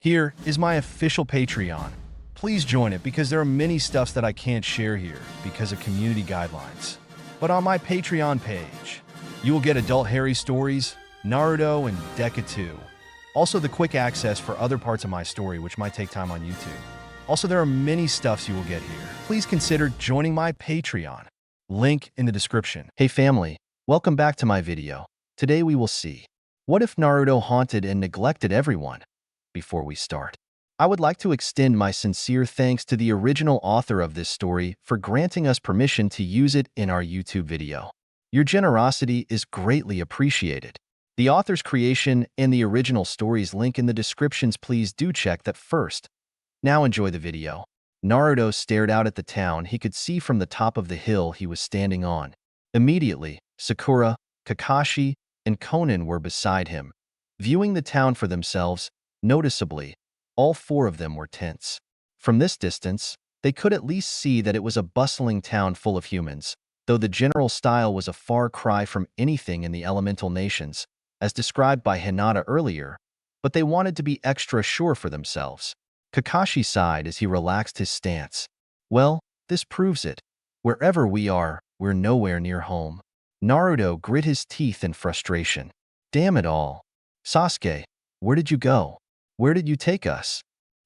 Here is my official Patreon. Please join it because there are many stuffs that I can't share here because of community guidelines. But on my Patreon page, you will get adult Harry stories, Naruto, and Deca 2. Also the quick access for other parts of my story which might take time on YouTube. Also, there are many stuffs you will get here. Please consider joining my Patreon. Link in the description. Hey family, welcome back to my video. Today we will see, what if Naruto haunted and neglected everyone? Before we start, I would like to extend my sincere thanks to the original author of this story for granting us permission to use it in our YouTube video. Your generosity is greatly appreciated. The author's creation and the original story's link in the descriptions. Please do check that first. Now enjoy the video. Naruto stared out at the town he could see from the top of the hill he was standing on. Immediately, Sakura, Kakashi, and Konan were beside him, viewing the town for themselves. Noticeably, all four of them were tense. From this distance, they could at least see that it was a bustling town full of humans, though the general style was a far cry from anything in the elemental nations, as described by Hinata earlier, but they wanted to be extra sure for themselves. Kakashi sighed as he relaxed his stance. Well, this proves it. Wherever we are, we're nowhere near home. Naruto grit his teeth in frustration. Damn it all. Sasuke, where did you go? Where did you take us?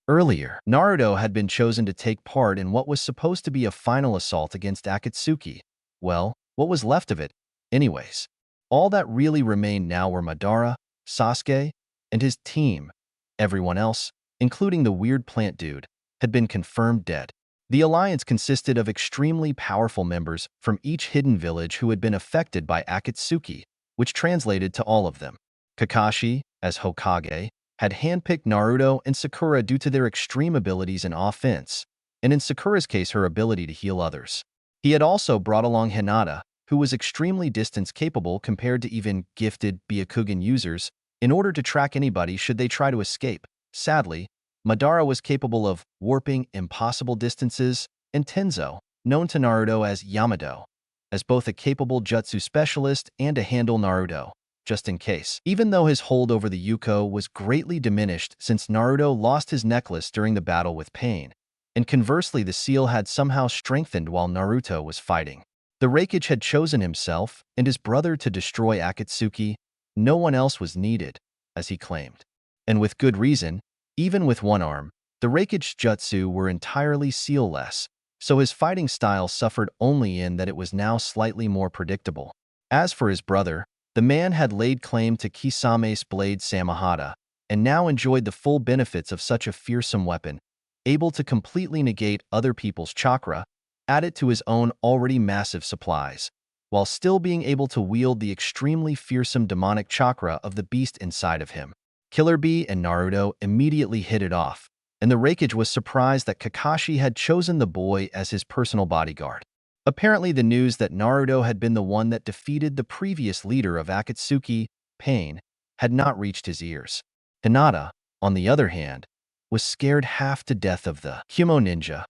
Earlier, Naruto had been chosen to take part in what was supposed to be a final assault against Akatsuki. Well, what was left of it, anyways? All that really remained now were Madara, Sasuke, and his team. Everyone else, including the weird plant dude, had been confirmed dead. The alliance consisted of extremely powerful members from each hidden village who had been affected by Akatsuki, which translated to all of them. Kakashi, as Hokage, had handpicked Naruto and Sakura due to their extreme abilities in offense, and in Sakura's case her ability to heal others. He had also brought along Hinata, who was extremely distance-capable compared to even gifted Byakugan users, in order to track anybody should they try to escape. Sadly, Madara was capable of warping impossible distances, and Tenzo, known to Naruto as Yamato, as both a capable jutsu specialist and to handle Naruto, just in case. Even though his hold over the Yuko was greatly diminished since Naruto lost his necklace during the battle with Pain, and conversely the seal had somehow strengthened while Naruto was fighting. The Raikage had chosen himself and his brother to destroy Akatsuki. No one else was needed, as he claimed. And with good reason. Even with one arm, the Raikage jutsu were entirely seal-less, so his fighting style suffered only in that it was now slightly more predictable. As for his brother, the man had laid claim to Kisame's blade Samahata, and now enjoyed the full benefits of such a fearsome weapon, able to completely negate other people's chakra, add it to his own already massive supplies, while still being able to wield the extremely fearsome demonic chakra of the beast inside of him. Killer Bee and Naruto immediately hit it off, and the Raikage was surprised that Kakashi had chosen the boy as his personal bodyguard. Apparently the news that Naruto had been the one that defeated the previous leader of Akatsuki, Pain, had not reached his ears. Hinata, on the other hand, was scared half to death of the Kumo ninja,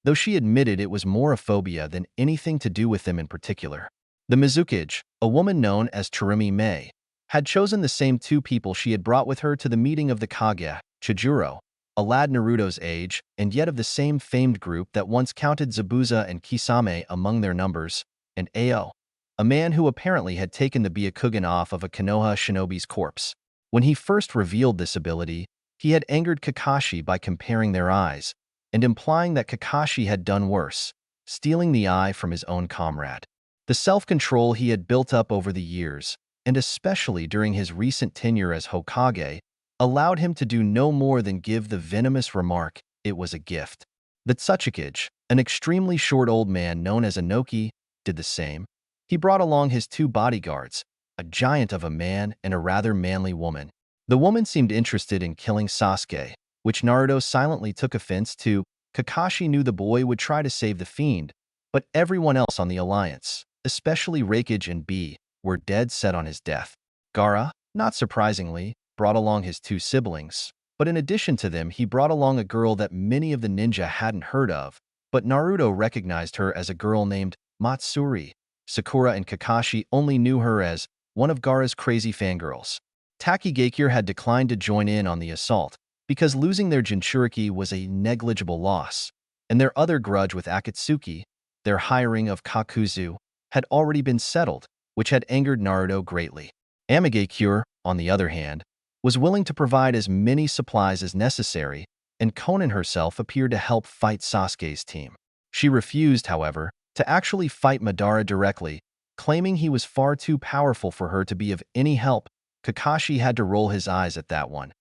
though she admitted it was more a phobia than anything to do with them in particular. The Mizukage, a woman known as Tsurumi Mei, had chosen the same two people she had brought with her to the meeting of the Kage, Chijuro, a lad Naruto's age, and yet of the same famed group that once counted Zabuza and Kisame among their numbers, and Ao, a man who apparently had taken the Byakugan off of a Konoha shinobi's corpse. When he first revealed this ability, he had angered Kakashi by comparing their eyes, and implying that Kakashi had done worse, stealing the eye from his own comrade. The self-control he had built up over the years, and especially during his recent tenure as Hokage, allowed him to do no more than give the venomous remark, "It was a gift." The Tsuchikage, an extremely short old man known as Inoki, did the same. He brought along his two bodyguards, a giant of a man and a rather manly woman. The woman seemed interested in killing Sasuke, which Naruto silently took offense to. Kakashi knew the boy would try to save the fiend, but everyone else on the alliance, especially Raikage and Bee, were dead set on his death. Gaara, not surprisingly, brought along his two siblings, but in addition to them he brought along a girl that many of the ninja hadn't heard of, but Naruto recognized her as a girl named Matsuri. Sakura and Kakashi only knew her as one of Gaara's crazy fangirls. Taki Gakure had declined to join in on the assault, because losing their Jinchuriki was a negligible loss, and their other grudge with Akatsuki, their hiring of Kakuzu, had already been settled, which had angered Naruto greatly. Amigakure, on the other hand, was willing to provide as many supplies as necessary, and Konan herself appeared to help fight Sasuke's team. She refused, however, to actually fight Madara directly, claiming he was far too powerful for her to be of any help. Kakashi had to roll his eyes at that one.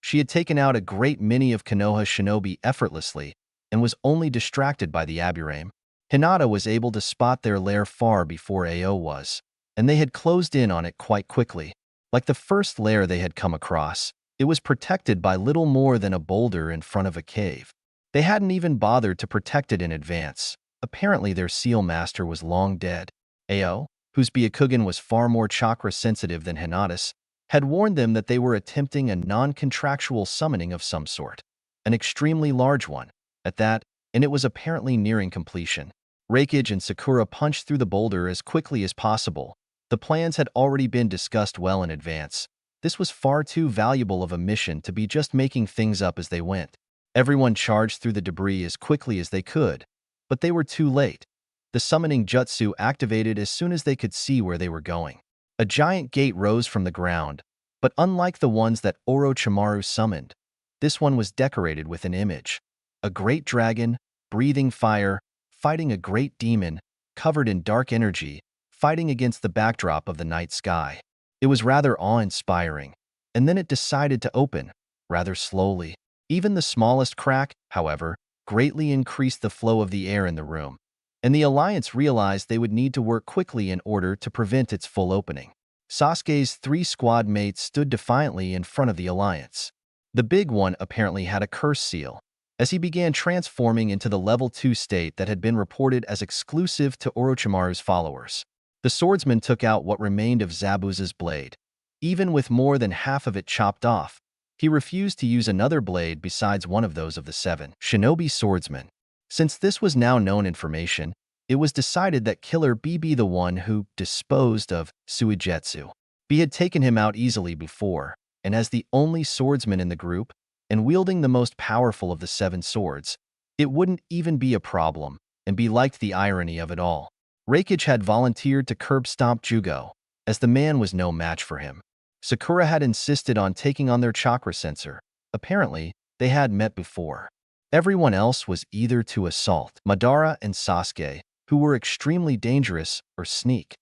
She had taken out a great many of Konoha shinobi effortlessly and was only distracted by the Aburame. Hinata was able to spot their lair far before Ao was, and they had closed in on it quite quickly. Like the first lair they had come across, it was protected by little more than a boulder in front of a cave. They hadn't even bothered to protect it in advance. Apparently their seal master was long dead. Ao, whose Byakugan was far more chakra-sensitive than Hinata's, had warned them that they were attempting a non-contractual summoning of some sort. An extremely large one, at that, and it was apparently nearing completion. Reikage and Sakura punched through the boulder as quickly as possible. The plans had already been discussed well in advance. This was far too valuable of a mission to be just making things up as they went. Everyone charged through the debris as quickly as they could, but they were too late. The summoning jutsu activated as soon as they could see where they were going. A giant gate rose from the ground, but unlike the ones that Orochimaru summoned, this one was decorated with an image. A great dragon, breathing fire, fighting a great demon, covered in dark energy, fighting against the backdrop of the night sky. It was rather awe-inspiring, and then it decided to open, rather slowly. Even the smallest crack, however, greatly increased the flow of the air in the room, and the Alliance realized they would need to work quickly in order to prevent its full opening. Sasuke's 3 squad mates stood defiantly in front of the Alliance. The big one apparently had a curse seal, as he began transforming into the level 2 state that had been reported as exclusive to Orochimaru's followers. The swordsman took out what remained of Zabuza's blade. Even with more than half of it chopped off, he refused to use another blade besides one of those of the 7 shinobi swordsmen. Since this was now known information, it was decided that Killer B be the one who disposed of Suigetsu. B had taken him out easily before, and as the only swordsman in the group, and wielding the most powerful of the 7 swords, it wouldn't even be a problem, and B liked the irony of it all. Reikage had volunteered to curb-stomp Jugo, as the man was no match for him. Sakura had insisted on taking on their chakra sensor. Apparently, they had met before. Everyone else was either to assault Madara and Sasuke, who were extremely dangerous, or sneak.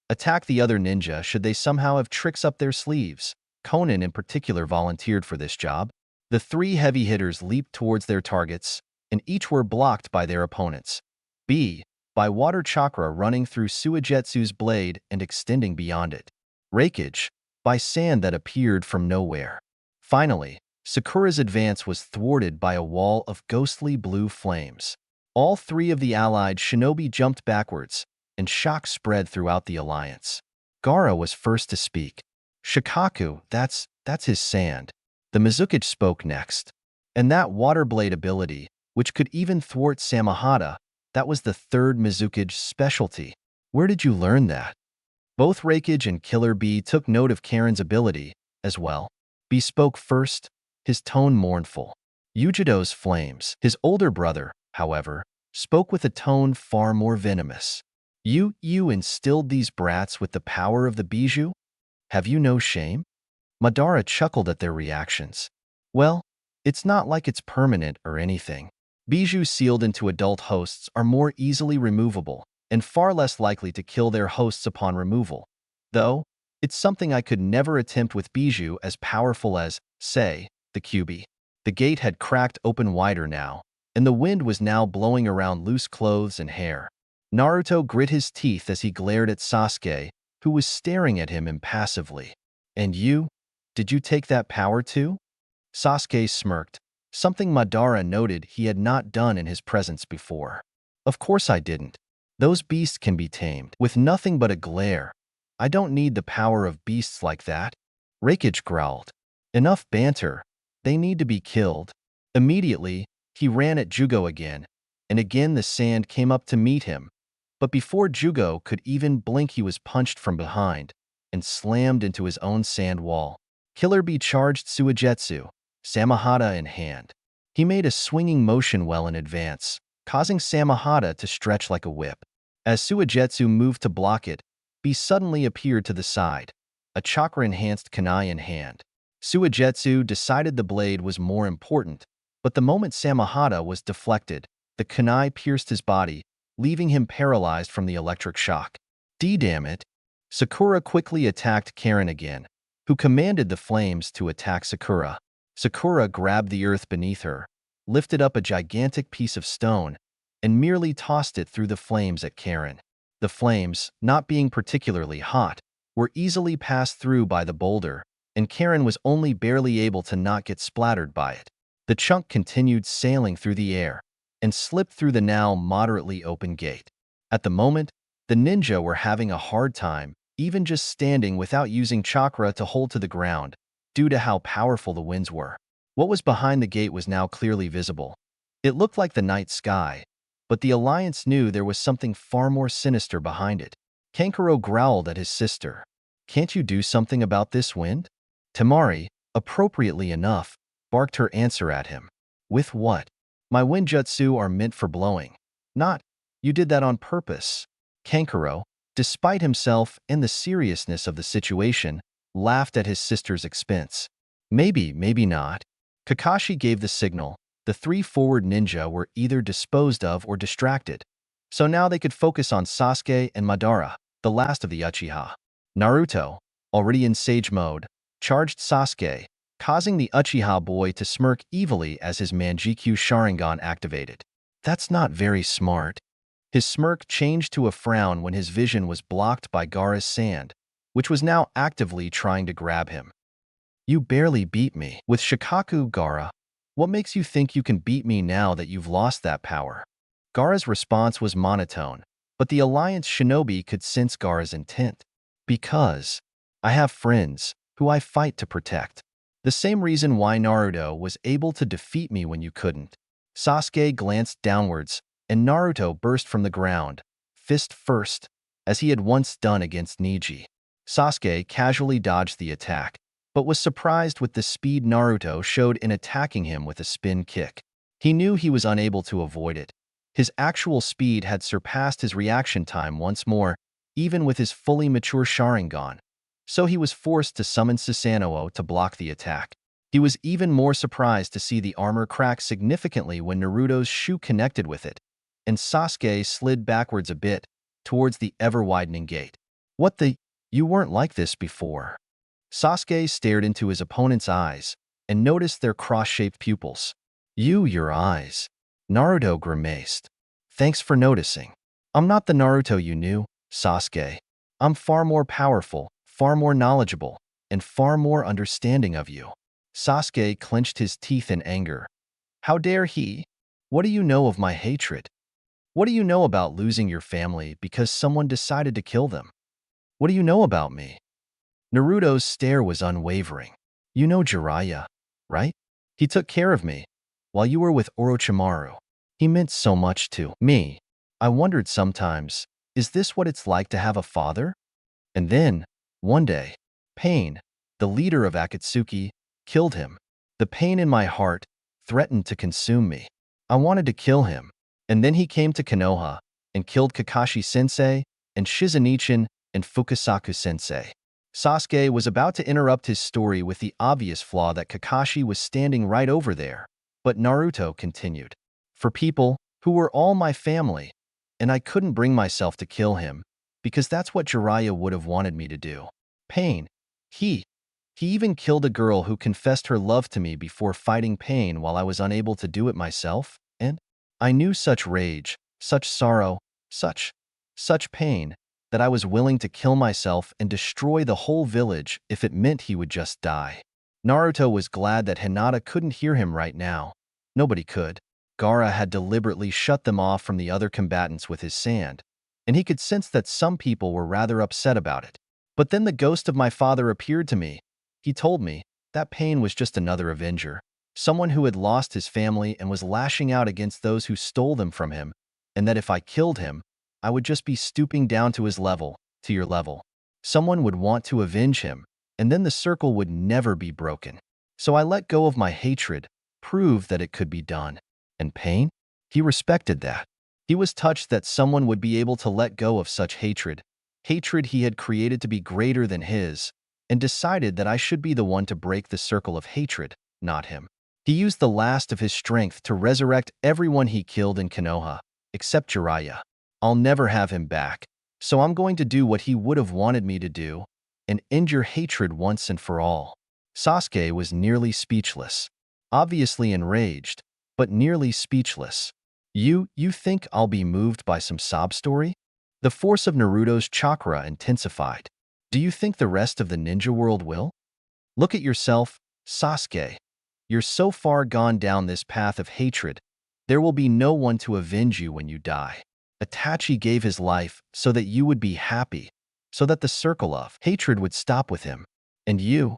Attack the other ninja should they somehow have tricks up their sleeves. Konan in particular volunteered for this job. The 3 heavy hitters leaped towards their targets, and each were blocked by their opponents. B, by water chakra running through Suigetsu's blade and extending beyond it. Reikage, by sand that appeared from nowhere. Finally, Sakura's advance was thwarted by a wall of ghostly blue flames. All 3 of the allied shinobi jumped backwards, and shock spread throughout the alliance. Gaara was first to speak. Shikaku, that's his sand. The Mizukage spoke next. And that water blade ability, which could even thwart Samahata, that was the 3rd Mizukage specialty. Where did you learn that? Both Reikage and Killer B took note of Karen's ability, as well. B spoke first, his tone mournful. Yujido's flames. His older brother, however, spoke with a tone far more venomous. You instilled these brats with the power of the Bijou? Have you no shame? Madara chuckled at their reactions. Well, it's not like it's permanent or anything. Bijou sealed into adult hosts are more easily removable and far less likely to kill their hosts upon removal. Though, it's something I could never attempt with Bijou as powerful as, say, the QB. The gate had cracked open wider now, and the wind was now blowing around loose clothes and hair. Naruto grit his teeth as he glared at Sasuke, who was staring at him impassively. And you? Did you take that power too? Sasuke smirked, something Madara noted he had not done in his presence before. Of course I didn't. Those beasts can be tamed with nothing but a glare. I don't need the power of beasts like that. Reikage growled. Enough banter. They need to be killed. Immediately, he ran at Jugo again, and again the sand came up to meet him. But before Jugo could even blink, he was punched from behind and slammed into his own sand wall. Killer Bee charged Suigetsu, Samahata in hand. He made a swinging motion well in advance, causing Samahata to stretch like a whip. As Suigetsu moved to block it, B suddenly appeared to the side, a chakra-enhanced kunai in hand. Suigetsu decided the blade was more important, but the moment Samahata was deflected, the kunai pierced his body, leaving him paralyzed from the electric shock. Damn it! Sakura quickly attacked Karen again, who commanded the flames to attack Sakura. Sakura grabbed the earth beneath her, lifted up a gigantic piece of stone, and merely tossed it through the flames at Karen. The flames, not being particularly hot, were easily passed through by the boulder, and Karen was only barely able to not get splattered by it. The chunk continued sailing through the air and slipped through the now moderately open gate. At the moment, the ninja were having a hard time, even just standing without using chakra to hold to the ground, due to how powerful the winds were. What was behind the gate was now clearly visible. It looked like the night sky, but the Alliance knew there was something far more sinister behind it. Kankuro growled at his sister. "Can't you do something about this wind?" Temari, appropriately enough, barked her answer at him. "With what? My wind jutsu are meant for blowing. Not, you did that on purpose." Kankuro, despite himself and the seriousness of the situation, laughed at his sister's expense. "Maybe, maybe not." Kakashi gave the signal. The three forward ninja were either disposed of or distracted, so now they could focus on Sasuke and Madara, the last of the Uchiha. Naruto, already in sage mode, charged Sasuke, causing the Uchiha boy to smirk evilly as his Manjikyu Sharingan activated. "That's not very smart." His smirk changed to a frown when his vision was blocked by Gaara's sand, which was now actively trying to grab him. "You barely beat me with Shikaku, Gaara. What makes you think you can beat me now that you've lost that power?" Gaara's response was monotone, but the Alliance shinobi could sense Gaara's intent. "Because I have friends who I fight to protect. The same reason why Naruto was able to defeat me when you couldn't." Sasuke glanced downwards, and Naruto burst from the ground, fist first, as he had once done against Neji. Sasuke casually dodged the attack, but was surprised with the speed Naruto showed in attacking him with a spin kick. He knew he was unable to avoid it. His actual speed had surpassed his reaction time once more, even with his fully mature Sharingan, so he was forced to summon Susanoo to block the attack. He was even more surprised to see the armor crack significantly when Naruto's shoe connected with it, and Sasuke slid backwards a bit, towards the ever-widening gate. "What the? You weren't like this before." Sasuke stared into his opponent's eyes and noticed their cross-shaped pupils. Your eyes." Naruto grimaced. "Thanks for noticing. I'm not the Naruto you knew, Sasuke. I'm far more powerful, far more knowledgeable, and far more understanding of you." Sasuke clenched his teeth in anger. "How dare he? What do you know of my hatred? What do you know about losing your family because someone decided to kill them? What do you know about me?" Naruto's stare was unwavering. "You know Jiraiya, right? He took care of me while you were with Orochimaru. He meant so much to me. I wondered sometimes, is this what it's like to have a father? And then, one day, Pain, the leader of Akatsuki, killed him. The pain in my heart threatened to consume me. I wanted to kill him. And then he came to Konoha and killed Kakashi-sensei and Shizunichin and Fukasaku-sensei." Sasuke was about to interrupt his story with the obvious flaw that Kakashi was standing right over there, but Naruto continued. "For people who were all my family, and I couldn't bring myself to kill him, because that's what Jiraiya would have wanted me to do. Pain. He even killed a girl who confessed her love to me before fighting Pain while I was unable to do it myself, and I knew such rage, such sorrow, such pain, that I was willing to kill myself and destroy the whole village if it meant he would just die." Naruto was glad that Hinata couldn't hear him right now. Nobody could. Gaara had deliberately shut them off from the other combatants with his sand, and he could sense that some people were rather upset about it. "But then the ghost of my father appeared to me. He told me that Pain was just another avenger, someone who had lost his family and was lashing out against those who stole them from him, and that if I killed him, I would just be stooping down to his level, to your level. Someone would want to avenge him, and then the circle would never be broken." So I let go of my hatred, proved that it could be done. And pain? He respected that. He was touched that someone would be able to let go of such hatred, hatred he had created to be greater than his, and decided that I should be the one to break the circle of hatred, not him. He used the last of his strength to resurrect everyone he killed in Konoha, except Jiraiya. I'll never have him back, so I'm going to do what he would have wanted me to do, and end your hatred once and for all. Sasuke was nearly speechless, obviously enraged, but nearly speechless. You think I'll be moved by some sob story? The force of Naruto's chakra intensified. Do you think the rest of the ninja world will? Look at yourself, Sasuke. You're so far gone down this path of hatred, there will be no one to avenge you when you die. Itachi gave his life so that you would be happy, so that the circle of hatred would stop with him. And you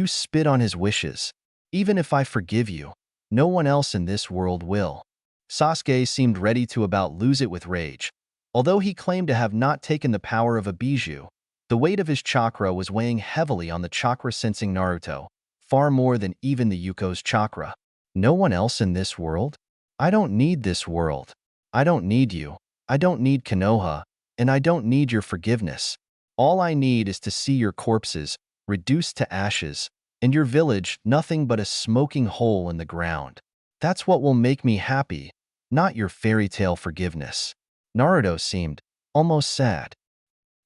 spit on his wishes. Even if I forgive you, no one else in this world will. Sasuke seemed ready to about lose it with rage. Although he claimed to have not taken the power of a bijou, the weight of his chakra was weighing heavily on the chakra-sensing Naruto, far more than even the Yuko's chakra. No one else in this world? I don't need this world. I don't need you. I don't need Konoha, and I don't need your forgiveness. All I need is to see your corpses reduced to ashes, and your village nothing but a smoking hole in the ground. That's what will make me happy, not your fairy tale forgiveness. Naruto seemed almost sad.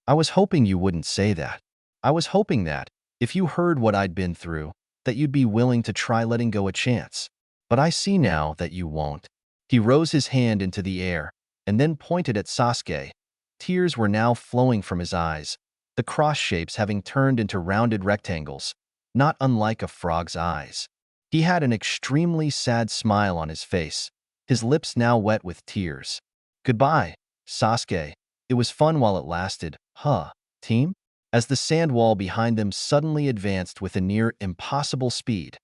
I was hoping you wouldn't say that. I was hoping that, if you heard what I'd been through, that you'd be willing to try letting go a chance. But I see now that you won't. He rose his hand into the air, and then pointed at Sasuke. Tears were now flowing from his eyes, the cross shapes having turned into rounded rectangles, not unlike a frog's eyes. He had an extremely sad smile on his face, his lips now wet with tears. Goodbye, Sasuke. It was fun while it lasted, huh, team? As the sand wall behind them suddenly advanced with a near impossible speed,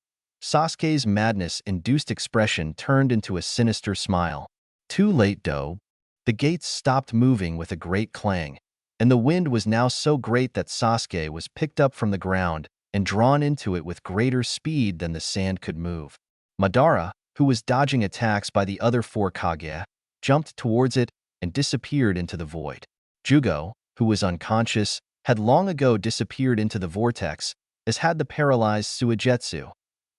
Sasuke's madness-induced expression turned into a sinister smile. Too late, though. The gates stopped moving with a great clang, and the wind was now so great that Sasuke was picked up from the ground and drawn into it with greater speed than the sand could move. Madara, who was dodging attacks by the other four Kage, jumped towards it and disappeared into the void. Jugo, who was unconscious, had long ago disappeared into the vortex, as had the paralyzed Suigetsu.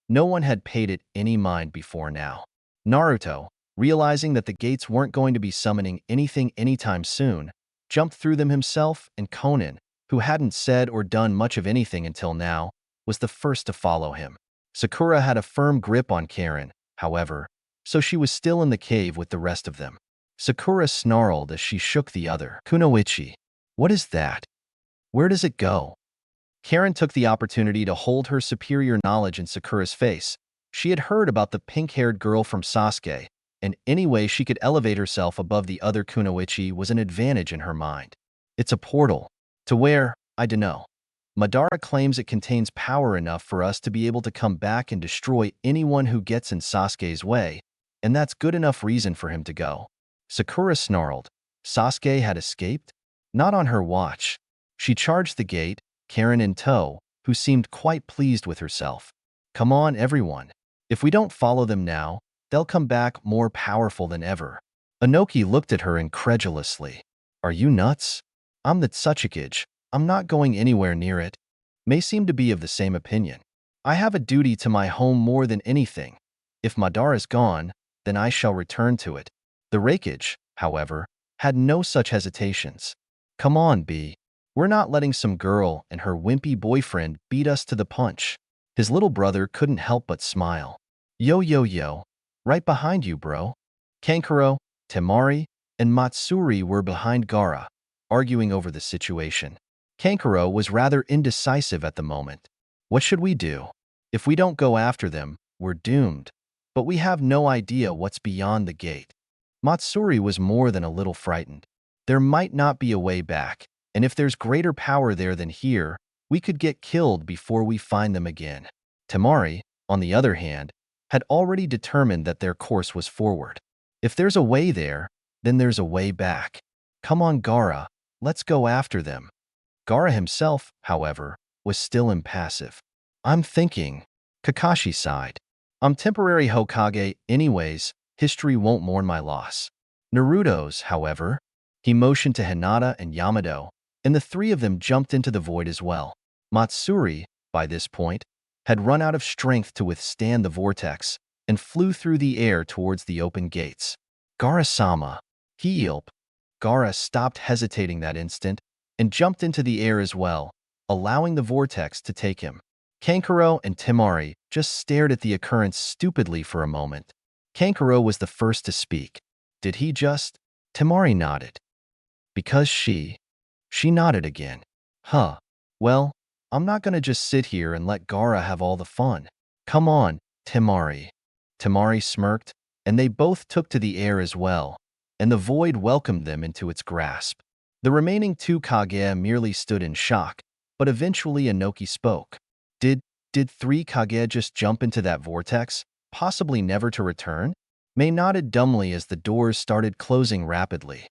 No one had paid it any mind before now. Naruto, realizing that the gates weren't going to be summoning anything anytime soon, jumped through them himself, and Conan, who hadn't said or done much of anything until now, was the first to follow him. Sakura had a firm grip on Karen, however, so she was still in the cave with the rest of them. Sakura snarled as she shook the other kunoichi. What is that? Where does it go? Karen took the opportunity to hold her superior knowledge in Sakura's face. She had heard about the pink-haired girl from Sasuke, and any way she could elevate herself above the other kunoichi was an advantage in her mind. It's a portal. To where? I dunno. Madara claims it contains power enough for us to be able to come back and destroy anyone who gets in Sasuke's way, and that's good enough reason for him to go. Sakura snarled. Sasuke had escaped? Not on her watch. She charged the gate, Karen in tow, who seemed quite pleased with herself. Come on, everyone. If we don't follow them now, they'll come back more powerful than ever. Inoki looked at her incredulously. Are you nuts? I'm the Tsuchikage. I'm not going anywhere near it. May seemed to be of the same opinion. I have a duty to my home more than anything. If Madara's gone, then I shall return to it. The Raikage, however, had no such hesitations. Come on, B. We're not letting some girl and her wimpy boyfriend beat us to the punch. His little brother couldn't help but smile. Yo yo yo. Right behind you, bro. Kankuro, Temari, and Matsuri were behind Gaara, arguing over the situation. Kankuro was rather indecisive at the moment. What should we do? If we don't go after them, we're doomed. But we have no idea what's beyond the gate. Matsuri was more than a little frightened. There might not be a way back, and if there's greater power there than here, we could get killed before we find them again. Temari, on the other hand, had already determined that their course was forward. If there's a way there, then there's a way back. Come on, Gaara, let's go after them. Gaara himself, however, was still impassive. I'm thinking. Kakashi sighed. I'm temporary Hokage anyways, history won't mourn my loss. Naruto's, however, he motioned to Hinata and Yamato, and the three of them jumped into the void as well. Matsuri, by this point, had run out of strength to withstand the vortex and flew through the air towards the open gates. Gaara-sama, he yelped. Gaara stopped hesitating that instant and jumped into the air as well, allowing the vortex to take him. Kankuro and Temari just stared at the occurrence stupidly for a moment. Kankuro was the first to speak. Did he just? Temari nodded. Because she nodded again. Huh. Well, I'm not gonna just sit here and let Gaara have all the fun. Come on, Temari. Temari smirked, and they both took to the air as well, and the void welcomed them into its grasp. The remaining two Kage merely stood in shock, but eventually Inoki spoke. Did three Kage just jump into that vortex, possibly never to return? Mei nodded dumbly as the doors started closing rapidly.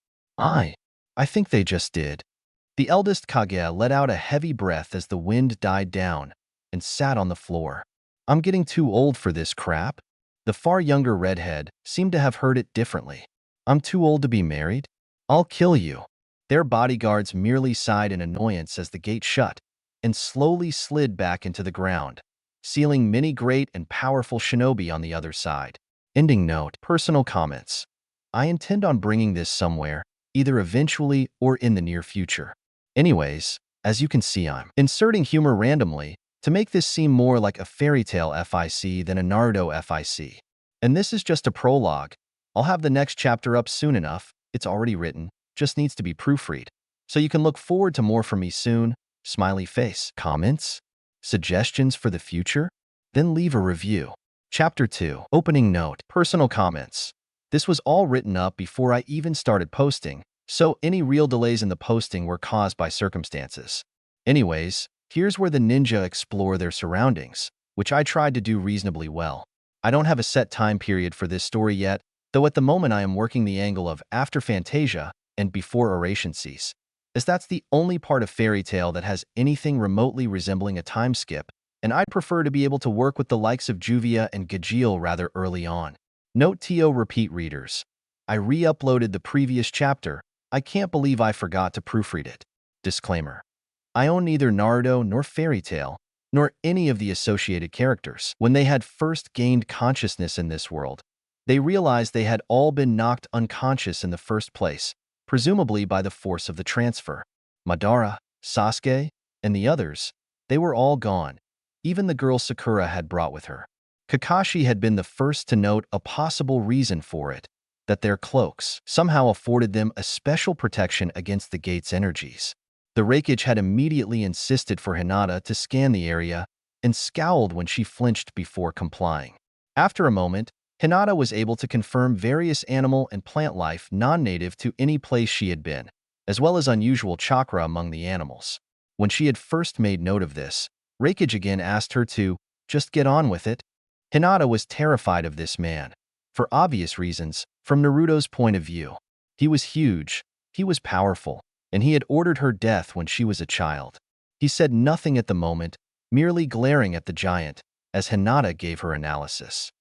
I think they just did. The eldest Kage let out a heavy breath as the wind died down and sat on the floor. I'm getting too old for this crap. The far younger redhead seemed to have heard it differently. I'm too old to be married? I'll kill you. Their bodyguards merely sighed in annoyance as the gate shut and slowly slid back into the ground, sealing many great and powerful shinobi on the other side. Ending note, personal comments. I intend on bringing this somewhere, either eventually or in the near future. Anyways, as you can see, I'm inserting humor randomly to make this seem more like a fairy tale FIC than a Naruto FIC. And this is just a prologue. I'll have the next chapter up soon enough. It's already written, just needs to be proofread. So you can look forward to more from me soon. Smiley face. Comments? Suggestions for the future? Then leave a review. Chapter 2. Opening note. Personal comments. This was all written up before I even started posting, so any real delays in the posting were caused by circumstances. Anyways, here's where the ninja explore their surroundings, which I tried to do reasonably well. I don't have a set time period for this story yet, though at the moment I am working the angle of after Fantasia and before Oration cease, as that's the only part of Fairy Tail that has anything remotely resembling a time skip, and I'd prefer to be able to work with the likes of Juvia and Gajeel rather early on. Note to repeat readers. I re-uploaded the previous chapter. I can't believe I forgot to proofread it. Disclaimer. I own neither Naruto nor Fairy Tail, nor any of the associated characters. When they had first gained consciousness in this world, they realized they had all been knocked unconscious in the first place, presumably by the force of the transfer. Madara, Sasuke, and the others, they were all gone, even the girl Sakura had brought with her. Kakashi had been the first to note a possible reason for it, that their cloaks somehow afforded them a special protection against the gate's energies. The Raikage had immediately insisted for Hinata to scan the area and scowled when she flinched before complying. After a moment, Hinata was able to confirm various animal and plant life non-native to any place she had been, as well as unusual chakra among the animals. When she had first made note of this, Raikage again asked her to just get on with it. Hinata was terrified of this man, for obvious reasons, from Naruto's point of view. He was huge, he was powerful, and he had ordered her death when she was a child. He said nothing at the moment, merely glaring at the giant, as Hinata gave her analysis.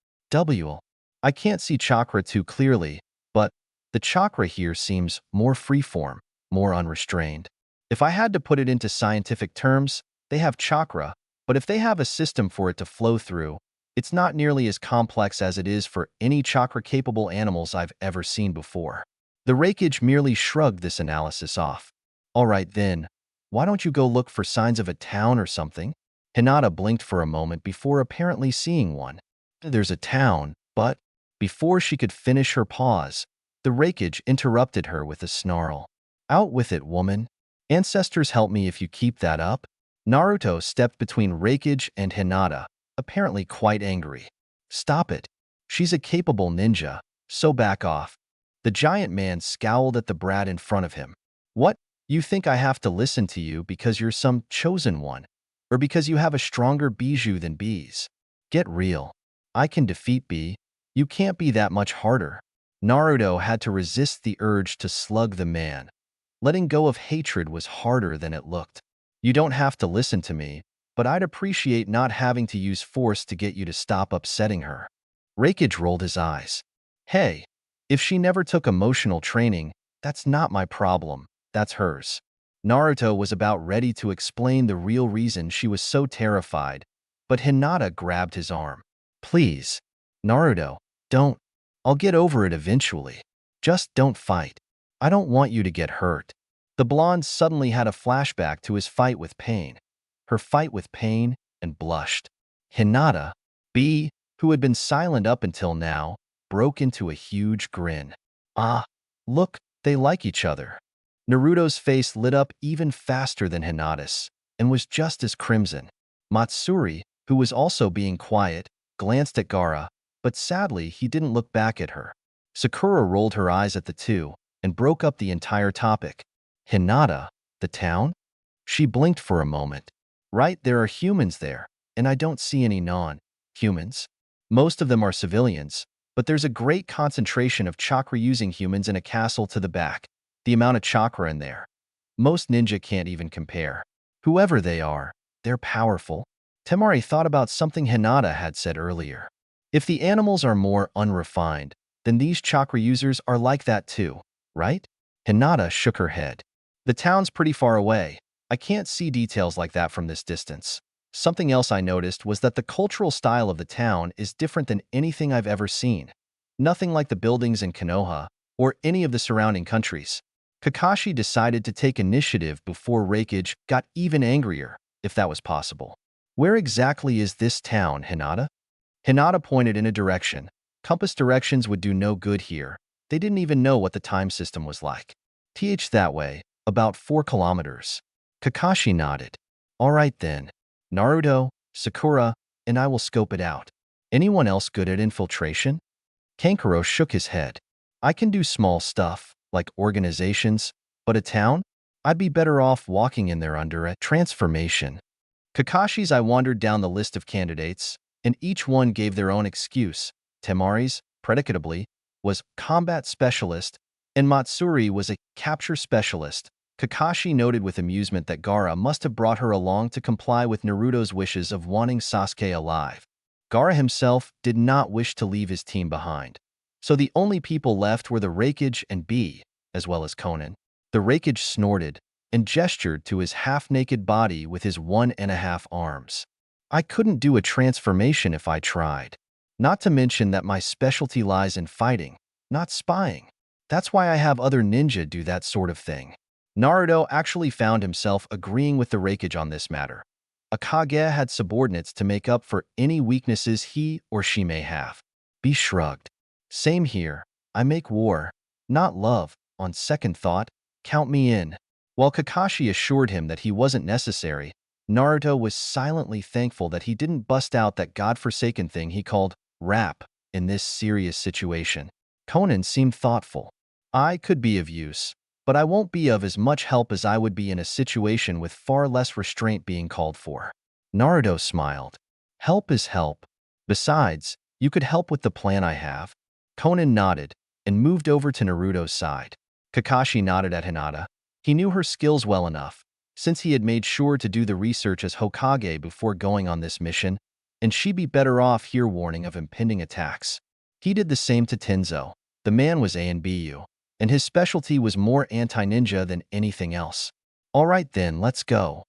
I can't see chakra too clearly, but the chakra here seems more freeform, more unrestrained. If I had to put it into scientific terms, they have chakra, but if they have a system for it to flow through, it's not nearly as complex as it is for any chakra-capable animals I've ever seen before. The Raikage merely shrugged this analysis off. All right then, why don't you go look for signs of a town or something? Hinata blinked for a moment before apparently seeing one. There's a town, but before she could finish her pause, the Raikage interrupted her with a snarl. Out with it, woman. Ancestors help me if you keep that up. Naruto stepped between Raikage and Hinata, apparently quite angry. Stop it. She's a capable ninja, so back off. The giant man scowled at the brat in front of him. What? You think I have to listen to you because you're some chosen one? Or because you have a stronger bijou than bees? Get real. I can defeat Bee. You can't be that much harder. Naruto had to resist the urge to slug the man. Letting go of hatred was harder than it looked. You don't have to listen to me, but I'd appreciate not having to use force to get you to stop upsetting her." Reikage rolled his eyes. "Hey, if she never took emotional training, that's not my problem, that's hers." Naruto was about ready to explain the real reason she was so terrified, but Hinata grabbed his arm. "Please, Naruto, don't. I'll get over it eventually. Just don't fight. I don't want you to get hurt." The blonde suddenly had a flashback to his fight with pain. Her fight with pain, and blushed. Hinata, B, who had been silent up until now, broke into a huge grin. "Ah, look, they like each other." Naruto's face lit up even faster than Hinata's, and was just as crimson. Matsuri, who was also being quiet, glanced at Gaara, but sadly he didn't look back at her. Sakura rolled her eyes at the two, and broke up the entire topic. "Hinata, the town?" She blinked for a moment. "Right, there are humans there, and I don't see any non-humans. Most of them are civilians, but there's a great concentration of chakra-using humans in a castle to the back. The amount of chakra in there. Most ninja can't even compare. Whoever they are, they're powerful." Temari thought about something Hinata had said earlier. If the animals are more unrefined, then these chakra users are like that too, right? Hinata shook her head. "The town's pretty far away. I can't see details like that from this distance." Something else I noticed was that the cultural style of the town is different than anything I've ever seen. Nothing like the buildings in Konoha or any of the surrounding countries. Kakashi decided to take initiative before Reikage got even angrier, if that was possible. "Where exactly is this town, Hinata?" Hinata pointed in a direction. Compass directions would do no good here. They didn't even know what the time system was like. That way, about 4 kilometers. Kakashi nodded. "All right then. Naruto, Sakura, and I will scope it out. Anyone else good at infiltration?" Kankuro shook his head. "I can do small stuff, like organizations, but a town? I'd be better off walking in there under a transformation." Kakashi's I wandered down the list of candidates, and each one gave their own excuse. Temari's, predicatably, was combat specialist, and Matsuri was a capture specialist. Kakashi noted with amusement that Gaara must have brought her along to comply with Naruto's wishes of wanting Sasuke alive. Gaara himself did not wish to leave his team behind. So the only people left were the Reikage and B, as well as Konan. The Reikage snorted and gestured to his half-naked body with his 1.5 arms. "I couldn't do a transformation if I tried. Not to mention that my specialty lies in fighting, not spying. That's why I have other ninja do that sort of thing." Naruto actually found himself agreeing with the Reikage on this matter. A Kage had subordinates to make up for any weaknesses he or she may have. B shrugged. "Same here. I make war, not love. On second thought, count me in." While Kakashi assured him that he wasn't necessary, Naruto was silently thankful that he didn't bust out that godforsaken thing he called rap in this serious situation. Konan seemed thoughtful. "I could be of use, but I won't be of as much help as I would be in a situation with far less restraint being called for." Naruto smiled. "Help is help. Besides, you could help with the plan I have." Konan nodded and moved over to Naruto's side. Kakashi nodded at Hinata. He knew her skills well enough, since he had made sure to do the research as Hokage before going on this mission, and she'd be better off here warning of impending attacks. He did the same to Tenzo. The man was ANBU, and his specialty was more anti-ninja than anything else. "All right then, let's go."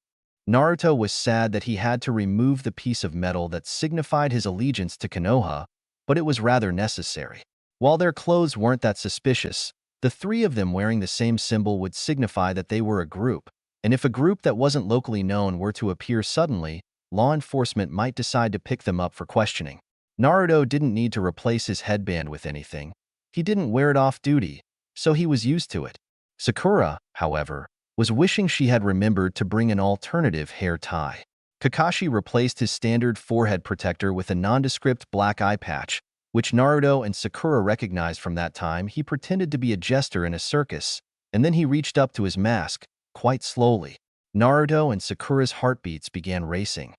Naruto was sad that he had to remove the piece of metal that signified his allegiance to Konoha, but it was rather necessary. While their clothes weren't that suspicious, the three of them wearing the same symbol would signify that they were a group, and if a group that wasn't locally known were to appear suddenly, law enforcement might decide to pick them up for questioning. Naruto didn't need to replace his headband with anything. He didn't wear it off duty, so he was used to it. Sakura, however, was wishing she had remembered to bring an alternative hair tie. Kakashi replaced his standard forehead protector with a nondescript black eye patch, which Naruto and Sakura recognized from that time. He pretended to be a jester in a circus, and then he reached up to his mask, quite slowly. Naruto and Sakura's heartbeats began racing.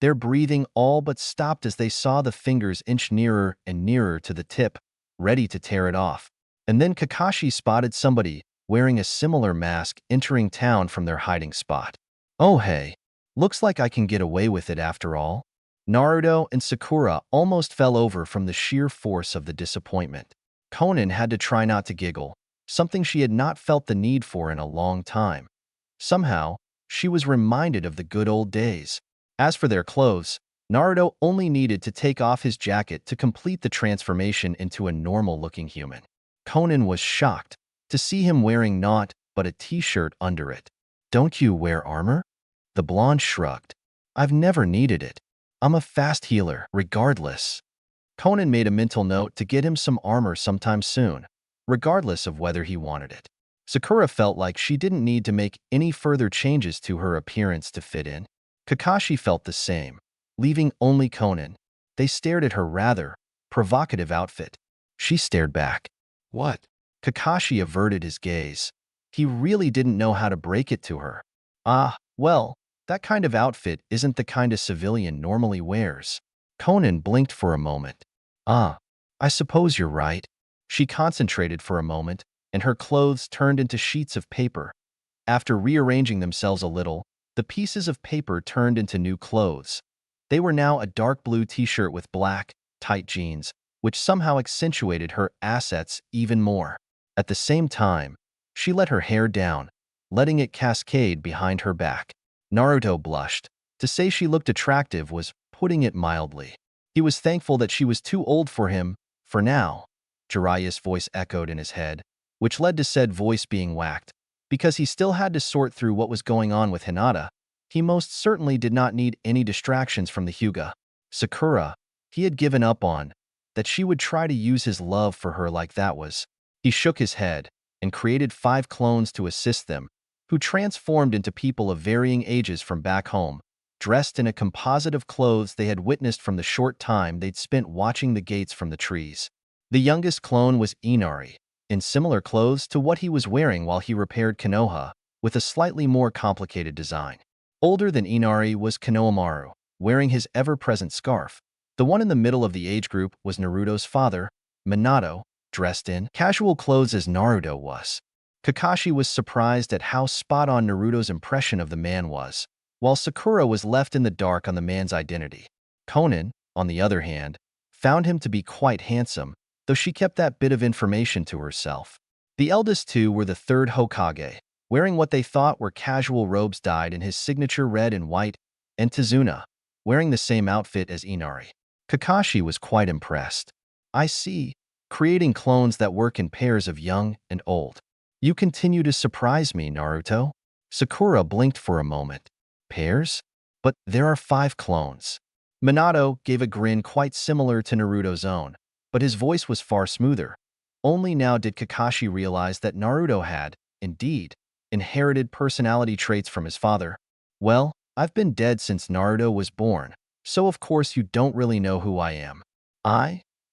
Their breathing all but stopped as they saw the fingers inch nearer and nearer to the tip, ready to tear it off. And then Kakashi spotted somebody wearing a similar mask entering town from their hiding spot. "Oh hey, Looks like I can get away with it after all. Naruto and Sakura almost fell over from the sheer force of the disappointment. Konan had to try not to giggle, something she had not felt the need for in a long time. Somehow, she was reminded of the good old days. As for their clothes, Naruto only needed to take off his jacket to complete the transformation into a normal-looking human. Konan was shocked to see him wearing naught but a t-shirt under it. "Don't you wear armor?" The blonde shrugged. "I've never needed it. I'm a fast healer, regardless." Konan made a mental note to get him some armor sometime soon, regardless of whether he wanted it. Sakura felt like she didn't need to make any further changes to her appearance to fit in. Kakashi felt the same, leaving only Konan. They stared at her rather provocative outfit. She stared back. "What?" Kakashi averted his gaze. He really didn't know how to break it to her. "Ah, well, that kind of outfit isn't the kind a civilian normally wears." Konan blinked for a moment. "Ah, I suppose you're right." She concentrated for a moment, and her clothes turned into sheets of paper. After rearranging themselves a little, the pieces of paper turned into new clothes. They were now a dark blue t-shirt with black, tight jeans, which somehow accentuated her assets even more. At the same time, she let her hair down, letting it cascade behind her back. Naruto blushed. To say she looked attractive was putting it mildly. He was thankful that she was too old for him, for now. Jiraiya's voice echoed in his head, which led to said voice being whacked. Because he still had to sort through what was going on with Hinata, he most certainly did not need any distractions from the Hyuga. Sakura, he had given up on, that she would try to use his love for her like that was. He shook his head and created 5 clones to assist them, who transformed into people of varying ages from back home, dressed in a composite of clothes they had witnessed from the short time they'd spent watching the gates from the trees. The youngest clone was Inari, in similar clothes to what he was wearing while he repaired Konoha, with a slightly more complicated design. Older than Inari was Konohamaru, wearing his ever-present scarf. The one in the middle of the age group was Naruto's father, Minato, dressed in casual clothes as Naruto was. Kakashi was surprised at how spot-on Naruto's impression of the man was, while Sakura was left in the dark on the man's identity. Konan, on the other hand, found him to be quite handsome, though she kept that bit of information to herself. The eldest two were the third Hokage, wearing what they thought were casual robes dyed in his signature red and white, and Tazuna, wearing the same outfit as Inari. Kakashi was quite impressed. "I see. Creating clones that work in pairs of young and old. You continue to surprise me, Naruto." Sakura blinked for a moment. "Pairs? But there are 5 clones." Minato gave a grin quite similar to Naruto's own, but his voice was far smoother. Only now did Kakashi realize that Naruto had, indeed, inherited personality traits from his father. "Well, I've been dead since Naruto was born, so of course you don't really know who I am.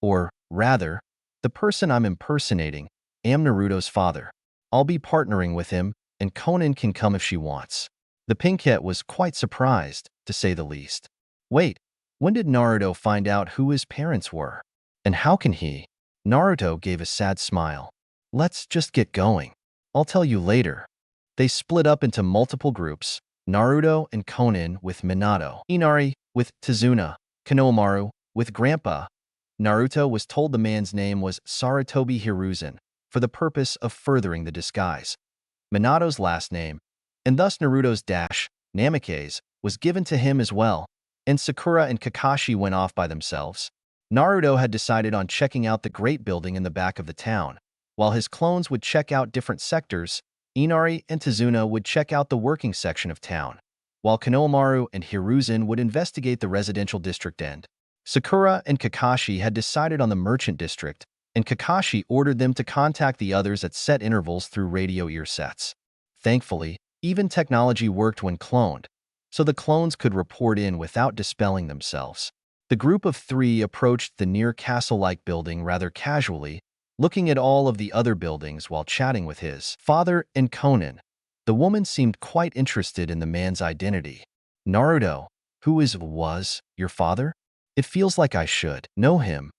Or rather, the person I'm impersonating, am Naruto's father. I'll be partnering with him, and Konan can come if she wants." The Pinkette was quite surprised, to say the least. Wait, when did Naruto find out who his parents were? And how can he? Naruto gave a sad smile. "Let's just get going. I'll tell you later." They split up into multiple groups, Naruto and Konan with Minato, Inari with Tazuna, Konohamaru with Grandpa. Naruto was told the man's name was Sarutobi Hiruzen, for the purpose of furthering the disguise. Minato's last name, and thus Naruto's dash, Namikaze, was given to him as well, and Sakura and Kakashi went off by themselves. Naruto had decided on checking out the great building in the back of the town. While his clones would check out different sectors, Inari and Tazuna would check out the working section of town, while Konohamaru and Hiruzen would investigate the residential district end. Sakura and Kakashi had decided on the merchant district, and Kakashi ordered them to contact the others at set intervals through radio ear sets. Thankfully, even technology worked when cloned, so the clones could report in without dispelling themselves. The group of 3 approached the near castle-like building rather casually, looking at all of the other buildings while chatting with his father and Konan. The woman seemed quite interested in the man's identity. "Naruto, who was your father? It feels like I should know him."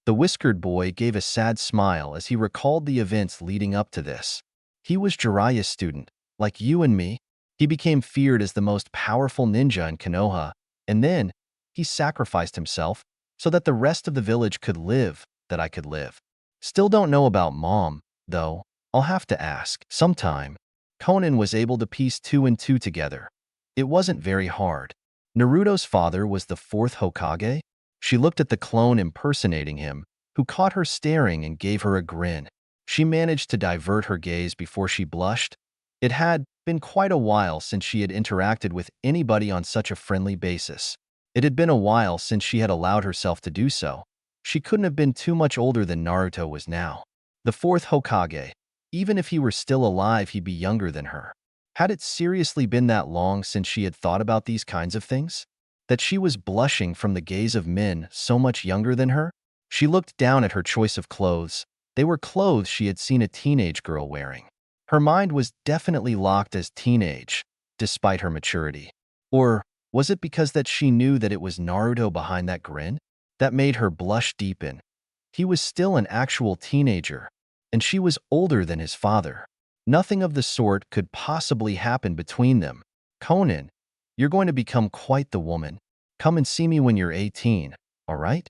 The whiskered boy gave a sad smile as he recalled the events leading up to this. "He was Jiraiya's student, like you and me." He became feared as the most powerful ninja in Konoha, and then he sacrificed himself so that the rest of the village could live, that I could live. Still don't know about Mom, though. I'll have to ask. Sometime, Conan was able to piece two and two together. It wasn't very hard. Naruto's father was the fourth Hokage? She looked at the clone impersonating him, who caught her staring and gave her a grin. She managed to divert her gaze before she blushed. It had been quite a while since she had interacted with anybody on such a friendly basis. It had been a while since she had allowed herself to do so. She couldn't have been too much older than Naruto was now. The fourth Hokage. Even if he were still alive, he'd be younger than her. Had it seriously been that long since she had thought about these kinds of things? That she was blushing from the gaze of men so much younger than her? She looked down at her choice of clothes. They were clothes she had seen a teenage girl wearing. Her mind was definitely locked as teenage, despite her maturity. Or was it because that she knew that it was Naruto behind that grin? That made her blush deepen. He was still an actual teenager, and she was older than his father. Nothing of the sort could possibly happen between them. Conan, you're going to become quite the woman. Come and see me when you're 18, all right?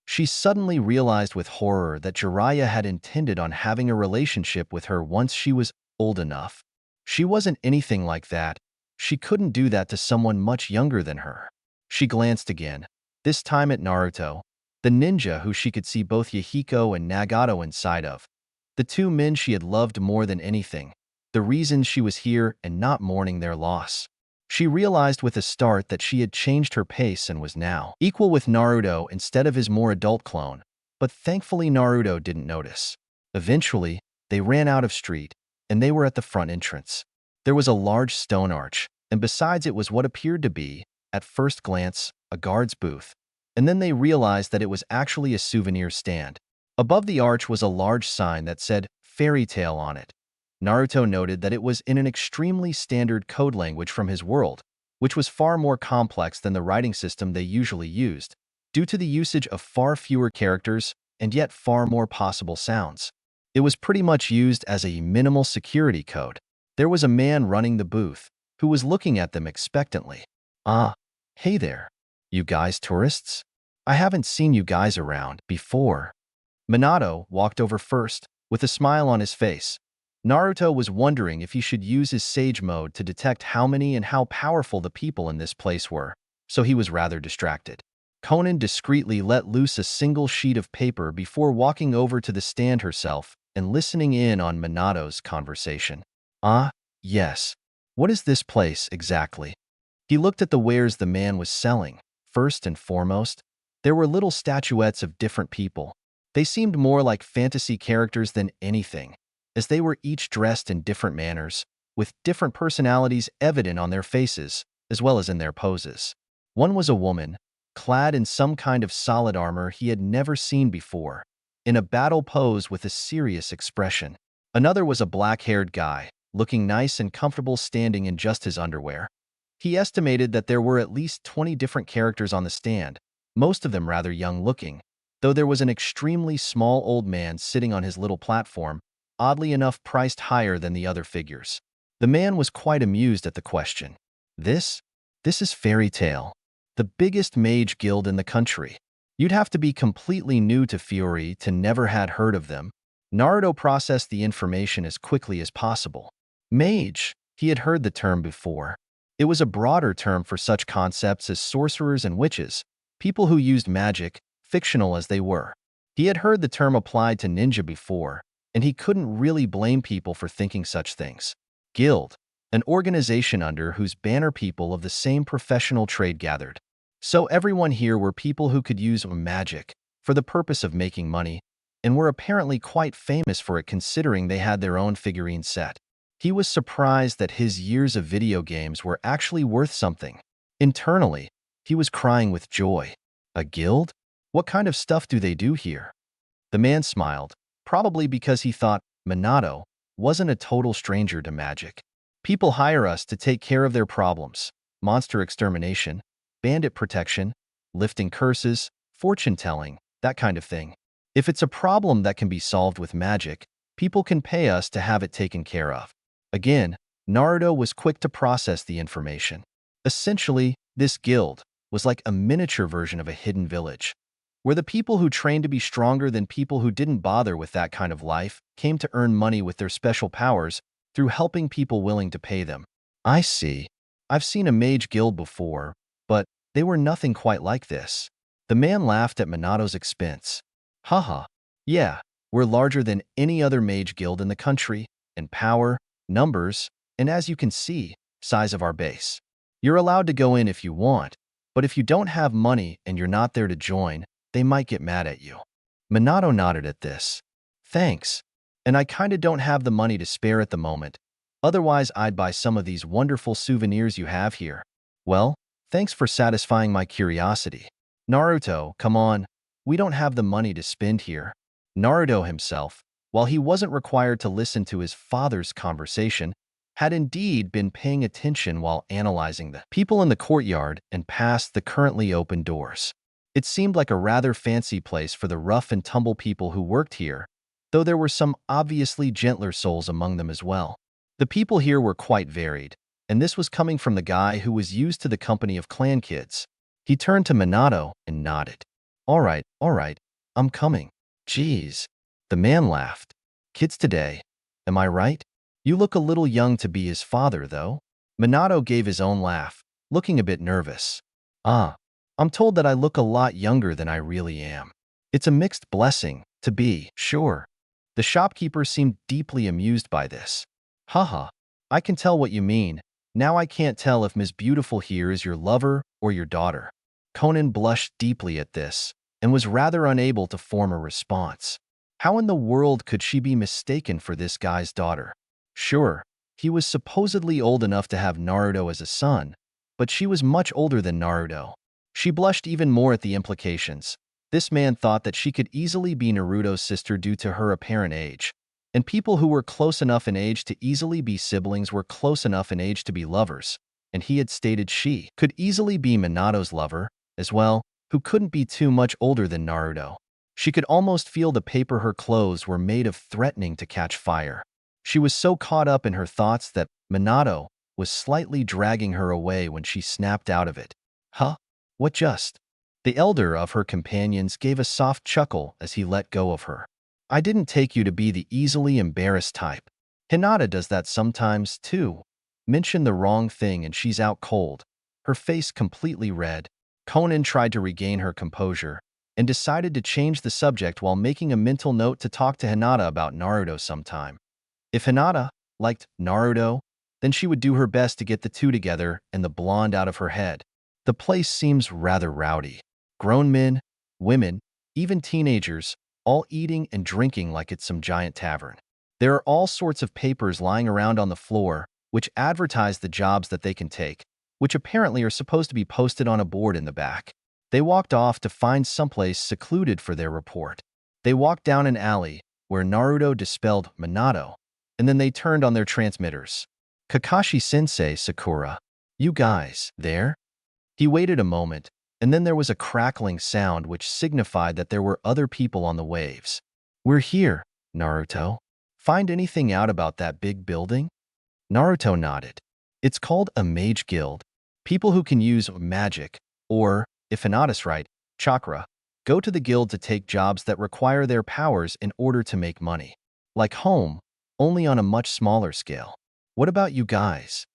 She suddenly realized with horror that Jiraiya had intended on having a relationship with her once she was old enough. She wasn't anything like that. She couldn't do that to someone much younger than her. She glanced again, this time at Naruto, the ninja who she could see both Yahiko and Nagato inside of. The two men she had loved more than anything, the reasons she was here and not mourning their loss. She realized with a start that she had changed her pace and was now equal with Naruto instead of his more adult clone, but thankfully Naruto didn't notice. Eventually, they ran out of street, and they were at the front entrance. There was a large stone arch, and besides it was what appeared to be, at first glance, a guard's booth. And then they realized that it was actually a souvenir stand. Above the arch was a large sign that said Fairy Tale on it. Naruto noted that it was in an extremely standard code language from his world, which was far more complex than the writing system they usually used, due to the usage of far fewer characters and yet far more possible sounds. It was pretty much used as a minimal security code. There was a man running the booth, who was looking at them expectantly. Ah, hey there. You guys tourists? I haven't seen you guys around before. Minato walked over first, with a smile on his face. Naruto was wondering if he should use his sage mode to detect how many and how powerful the people in this place were, so he was rather distracted. Conan discreetly let loose a single sheet of paper before walking over to the stand herself and listening in on Minato's conversation. Ah, yes. What is this place exactly? He looked at the wares the man was selling. First and foremost, there were little statuettes of different people. They seemed more like fantasy characters than anything, as they were each dressed in different manners, with different personalities evident on their faces, as well as in their poses. One was a woman, clad in some kind of solid armor he had never seen before, in a battle pose with a serious expression. Another was a black-haired guy, looking nice and comfortable standing in just his underwear. He estimated that there were at least 20 different characters on the stand, most of them rather young-looking, though there was an extremely small old man sitting on his little platform, oddly enough priced higher than the other figures. The man was quite amused at the question. This is Fairy Tale, the biggest mage guild in the country. You'd have to be completely new to Fiori to never had heard of them. Naruto processed the information as quickly as possible. Mage, he had heard the term before. It was a broader term for such concepts as sorcerers and witches, people who used magic, fictional as they were. He had heard the term applied to ninja before, and he couldn't really blame people for thinking such things. Guild, an organization under whose banner people of the same professional trade gathered. So everyone here were people who could use magic for the purpose of making money, and were apparently quite famous for it considering they had their own figurine set. He was surprised that his years of video games were actually worth something. Internally, he was crying with joy. A guild? What kind of stuff do they do here? The man smiled, probably because he thought Minato wasn't a total stranger to magic. People hire us to take care of their problems: monster extermination, bandit protection, lifting curses, fortune-telling, that kind of thing. If it's a problem that can be solved with magic, people can pay us to have it taken care of. Again, Naruto was quick to process the information. Essentially, this guild was like a miniature version of a hidden village, where the people who trained to be stronger than people who didn't bother with that kind of life came to earn money with their special powers through helping people willing to pay them. I see. I've seen a mage guild before, but they were nothing quite like this. The man laughed at Minato's expense. Haha. Yeah, we're larger than any other mage guild in the country, in power, numbers, and as you can see, size of our base. You're allowed to go in if you want, but if you don't have money and you're not there to join, they might get mad at you. Minato nodded at this. Thanks. And I kinda don't have the money to spare at the moment. Otherwise, I'd buy some of these wonderful souvenirs you have here. Well, thanks for satisfying my curiosity. Naruto, come on. We don't have the money to spend here. Naruto himself, while he wasn't required to listen to his father's conversation, had indeed been paying attention while analyzing the people in the courtyard and past the currently open doors. It seemed like a rather fancy place for the rough and tumble people who worked here, though there were some obviously gentler souls among them as well. The people here were quite varied, and this was coming from the guy who was used to the company of clan kids. He turned to Minato and nodded. All right, I'm coming. Geez. The man laughed. Kids today, am I right? You look a little young to be his father, though. Minato gave his own laugh, looking a bit nervous. Ah, I'm told that I look a lot younger than I really am. It's a mixed blessing, to be sure. The shopkeeper seemed deeply amused by this. Haha, I can tell what you mean. Now I can't tell if Miss Beautiful here is your lover or your daughter. Conan blushed deeply at this and was rather unable to form a response. How in the world could she be mistaken for this guy's daughter? Sure, he was supposedly old enough to have Naruto as a son, but she was much older than Naruto. She blushed even more at the implications. This man thought that she could easily be Naruto's sister due to her apparent age, and people who were close enough in age to easily be siblings were close enough in age to be lovers, and he had stated she could easily be Minato's lover, as well, who couldn't be too much older than Naruto. She could almost feel the paper her clothes were made of threatening to catch fire. She was so caught up in her thoughts that Minato was slightly dragging her away when she snapped out of it. Huh? What just? The elder of her companions gave a soft chuckle as he let go of her. I didn't take you to be the easily embarrassed type. Hinata does that sometimes, too. Mention the wrong thing and she's out cold, her face completely red. Conan tried to regain her composure and decided to change the subject while making a mental note to talk to Hinata about Naruto sometime. If Hinata liked Naruto, then she would do her best to get the two together and the blonde out of her head. The place seems rather rowdy. Grown men, women, even teenagers, all eating and drinking like it's some giant tavern. There are all sorts of papers lying around on the floor, which advertise the jobs that they can take, which apparently are supposed to be posted on a board in the back. They walked off to find someplace secluded for their report. They walked down an alley where Naruto dispelled Minato, and then they turned on their transmitters. Kakashi-sensei, Sakura. You guys, there? He waited a moment, and then there was a crackling sound which signified that there were other people on the waves. We're here, Naruto. Find anything out about that big building? Naruto nodded. It's called a mage guild. People who can use magic, or, if Hinata's right, chakra, go to the guild to take jobs that require their powers in order to make money. Like home, only on a much smaller scale. What about you guys?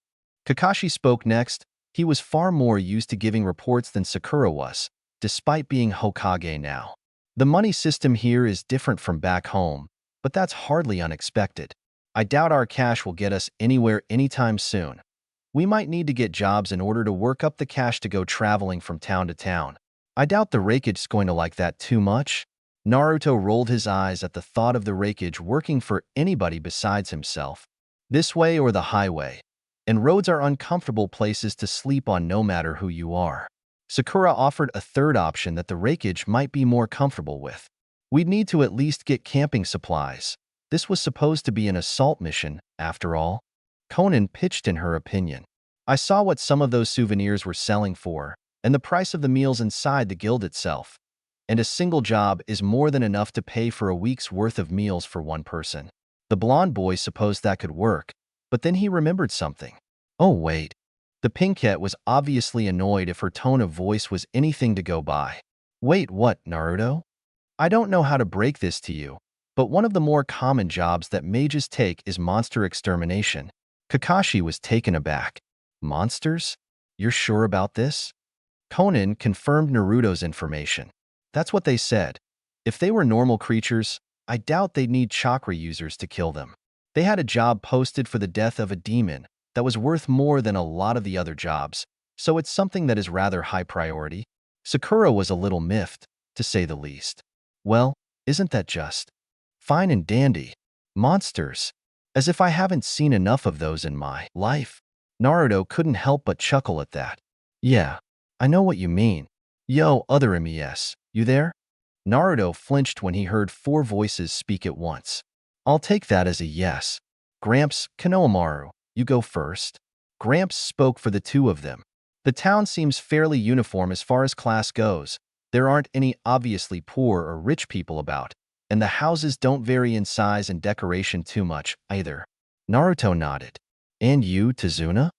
Kakashi spoke next. He was far more used to giving reports than Sakura was, despite being Hokage now. The money system here is different from back home, but that's hardly unexpected. I doubt our cash will get us anywhere anytime soon. We might need to get jobs in order to work up the cash to go traveling from town to town. I doubt the rakeage's going to like that too much. Naruto rolled his eyes at the thought of the rakeage working for anybody besides himself. This way or the highway. And roads are uncomfortable places to sleep on no matter who you are. Sakura offered a third option that the rakeage might be more comfortable with. We'd need to at least get camping supplies. This was supposed to be an assault mission, after all. Conan pitched in her opinion. I saw what some of those souvenirs were selling for, and the price of the meals inside the guild itself. And a single job is more than enough to pay for a week's worth of meals for one person. The blonde boy supposed that could work, But then he remembered something. Oh, wait. The Pinkette was obviously annoyed if her tone of voice was anything to go by. Wait, what, Naruto? I don't know how to break this to you, but one of the more common jobs that mages take is monster extermination. Kakashi was taken aback. Monsters? You're sure about this? Conan confirmed Naruto's information. That's what they said. If they were normal creatures, I doubt they'd need chakra users to kill them. They had a job posted for the death of a demon that was worth more than a lot of the other jobs, so it's something that is rather high priority. Sakura was a little miffed, to say the least. Well, isn't that just fine and dandy? Monsters. As if I haven't seen enough of those in my life. Naruto couldn't help but chuckle at that. Yeah, I know what you mean. Yo, other MES, you there? Naruto flinched when he heard four voices speak at once. I'll take that as a yes. Gramps, Konohamaru, you go first. Gramps spoke for the two of them. The town seems fairly uniform as far as class goes. There aren't any obviously poor or rich people about, and the houses don't vary in size and decoration too much, either. Naruto nodded. And you, Tazuna?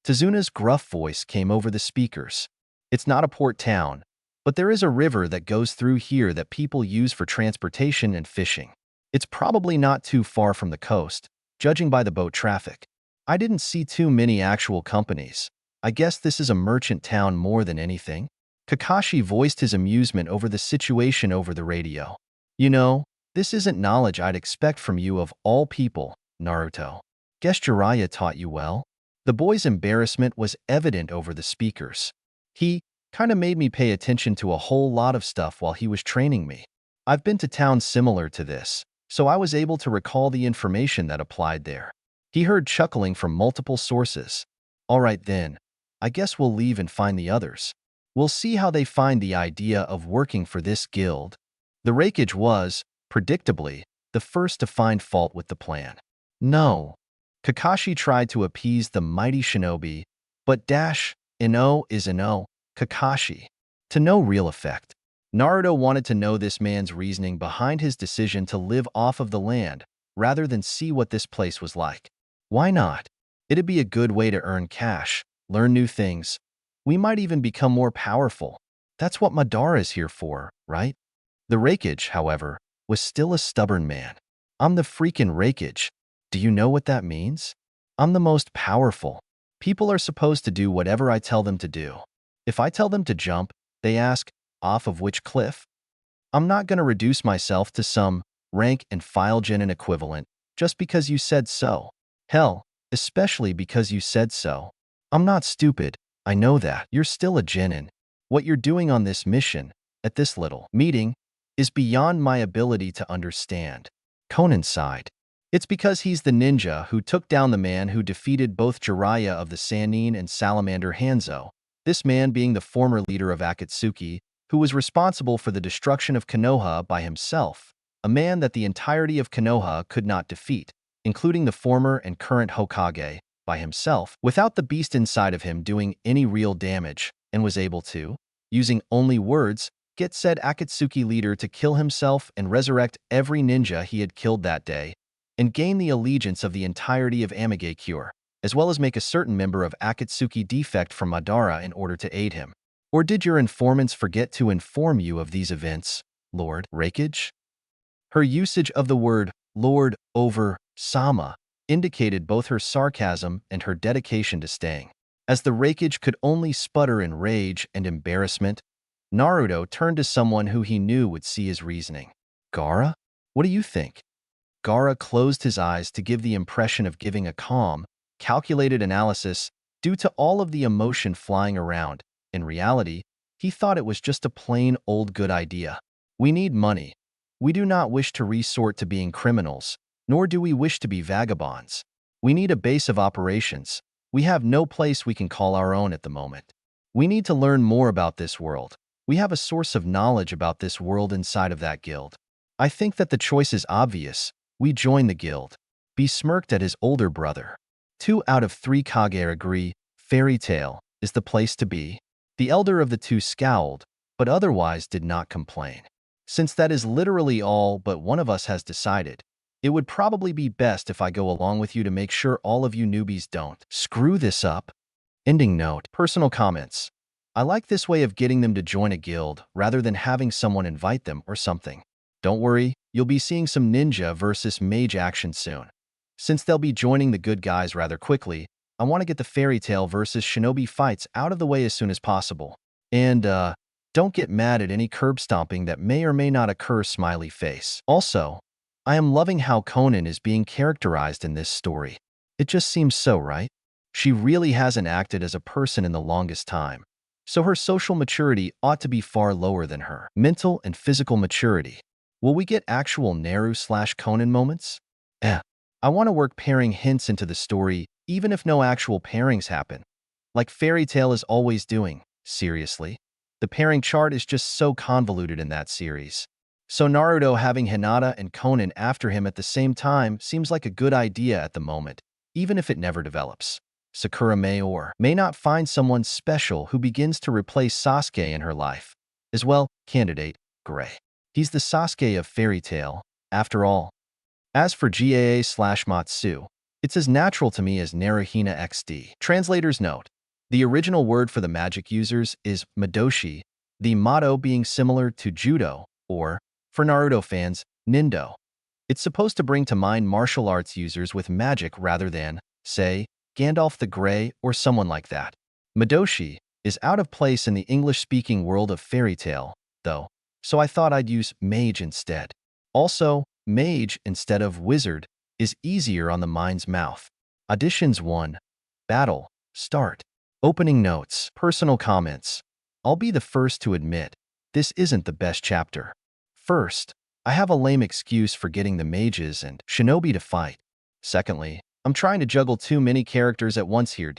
Tazuna's gruff voice came over the speakers. It's not a port town, but there is a river that goes through here that people use for transportation and fishing. It's probably not too far from the coast, judging by the boat traffic. I didn't see too many actual companies. I guess this is a merchant town more than anything. Kakashi voiced his amusement over the situation over the radio. You know, this isn't knowledge I'd expect from you of all people, Naruto. Guess Jiraiya taught you well. The boy's embarrassment was evident over the speakers. He kinda made me pay attention to a whole lot of stuff while he was training me. I've been to towns similar to this, so I was able to recall the information that applied there. He heard chuckling from multiple sources. All right then, I guess we'll leave and find the others. We'll see how they find the idea of working for this guild. The Raikage was, predictably, the first to find fault with the plan. No. Kakashi tried to appease the mighty shinobi, but Ino is Ino, Kakashi. To no real effect. Naruto wanted to know this man's reasoning behind his decision to live off of the land, rather than see what this place was like. Why not? It'd be a good way to earn cash, learn new things. We might even become more powerful. That's what Madara's here for, right? The Raikage, however, was still a stubborn man. I'm the freaking Raikage. Do you know what that means? I'm the most powerful. People are supposed to do whatever I tell them to do. If I tell them to jump, they ask, off of which cliff? I'm not going to reduce myself to some rank and file genin equivalent just because you said so. Hell, especially because you said so. I'm not stupid. I know that. You're still a genin. What you're doing on this mission, at this little meeting, is beyond my ability to understand. Conan sighed. It's because he's the ninja who took down the man who defeated both Jiraiya of the Sannin and Salamander Hanzo, this man being the former leader of Akatsuki, who was responsible for the destruction of Konoha by himself, a man that the entirety of Konoha could not defeat, including the former and current Hokage, by himself, without the beast inside of him doing any real damage, and was able to, using only words, get said Akatsuki leader to kill himself and resurrect every ninja he had killed that day, and gain the allegiance of the entirety of Amigakure, as well as make a certain member of Akatsuki defect from Madara in order to aid him. Or did your informants forget to inform you of these events, Lord Raikage? Her usage of the word Lord over Sama indicated both her sarcasm and her dedication to staying. As the Raikage could only sputter in rage and embarrassment, Naruto turned to someone who he knew would see his reasoning. Gaara? What do you think? Gaara closed his eyes to give the impression of giving a calm, calculated analysis due to all of the emotion flying around. In reality, he thought it was just a plain old good idea. We need money. We do not wish to resort to being criminals, nor do we wish to be vagabonds. We need a base of operations. We have no place we can call our own at the moment. We need to learn more about this world. We have a source of knowledge about this world inside of that guild. I think that the choice is obvious. We join the guild. Besmirked at his older brother. 2 out of 3 Kage agree, Fairy Tail is the place to be. The elder of the two scowled, but otherwise did not complain. Since that is literally all but one of us has decided, It would probably be best if I go along with you to make sure all of you newbies don't screw this up. Ending note. Personal comments. I like this way of getting them to join a guild rather than having someone invite them or something. Don't worry, you'll be seeing some ninja versus mage action soon. Since they'll be joining the good guys rather quickly, I want to get the fairy tale versus shinobi fights out of the way as soon as possible. And, don't get mad at any curb stomping that may or may not occur, smiley face. Also, I am loving how Conan is being characterized in this story. It just seems so right. She really hasn't acted as a person in the longest time, so her social maturity ought to be far lower than her mental and physical maturity. Will we get actual Naru/Conan moments? I want to work pairing hints into the story even if no actual pairings happen. Like Fairy Tail is always doing. Seriously? The pairing chart is just so convoluted in that series. So Naruto having Hinata and Conan after him at the same time seems like a good idea at the moment, even if it never develops. Sakura may or may not find someone special who begins to replace Sasuke in her life. As well, candidate, Gray. He's the Sasuke of Fairy Tail, after all. As for GAA/Matsu, it's as natural to me as Naruhina XD. Translator's note. The original word for the magic users is Madoshi, the motto being similar to Judo, or, for Naruto fans, Nindo. It's supposed to bring to mind martial arts users with magic rather than, say, Gandalf the Grey or someone like that. Madoshi is out of place in the English-speaking world of Fairy Tail, though, so I thought I'd use mage instead. Also, mage instead of wizard is easier on the mind's mouth. Auditions 1. Battle. Start. Opening notes. Personal comments. I'll be the first to admit, this isn't the best chapter. First, I have a lame excuse for getting the mages and shinobi to fight. Secondly, I'm trying to juggle too many characters at once here.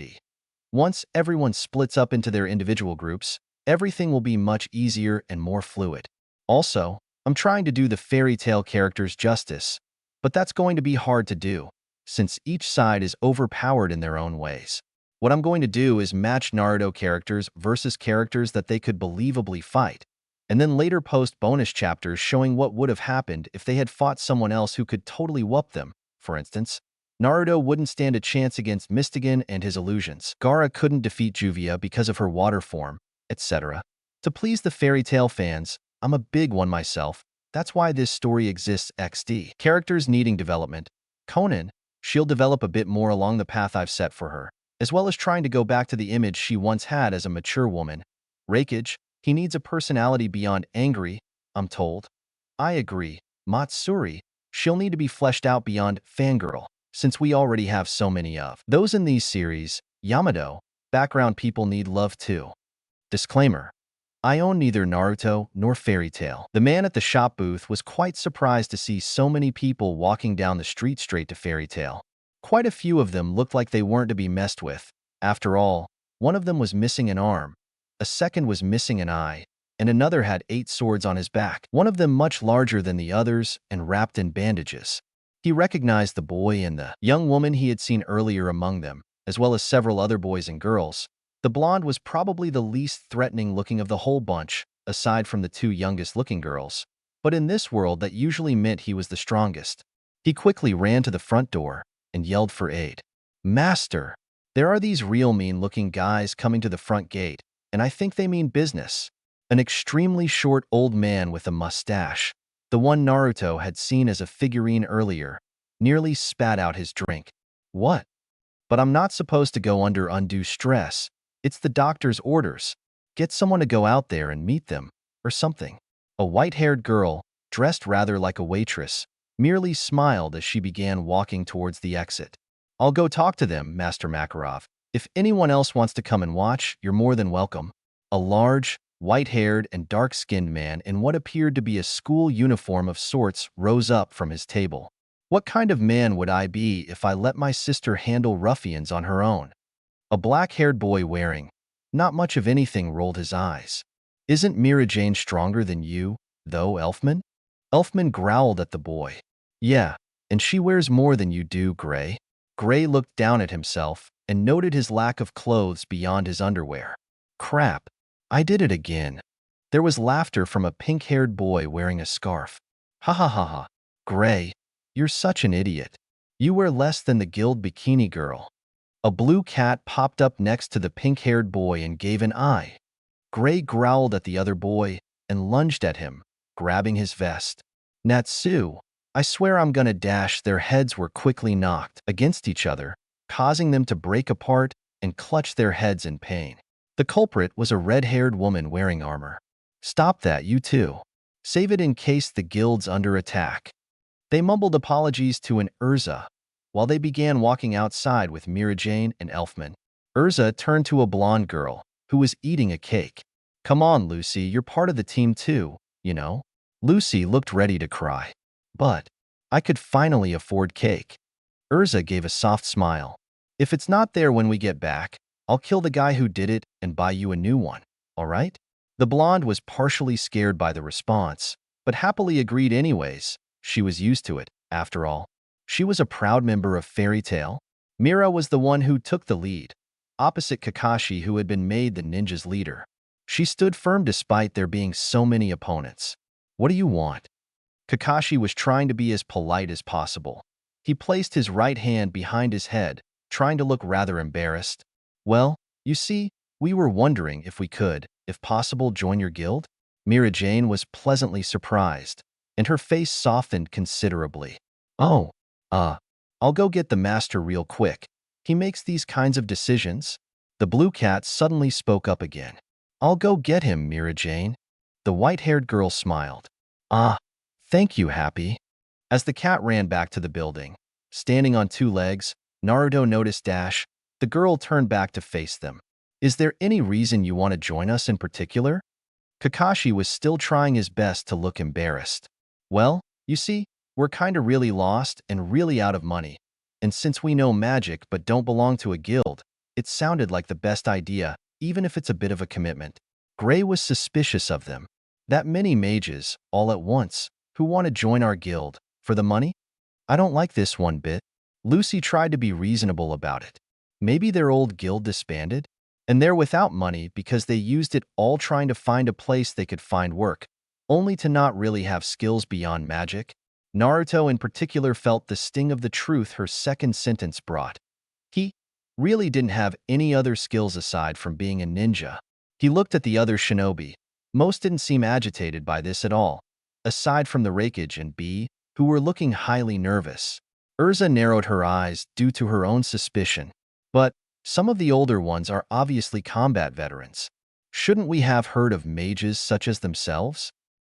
Once everyone splits up into their individual groups, everything will be much easier and more fluid. Also, I'm trying to do the Fairy Tail characters justice, but that's going to be hard to do, since each side is overpowered in their own ways. What I'm going to do is match Naruto characters versus characters that they could believably fight, and then later post bonus chapters showing what would have happened if they had fought someone else who could totally whoop them. For instance, Naruto wouldn't stand a chance against Mystigan and his illusions. Gaara couldn't defeat Juvia because of her water form, etc. To please the Fairy Tail fans, I'm a big one myself. That's why this story exists XD. Characters needing development. Conan, she'll develop a bit more along the path I've set for her, as well as trying to go back to the image she once had as a mature woman. Raikage, he needs a personality beyond angry, I'm told. I agree. Matsuri, she'll need to be fleshed out beyond fangirl, since we already have so many of those in these series. Yamato, background people need love too. Disclaimer. I own neither Naruto nor Fairy Tail. The man at the shop booth was quite surprised to see so many people walking down the street straight to Fairy Tail. Quite a few of them looked like they weren't to be messed with. After all, one of them was missing an arm, a second was missing an eye, and another had 8 swords on his back, one of them much larger than the others and wrapped in bandages. He recognized the boy and the young woman he had seen earlier among them, as well as several other boys and girls. The blonde was probably the least threatening looking of the whole bunch, aside from the 2 youngest looking girls. But in this world, that usually meant he was the strongest. He quickly ran to the front door and yelled for aid. Master, there are these real mean-looking guys coming to the front gate, and I think they mean business. An extremely short old man with a mustache, the one Naruto had seen as a figurine earlier, nearly spat out his drink. What? But I'm not supposed to go under undue stress. It's the doctor's orders. Get someone to go out there and meet them, or something. A white-haired girl, dressed rather like a waitress, merely smiled as she began walking towards the exit. I'll go talk to them, Master Makarov. If anyone else wants to come and watch, you're more than welcome. A large, white-haired and dark-skinned man in what appeared to be a school uniform of sorts rose up from his table. What kind of man would I be if I let my sister handle ruffians on her own? A black-haired boy wearing not much of anything rolled his eyes. Isn't Mira Jane stronger than you, though, Elfman? Elfman growled at the boy. Yeah, and she wears more than you do, Gray. Gray looked down at himself and noted his lack of clothes beyond his underwear. Crap, I did it again. There was laughter from a pink-haired boy wearing a scarf. Ha ha ha ha. Gray, You're such an idiot. You wear less than the guild bikini girl. A blue cat popped up next to the pink-haired boy and gave an eye. Gray growled at the other boy and lunged at him, grabbing his vest. Natsu, I swear I'm gonna dash. Their heads were quickly knocked against each other, causing them to break apart and clutch their heads in pain. The culprit was a red-haired woman wearing armor. Stop that, you two. Save it in case the guild's under attack. They mumbled apologies to an Urza, while they began walking outside with Mirajane and Elfman. Urza turned to a blonde girl, who was eating a cake. Come on, Lucy, you're part of the team too, you know? Lucy looked ready to cry. But I could finally afford cake. Urza gave a soft smile. If it's not there when we get back, I'll kill the guy who did it and buy you a new one, all right? The blonde was partially scared by the response, but happily agreed anyways. She was used to it, after all. She was a proud member of Fairy Tail. Mira was the one who took the lead, opposite Kakashi, who had been made the ninja's leader. She stood firm despite there being so many opponents. What do you want? Kakashi was trying to be as polite as possible. He placed his right hand behind his head, trying to look rather embarrassed. Well, you see, we were wondering if we could, if possible, join your guild? Mirajane was pleasantly surprised, and her face softened considerably. Oh, I'll go get the master real quick. He makes these kinds of decisions. The blue cat suddenly spoke up again. I'll go get him, Mirajane. The white-haired girl smiled. Ah, thank you, Happy. As the cat ran back to the building, standing on two legs, Naruto noticed Dash. The girl turned back to face them. Is there any reason you want to join us in particular? Kakashi was still trying his best to look embarrassed. Well, you see, we're kinda really lost and really out of money. And since we know magic but don't belong to a guild, it sounded like the best idea, even if it's a bit of a commitment. Gray was suspicious of them. That many mages, all at once, who want to join our guild. For the money? I don't like this one bit. Lucy tried to be reasonable about it. Maybe their old guild disbanded? And they're without money because they used it all trying to find a place they could find work, only to not really have skills beyond magic. Naruto in particular felt the sting of the truth her second sentence brought. He really didn't have any other skills aside from being a ninja. He looked at the other shinobi. Most didn't seem agitated by this at all, aside from the Raikage and B, who were looking highly nervous. Urza narrowed her eyes due to her own suspicion. But some of the older ones are obviously combat veterans. Shouldn't we have heard of mages such as themselves?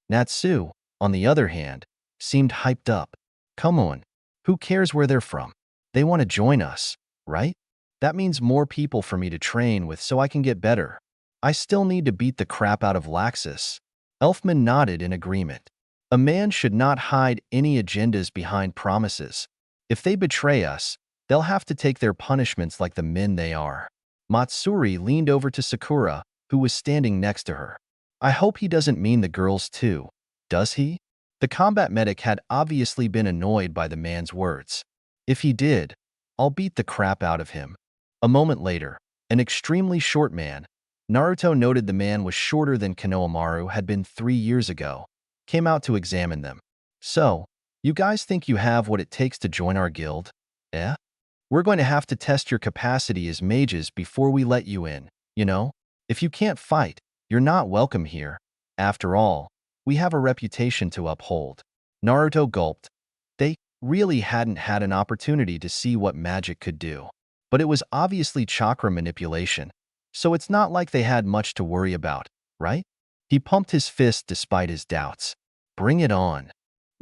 Natsu, on the other hand, seemed hyped up. Come on, who cares where they're from? They want to join us, right? That means more people for me to train with so I can get better. I still need to beat the crap out of Laxus. Elfman nodded in agreement. A man should not hide any agendas behind promises. If they betray us, they'll have to take their punishments like the men they are. Matsuri leaned over to Sakura, who was standing next to her. I hope he doesn't mean the girls too, does he? The combat medic had obviously been annoyed by the man's words. If he did, I'll beat the crap out of him. A moment later, an extremely short man, Naruto noted the man was shorter than Konohamaru had been 3 years ago, came out to examine them. So, you guys think you have what it takes to join our guild? Eh? We're going to have to test your capacity as mages before we let you in, you know? If you can't fight, you're not welcome here. After all, we have a reputation to uphold. Naruto gulped. They really hadn't had an opportunity to see what magic could do. But it was obviously chakra manipulation, so it's not like they had much to worry about, right? He pumped his fist despite his doubts. Bring it on.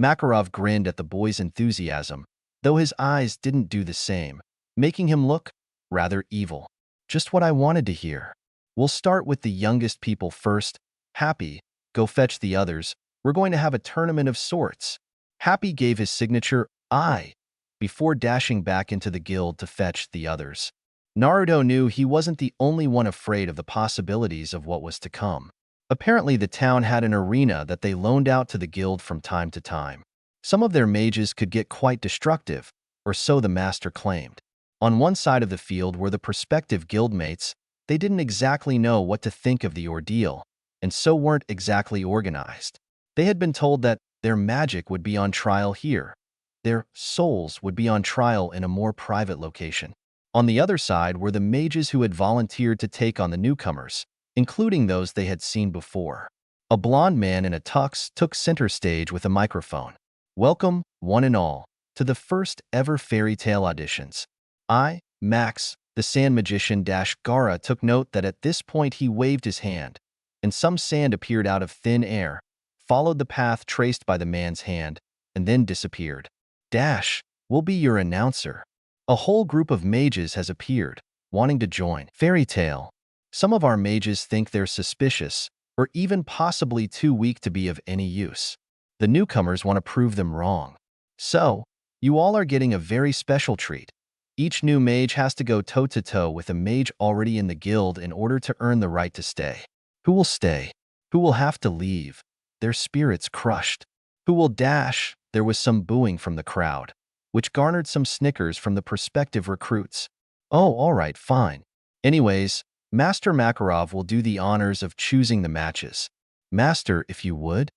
Makarov grinned at the boy's enthusiasm, though his eyes didn't do the same, making him look rather evil. Just what I wanted to hear. We'll start with the youngest people first. Happy, go fetch the others. We're going to have a tournament of sorts. Happy gave his signature, "I," before dashing back into the guild to fetch the others. Naruto knew he wasn't the only one afraid of the possibilities of what was to come. Apparently, the town had an arena that they loaned out to the guild from time to time. Some of their mages could get quite destructive, or so the master claimed. On one side of the field were the prospective guildmates. They didn't exactly know what to think of the ordeal, and so weren't exactly organized. They had been told that their magic would be on trial here. Their souls would be on trial in a more private location. On the other side were the mages who had volunteered to take on the newcomers, including those they had seen before. A blond man in a tux took center stage with a microphone. Welcome, one and all, to the first ever fairy tale auditions. I, Max, the sand magician Gara took note that at this point he waved his hand, and some sand appeared out of thin air, followed the path traced by the man's hand, and then disappeared. Dash, will be your announcer. A whole group of mages has appeared, wanting to join. Fairy tale. Some of our mages think they're suspicious, or even possibly too weak to be of any use. The newcomers want to prove them wrong. So, you all are getting a very special treat. Each new mage has to go toe-to-toe with a mage already in the guild in order to earn the right to stay. Who will stay? Who will have to leave? Their spirits crushed. Who will dash? There was some booing from the crowd, which garnered some snickers from the prospective recruits. Oh, all right, fine. Anyways, Master Makarov will do the honors of choosing the matches. Master, if you would.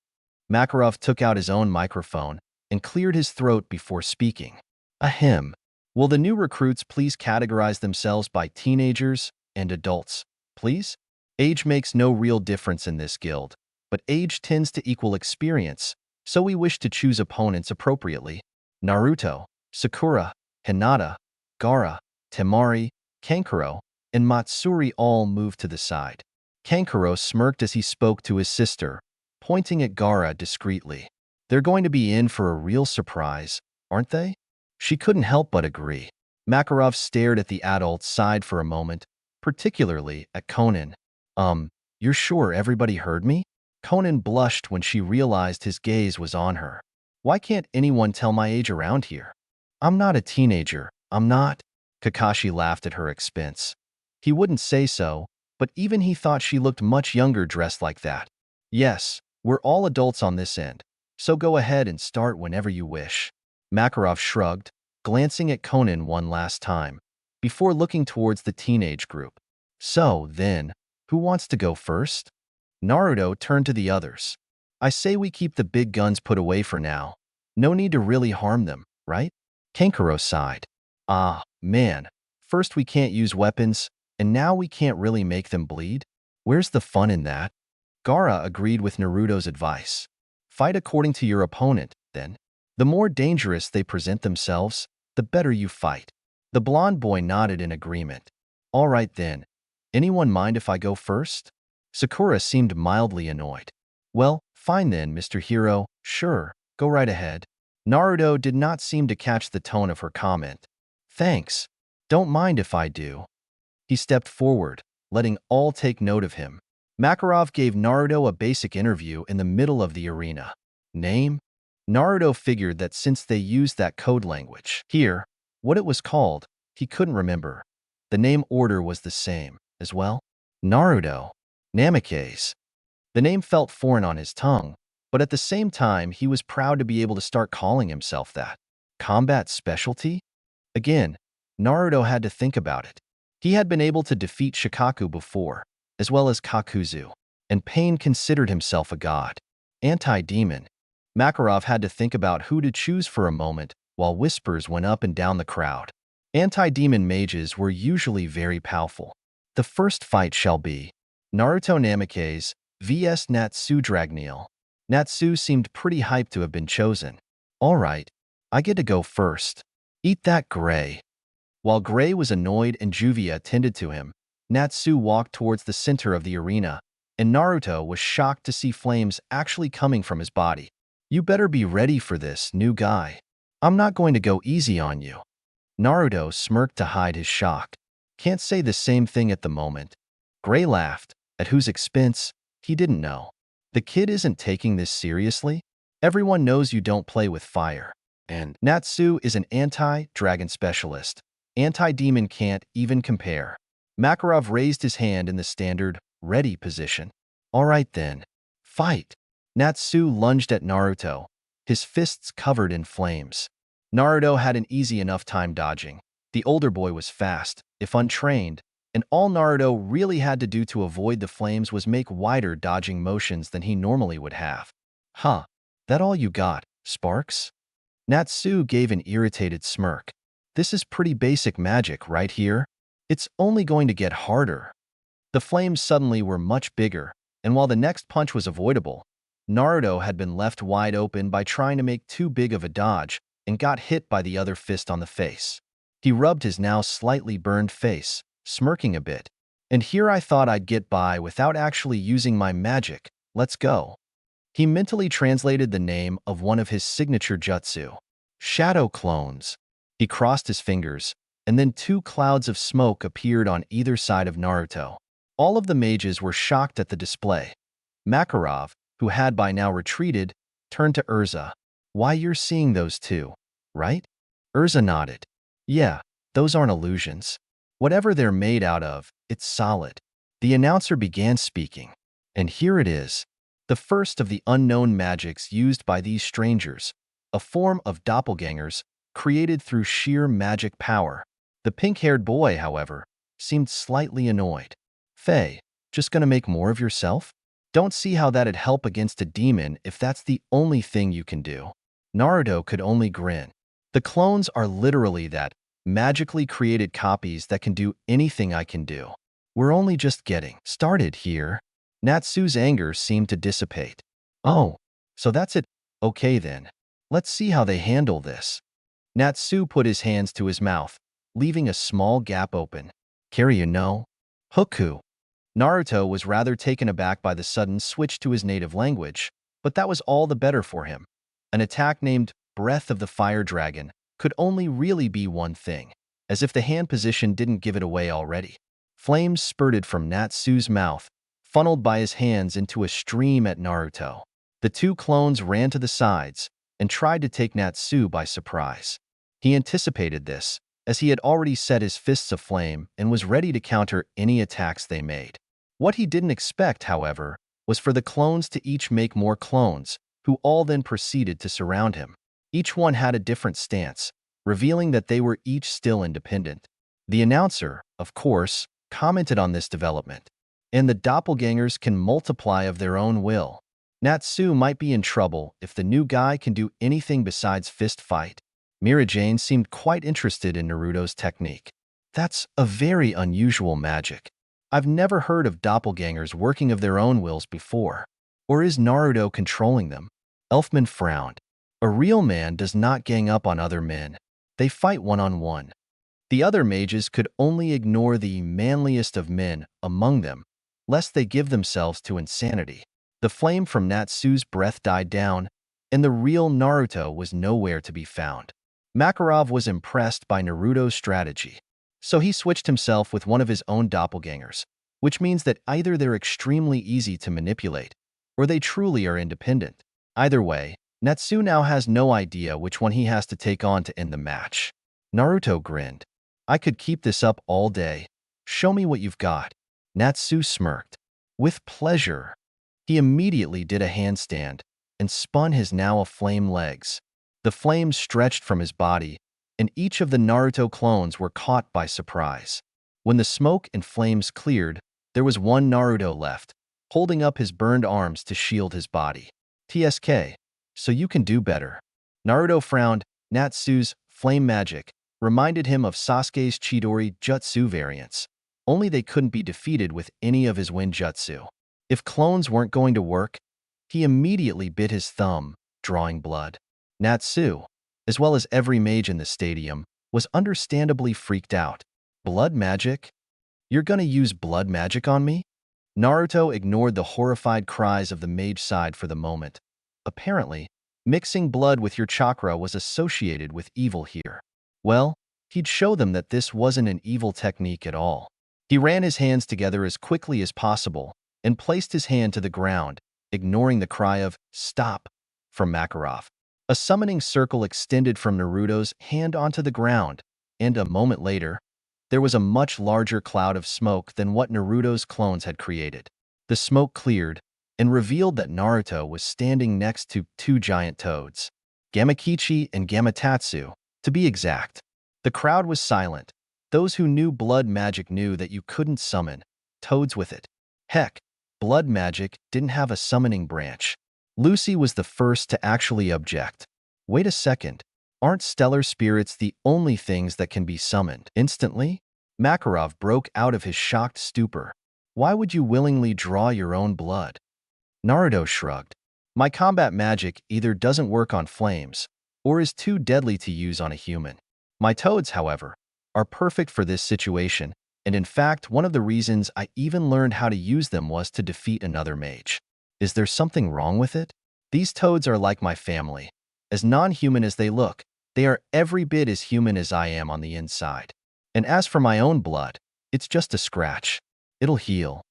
Makarov took out his own microphone and cleared his throat before speaking. Ahem. Will the new recruits please categorize themselves by teenagers and adults, please? Age makes no real difference in this guild, but age tends to equal experience, so we wish to choose opponents appropriately. Naruto, Sakura, Hinata, Gaara, Temari, Kankuro, and Matsuri all moved to the side. Kankuro smirked as he spoke to his sister, pointing at Gaara discreetly. They're going to be in for a real surprise, aren't they? She couldn't help but agree. Makarov stared at the adult's side for a moment, particularly at Conan. You're sure everybody heard me? Conan blushed when she realized his gaze was on her. Why can't anyone tell my age around here? I'm not a teenager, I'm not. Kakashi laughed at her expense. He wouldn't say so, but even he thought she looked much younger dressed like that. Yes, we're all adults on this end, so go ahead and start whenever you wish. Makarov shrugged, glancing at Conan one last time, before looking towards the teenage group. So, then, who wants to go first? Naruto turned to the others. I say we keep the big guns put away for now. No need to really harm them, right? Kankuro sighed. Ah, man. First we can't use weapons, and now we can't really make them bleed? Where's the fun in that? Gaara agreed with Naruto's advice. Fight according to your opponent, then. The more dangerous they present themselves, the better you fight. The blond boy nodded in agreement. All right then. Anyone mind if I go first? Sakura seemed mildly annoyed. Well, fine then, Mr. Hero. Sure, go right ahead. Naruto did not seem to catch the tone of her comment. Thanks. Don't mind if I do. He stepped forward, letting all take note of him. Makarov gave Naruto a basic interview in the middle of the arena. Name? Naruto figured that since they used that code language here, what it was called, he couldn't remember. The name order was the same, as well. Naruto. Namikaze. The name felt foreign on his tongue, but at the same time he was proud to be able to start calling himself that. Combat specialty? Again, Naruto had to think about it. He had been able to defeat Shikaku before, as well as Kakuzu, and Pain considered himself a god. Anti-demon. Makarov had to think about who to choose for a moment, while whispers went up and down the crowd. Anti-demon mages were usually very powerful. The first fight shall be Naruto Namikaze vs Natsu Dragneel. Natsu seemed pretty hyped to have been chosen. All right, I get to go first. Eat that, Gray. While Gray was annoyed and Juvia tended to him, Natsu walked towards the center of the arena, and Naruto was shocked to see flames actually coming from his body. You better be ready for this, new guy. I'm not going to go easy on you. Naruto smirked to hide his shock. Can't say the same thing at the moment. Gray laughed, at whose expense, he didn't know. The kid isn't taking this seriously. Everyone knows you don't play with fire. And Natsu is an anti-dragon specialist. Anti-demon can't even compare. Makarov raised his hand in the standard, ready position. All right then. Fight. Natsu lunged at Naruto, his fists covered in flames. Naruto had an easy enough time dodging. The older boy was fast, if untrained, and all Naruto really had to do to avoid the flames was make wider dodging motions than he normally would have. Huh, that all you got, Sparks? Natsu gave an irritated smirk. This is pretty basic magic right here. It's only going to get harder. The flames suddenly were much bigger, and while the next punch was avoidable, Naruto had been left wide open by trying to make too big of a dodge and got hit by the other fist on the face. He rubbed his now slightly burned face, smirking a bit. And here I thought I'd get by without actually using my magic. Let's go. He mentally translated the name of one of his signature jutsu, Shadow Clones. He crossed his fingers, and then two clouds of smoke appeared on either side of Naruto. All of the mages were shocked at the display. Makarov, who had by now retreated, turned to Urza. Why, you're seeing those too, right? Urza nodded. Yeah, those aren't illusions. Whatever they're made out of, it's solid. The announcer began speaking. And here it is. The first of the unknown magics used by these strangers, a form of doppelgangers created through sheer magic power. The pink-haired boy, however, seemed slightly annoyed. Faye, just gonna make more of yourself? Don't see how that'd help against a demon if that's the only thing you can do. Naruto could only grin. The clones are literally that, magically created copies that can do anything I can do. We're only just getting started here. Natsu's anger seemed to dissipate. Oh, so that's it. Okay then. Let's see how they handle this. Natsu put his hands to his mouth, leaving a small gap open. Kiryu no? Hoku. Naruto was rather taken aback by the sudden switch to his native language, but that was all the better for him. An attack named Breath of the Fire Dragon could only really be one thing, as if the hand position didn't give it away already. Flames spurted from Natsu's mouth, funneled by his hands into a stream at Naruto. The two clones ran to the sides and tried to take Natsu by surprise. He anticipated this, as he had already set his fists aflame and was ready to counter any attacks they made. What he didn't expect, however, was for the clones to each make more clones, who all then proceeded to surround him. Each one had a different stance, revealing that they were each still independent. The announcer, of course, commented on this development. And the doppelgangers can multiply of their own will. Natsu might be in trouble if the new guy can do anything besides fist fight. Mirajane seemed quite interested in Naruto's technique. That's a very unusual magic. I've never heard of doppelgangers working of their own wills before. Or is Naruto controlling them? Elfman frowned. A real man does not gang up on other men. They fight one-on-one. The other mages could only ignore the manliest of men among them, lest they give themselves to insanity. The flame from Natsu's breath died down, and the real Naruto was nowhere to be found. Makarov was impressed by Naruto's strategy, so he switched himself with one of his own doppelgangers, which means that either they're extremely easy to manipulate, or they truly are independent. Either way, Natsu now has no idea which one he has to take on to end the match. Naruto grinned. I could keep this up all day. Show me what you've got. Natsu smirked. With pleasure. He immediately did a handstand and spun his now aflame legs. The flames stretched from his body, and each of the Naruto clones were caught by surprise. When the smoke and flames cleared, there was one Naruto left, holding up his burned arms to shield his body. TSK, so you can do better. Naruto frowned. Natsu's flame magic reminded him of Sasuke's Chidori Jutsu variants, only they couldn't be defeated with any of his wind jutsu. If clones weren't going to work, he immediately bit his thumb, drawing blood. Natsu, as well as every mage in the stadium, was understandably freaked out. Blood magic? You're gonna use blood magic on me? Naruto ignored the horrified cries of the mage side for the moment. Apparently, mixing blood with your chakra was associated with evil here. Well, he'd show them that this wasn't an evil technique at all. He ran his hands together as quickly as possible and placed his hand to the ground, ignoring the cry of "Stop" from Makarov. A summoning circle extended from Naruto's hand onto the ground, and a moment later, there was a much larger cloud of smoke than what Naruto's clones had created. The smoke cleared and revealed that Naruto was standing next to two giant toads, Gamakichi and Gamatatsu, to be exact. The crowd was silent. Those who knew blood magic knew that you couldn't summon toads with it. Heck, blood magic didn't have a summoning branch. Lucy was the first to actually object. Wait a second. Aren't stellar spirits the only things that can be summoned instantly? Makarov broke out of his shocked stupor. Why would you willingly draw your own blood? Naruto shrugged. My combat magic either doesn't work on flames or is too deadly to use on a human. My toads, however, are perfect for this situation, and in fact, one of the reasons I even learned how to use them was to defeat another mage. Is there something wrong with it? These toads are like my family. As non-human as they look, they are every bit as human as I am on the inside. And as for my own blood, it's just a scratch. It'll heal.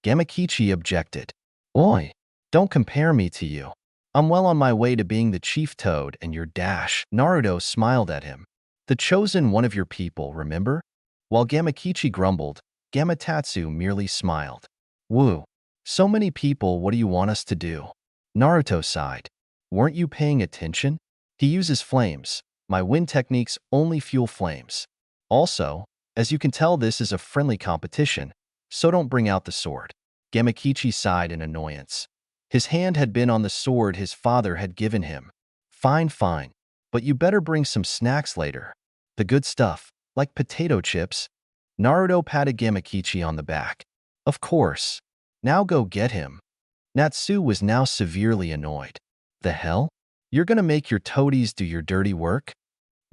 Gamakichi objected. Oi, don't compare me to you. I'm well on my way to being the chief toad and your dash. Naruto smiled at him. The chosen one of your people, remember? While Gamakichi grumbled, Gamatatsu merely smiled. Woo. So many people, what do you want us to do? Naruto sighed. Weren't you paying attention? He uses flames. My wind techniques only fuel flames. Also, as you can tell, this is a friendly competition, so don't bring out the sword. Gamakichi sighed in annoyance. His hand had been on the sword his father had given him. Fine, fine, but you better bring some snacks later. The good stuff, like potato chips. Naruto patted Gamakichi on the back. Of course. Now go get him. Natsu was now severely annoyed. The hell? You're gonna make your toadies do your dirty work?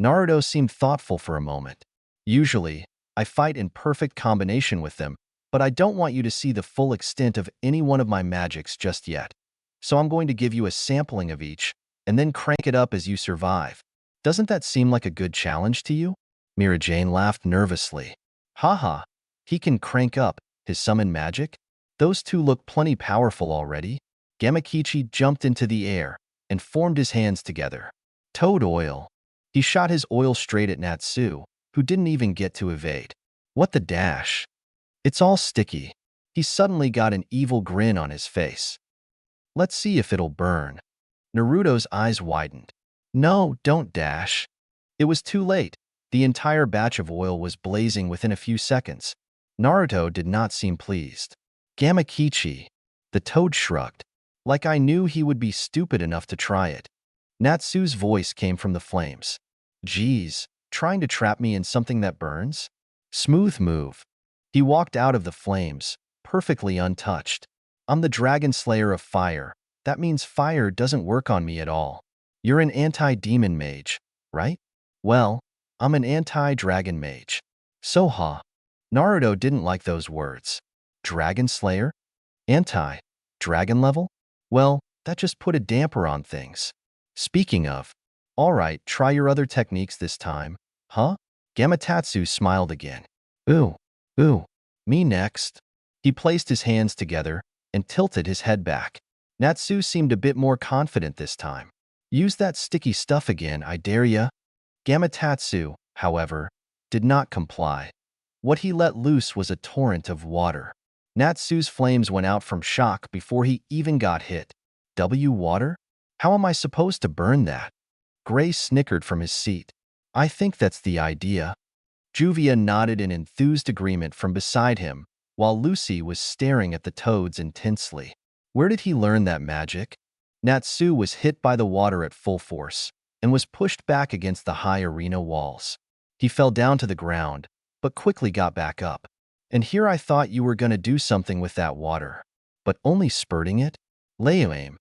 Naruto seemed thoughtful for a moment. Usually, I fight in perfect combination with them, but I don't want you to see the full extent of any one of my magics just yet. So I'm going to give you a sampling of each, and then crank it up as you survive. Doesn't that seem like a good challenge to you? Mira Jane laughed nervously. Haha, he can crank up his summon magic? Those two look plenty powerful already. Gamakichi jumped into the air and formed his hands together. Toad oil. He shot his oil straight at Natsu, who didn't even get to evade. What the dash? It's all sticky. He suddenly got an evil grin on his face. Let's see if it'll burn. Naruto's eyes widened. No, don't dash. It was too late. The entire batch of oil was blazing within a few seconds. Naruto did not seem pleased. Gamakichi. The toad shrugged. Like I knew he would be stupid enough to try it. Natsu's voice came from the flames. Geez, trying to trap me in something that burns? Smooth move. He walked out of the flames, perfectly untouched. I'm the Dragon Slayer of Fire. That means fire doesn't work on me at all. You're an anti-demon mage, right? Well, I'm an anti-dragon mage. So ha. Naruto didn't like those words. Dragon Slayer? Anti-dragon level? Well, that just put a damper on things. Speaking of, all right, try your other techniques this time. Huh? Gamatatsu smiled again. Ooh, me next. He placed his hands together and tilted his head back. Natsu seemed a bit more confident this time. Use that sticky stuff again, I dare ya. Gamatatsu, however, did not comply. What he let loose was a torrent of water. Natsu's flames went out from shock before he even got hit. Water? How am I supposed to burn that? Gray snickered from his seat. I think that's the idea. Juvia nodded in enthused agreement from beside him, while Lucy was staring at the toads intensely. Where did he learn that magic? Natsu was hit by the water at full force and was pushed back against the high arena walls. He fell down to the ground, but quickly got back up. And here I thought you were going to do something with that water. But only spurting it? Lame.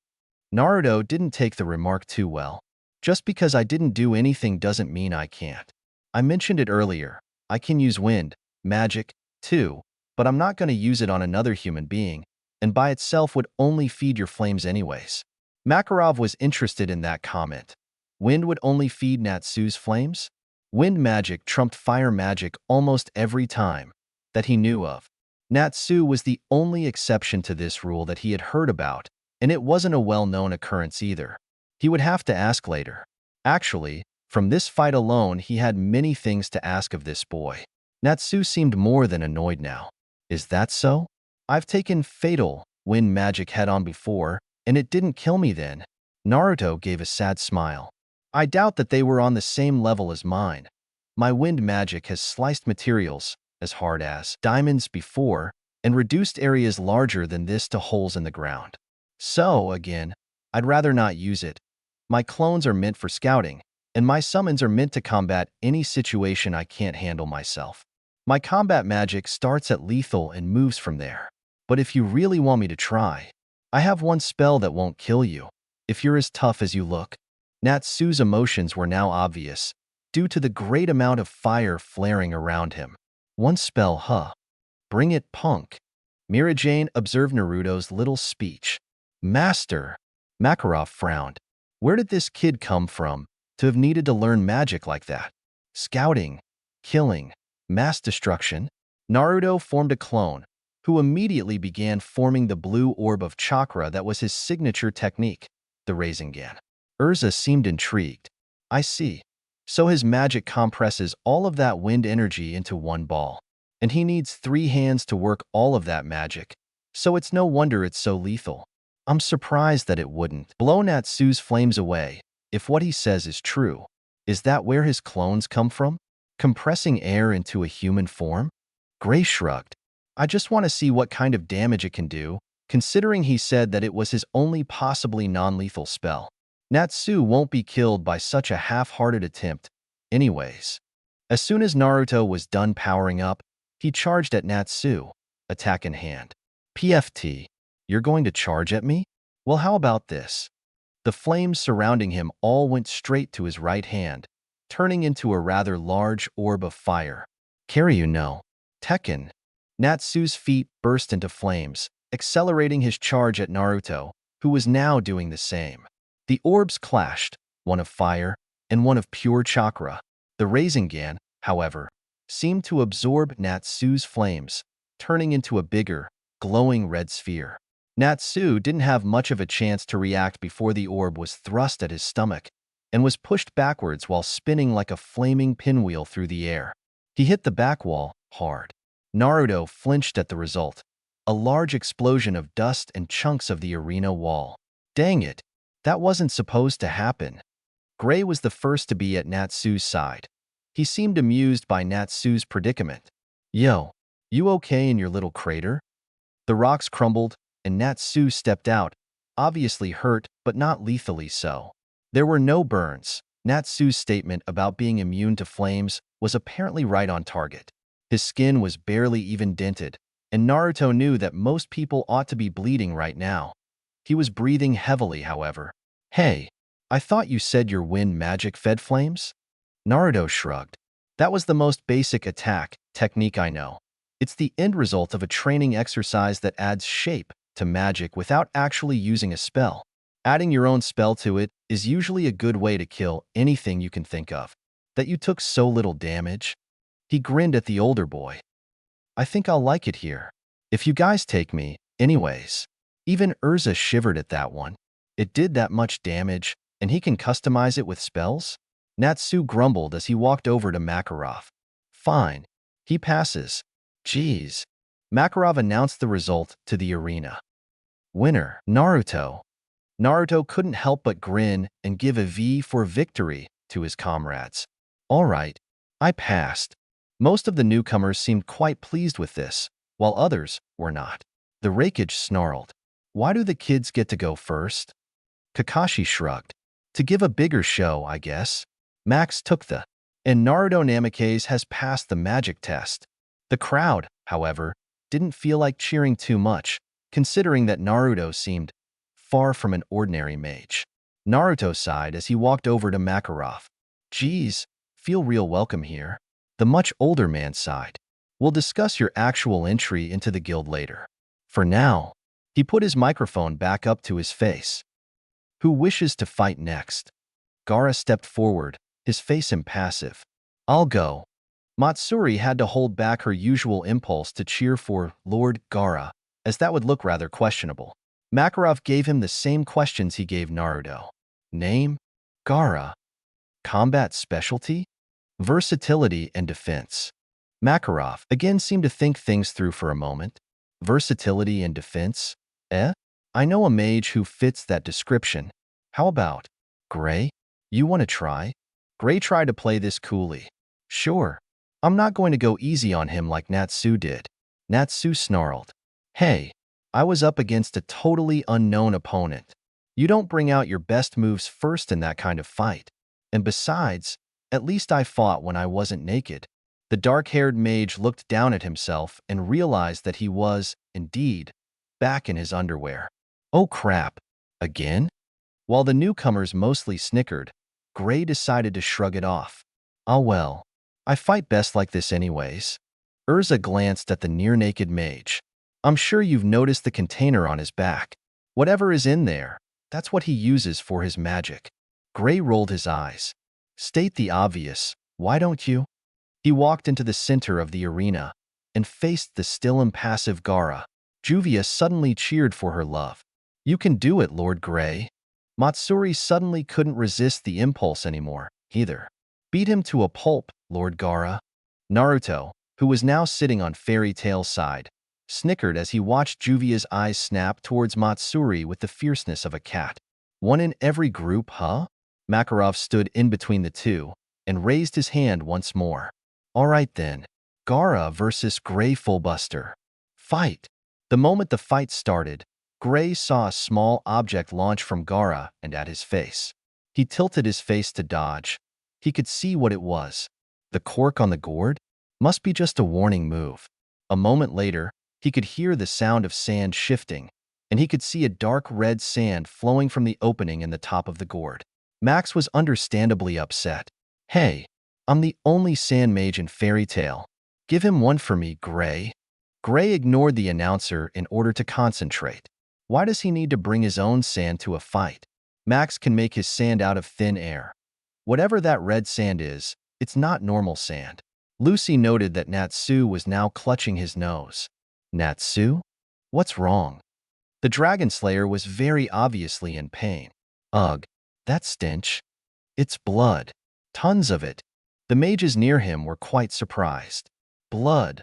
Naruto didn't take the remark too well. Just because I didn't do anything doesn't mean I can't. I mentioned it earlier. I can use wind, magic, too, but I'm not going to use it on another human being, and by itself would only feed your flames anyways. Makarov was interested in that comment. Wind would only feed Natsu's flames? Wind magic trumped fire magic almost every time that he knew of. Natsu was the only exception to this rule that he had heard about, and it wasn't a well-known occurrence either. He would have to ask later. Actually, from this fight alone, he had many things to ask of this boy. Natsu seemed more than annoyed now. Is that so? I've taken fatal wind magic head-on before, and it didn't kill me then. Naruto gave a sad smile. I doubt that they were on the same level as mine. My wind magic has sliced materials as hard as diamonds before and reduced areas larger than this to holes in the ground. So, again, I'd rather not use it. My clones are meant for scouting, and my summons are meant to combat any situation I can't handle myself. My combat magic starts at lethal and moves from there. But if you really want me to try, I have one spell that won't kill you, if you're as tough as you look. Natsu's emotions were now obvious, due to the great amount of fire flaring around him. One spell, huh? Bring it, punk. Mira-Jane observed Naruto's little speech. Master, Makarov frowned. Where did this kid come from to have needed to learn magic like that? Scouting, killing, mass destruction? Naruto formed a clone, who immediately began forming the blue orb of chakra that was his signature technique, the Rasengan. Urza seemed intrigued. I see. So his magic compresses all of that wind energy into one ball. And he needs 3 hands to work all of that magic. So it's no wonder it's so lethal. I'm surprised that it wouldn't blow Natsu's flames away, if what he says is true. Is that where his clones come from? Compressing air into a human form? Gray shrugged. I just want to see what kind of damage it can do, considering he said that it was his only possibly non-lethal spell. Natsu won't be killed by such a half-hearted attempt, anyways. As soon as Naruto was done powering up, he charged at Natsu, attack in hand. PFT, you're going to charge at me? Well, how about this? The flames surrounding him all went straight to his right hand, turning into a rather large orb of fire. Kiryu no. Tekken. Natsu's feet burst into flames, accelerating his charge at Naruto, who was now doing the same. The orbs clashed, one of fire and one of pure chakra. The Rasengan, however, seemed to absorb Natsu's flames, turning into a bigger, glowing red sphere. Natsu didn't have much of a chance to react before the orb was thrust at his stomach and was pushed backwards while spinning like a flaming pinwheel through the air. He hit the back wall hard. Naruto flinched at the result, a large explosion of dust and chunks of the arena wall. Dang it, that wasn't supposed to happen. Gray was the first to be at Natsu's side. He seemed amused by Natsu's predicament. Yo, you okay in your little crater? The rocks crumbled, and Natsu stepped out, obviously hurt but not lethally so. There were no burns. Natsu's statement about being immune to flames was apparently right on target. His skin was barely even dented, and Naruto knew that most people ought to be bleeding right now. He was breathing heavily, however. Hey, I thought you said your wind magic fed flames? Naruto shrugged. That was the most basic attack technique I know. It's the end result of a training exercise that adds shape to magic without actually using a spell. Adding your own spell to it is usually a good way to kill anything you can think of. That you took so little damage? He grinned at the older boy. I think I'll like it here. If you guys take me, anyways. Even Urza shivered at that one. It did that much damage, and he can customize it with spells? Natsu grumbled as he walked over to Makarov. Fine. He passes. Geez. Makarov announced the result to the arena. Winner, Naruto. Naruto couldn't help but grin and give a V for victory to his comrades. All right, I passed. Most of the newcomers seemed quite pleased with this, while others were not. The Raikage snarled. Why do the kids get to go first? Kakashi shrugged. To give a bigger show, I guess. Max took the. And Naruto Namikaze has passed the magic test. The crowd, however, didn't feel like cheering too much, considering that Naruto seemed far from an ordinary mage. Naruto sighed as he walked over to Makarov. Geez, feel real welcome here. The much older man sighed. We'll discuss your actual entry into the guild later. For now, he put his microphone back up to his face. Who wishes to fight next? Gaara stepped forward, his face impassive. I'll go. Matsuri had to hold back her usual impulse to cheer for Lord Gaara, as that would look rather questionable. Makarov gave him the same questions he gave Naruto. Name? Gaara. Combat specialty? Versatility and defense. Makarov again seemed to think things through for a moment. Versatility and defense? I know a mage who fits that description. How about Gray? You want to try? Gray tried to play this coolly. Sure. I'm not going to go easy on him like Natsu did. Natsu snarled. Hey, I was up against a totally unknown opponent. You don't bring out your best moves first in that kind of fight. And besides, at least I fought when I wasn't naked. The dark-haired mage looked down at himself and realized that he was, indeed, back in his underwear. Oh crap, again? While the newcomers mostly snickered, Gray decided to shrug it off. Ah well, I fight best like this anyways. Urza glanced at the near-naked mage. I'm sure you've noticed the container on his back. Whatever is in there, that's what he uses for his magic. Gray rolled his eyes. State the obvious, why don't you? He walked into the center of the arena and faced the still impassive Gaara. Juvia suddenly cheered for her love. You can do it, Lord Gray. Matsuri suddenly couldn't resist the impulse anymore, either. Beat him to a pulp, Lord Gaara. Naruto, who was now sitting on Fairy Tail's side, snickered as he watched Juvia's eyes snap towards Matsuri with the fierceness of a cat. One in every group, huh? Makarov stood in between the two and raised his hand once more. All right then, Gaara versus Gray Fullbuster. Fight! The moment the fight started, Gray saw a small object launch from Gaara and at his face. He tilted his face to dodge. He could see what it was. The cork on the gourd? Must be just a warning move. A moment later, he could hear the sound of sand shifting, and he could see a dark red sand flowing from the opening in the top of the gourd. Max was understandably upset. Hey, I'm the only sand mage in Fairy Tail. Give him one for me, Gray. Gray ignored the announcer in order to concentrate. Why does he need to bring his own sand to a fight? Max can make his sand out of thin air. Whatever that red sand is, it's not normal sand. Lucy noted that Natsu was now clutching his nose. Natsu? What's wrong? The Dragon Slayer was very obviously in pain. Ugh, that stench. It's blood. Tons of it. The mages near him were quite surprised. Blood.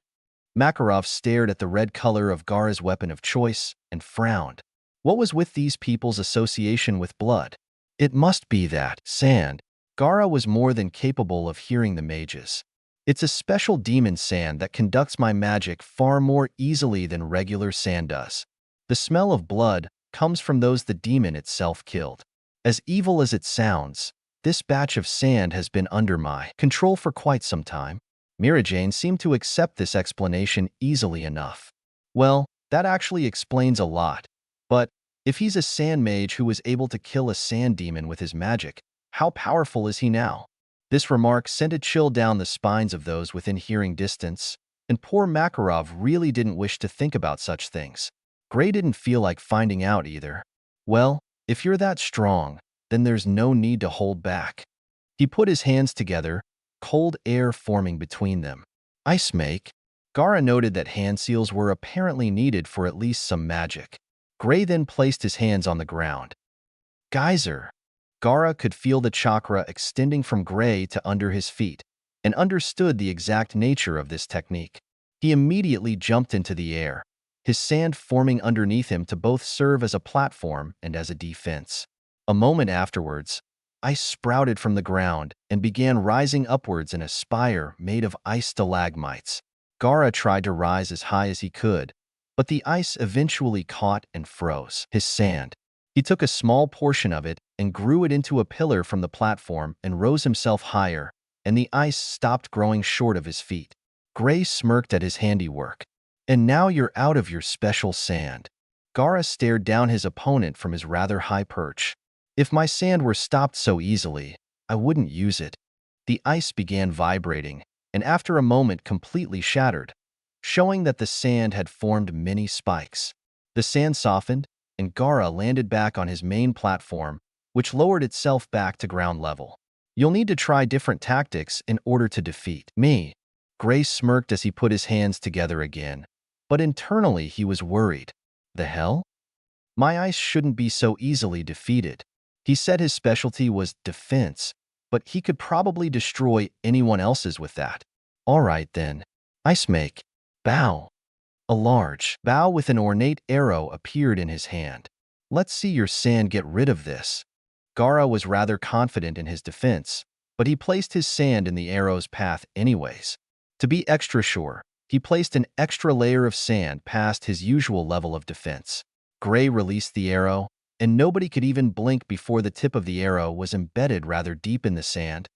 Makarov stared at the red color of Gaara's weapon of choice and frowned. What was with these people's association with blood? It must be that sand. Gaara was more than capable of hearing the mages. It's a special demon sand that conducts my magic far more easily than regular sand does. The smell of blood comes from those the demon itself killed. As evil as it sounds, this batch of sand has been under my control for quite some time. Mirajane seemed to accept this explanation easily enough. Well, that actually explains a lot. But if he's a sand mage who was able to kill a sand demon with his magic, how powerful is he now? This remark sent a chill down the spines of those within hearing distance, and poor Makarov really didn't wish to think about such things. Gray didn't feel like finding out either. Well, if you're that strong, then there's no need to hold back. He put his hands together, cold air forming between them. Ice make. Gaara noted that hand seals were apparently needed for at least some magic. Gray then placed his hands on the ground. Geyser. Gaara could feel the chakra extending from Gray to under his feet, and understood the exact nature of this technique. He immediately jumped into the air, his sand forming underneath him to both serve as a platform and as a defense. A moment afterwards, ice sprouted from the ground and began rising upwards in a spire made of ice stalagmites. Gaara tried to rise as high as he could, but the ice eventually caught and froze his sand. He took a small portion of it and grew it into a pillar from the platform and rose himself higher, and the ice stopped growing short of his feet. Gray smirked at his handiwork. And now you're out of your special sand. Gaara stared down his opponent from his rather high perch. If my sand were stopped so easily, I wouldn't use it. The ice began vibrating, and after a moment completely shattered, showing that the sand had formed many spikes. The sand softened, and Gaara landed back on his main platform, which lowered itself back to ground level. You'll need to try different tactics in order to defeat me. Gray smirked as he put his hands together again, but internally he was worried. The hell? My ice shouldn't be so easily defeated. He said his specialty was defense, but he could probably destroy anyone else's with that. All right then. Ice make. Bow. A large bow with an ornate arrow appeared in his hand. Let's see your sand get rid of this. Gaara was rather confident in his defense, but he placed his sand in the arrow's path anyways. To be extra sure, he placed an extra layer of sand past his usual level of defense. Gray released the arrow, and nobody could even blink before the tip of the arrow was embedded rather deep in the sand,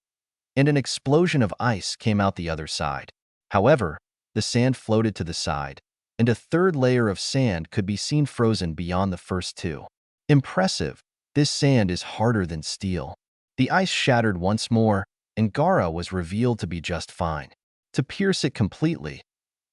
and an explosion of ice came out the other side. However, the sand floated to the side, and a third layer of sand could be seen frozen beyond the first two. Impressive. This sand is harder than steel. The ice shattered once more, and Gaara was revealed to be just fine. To pierce it completely,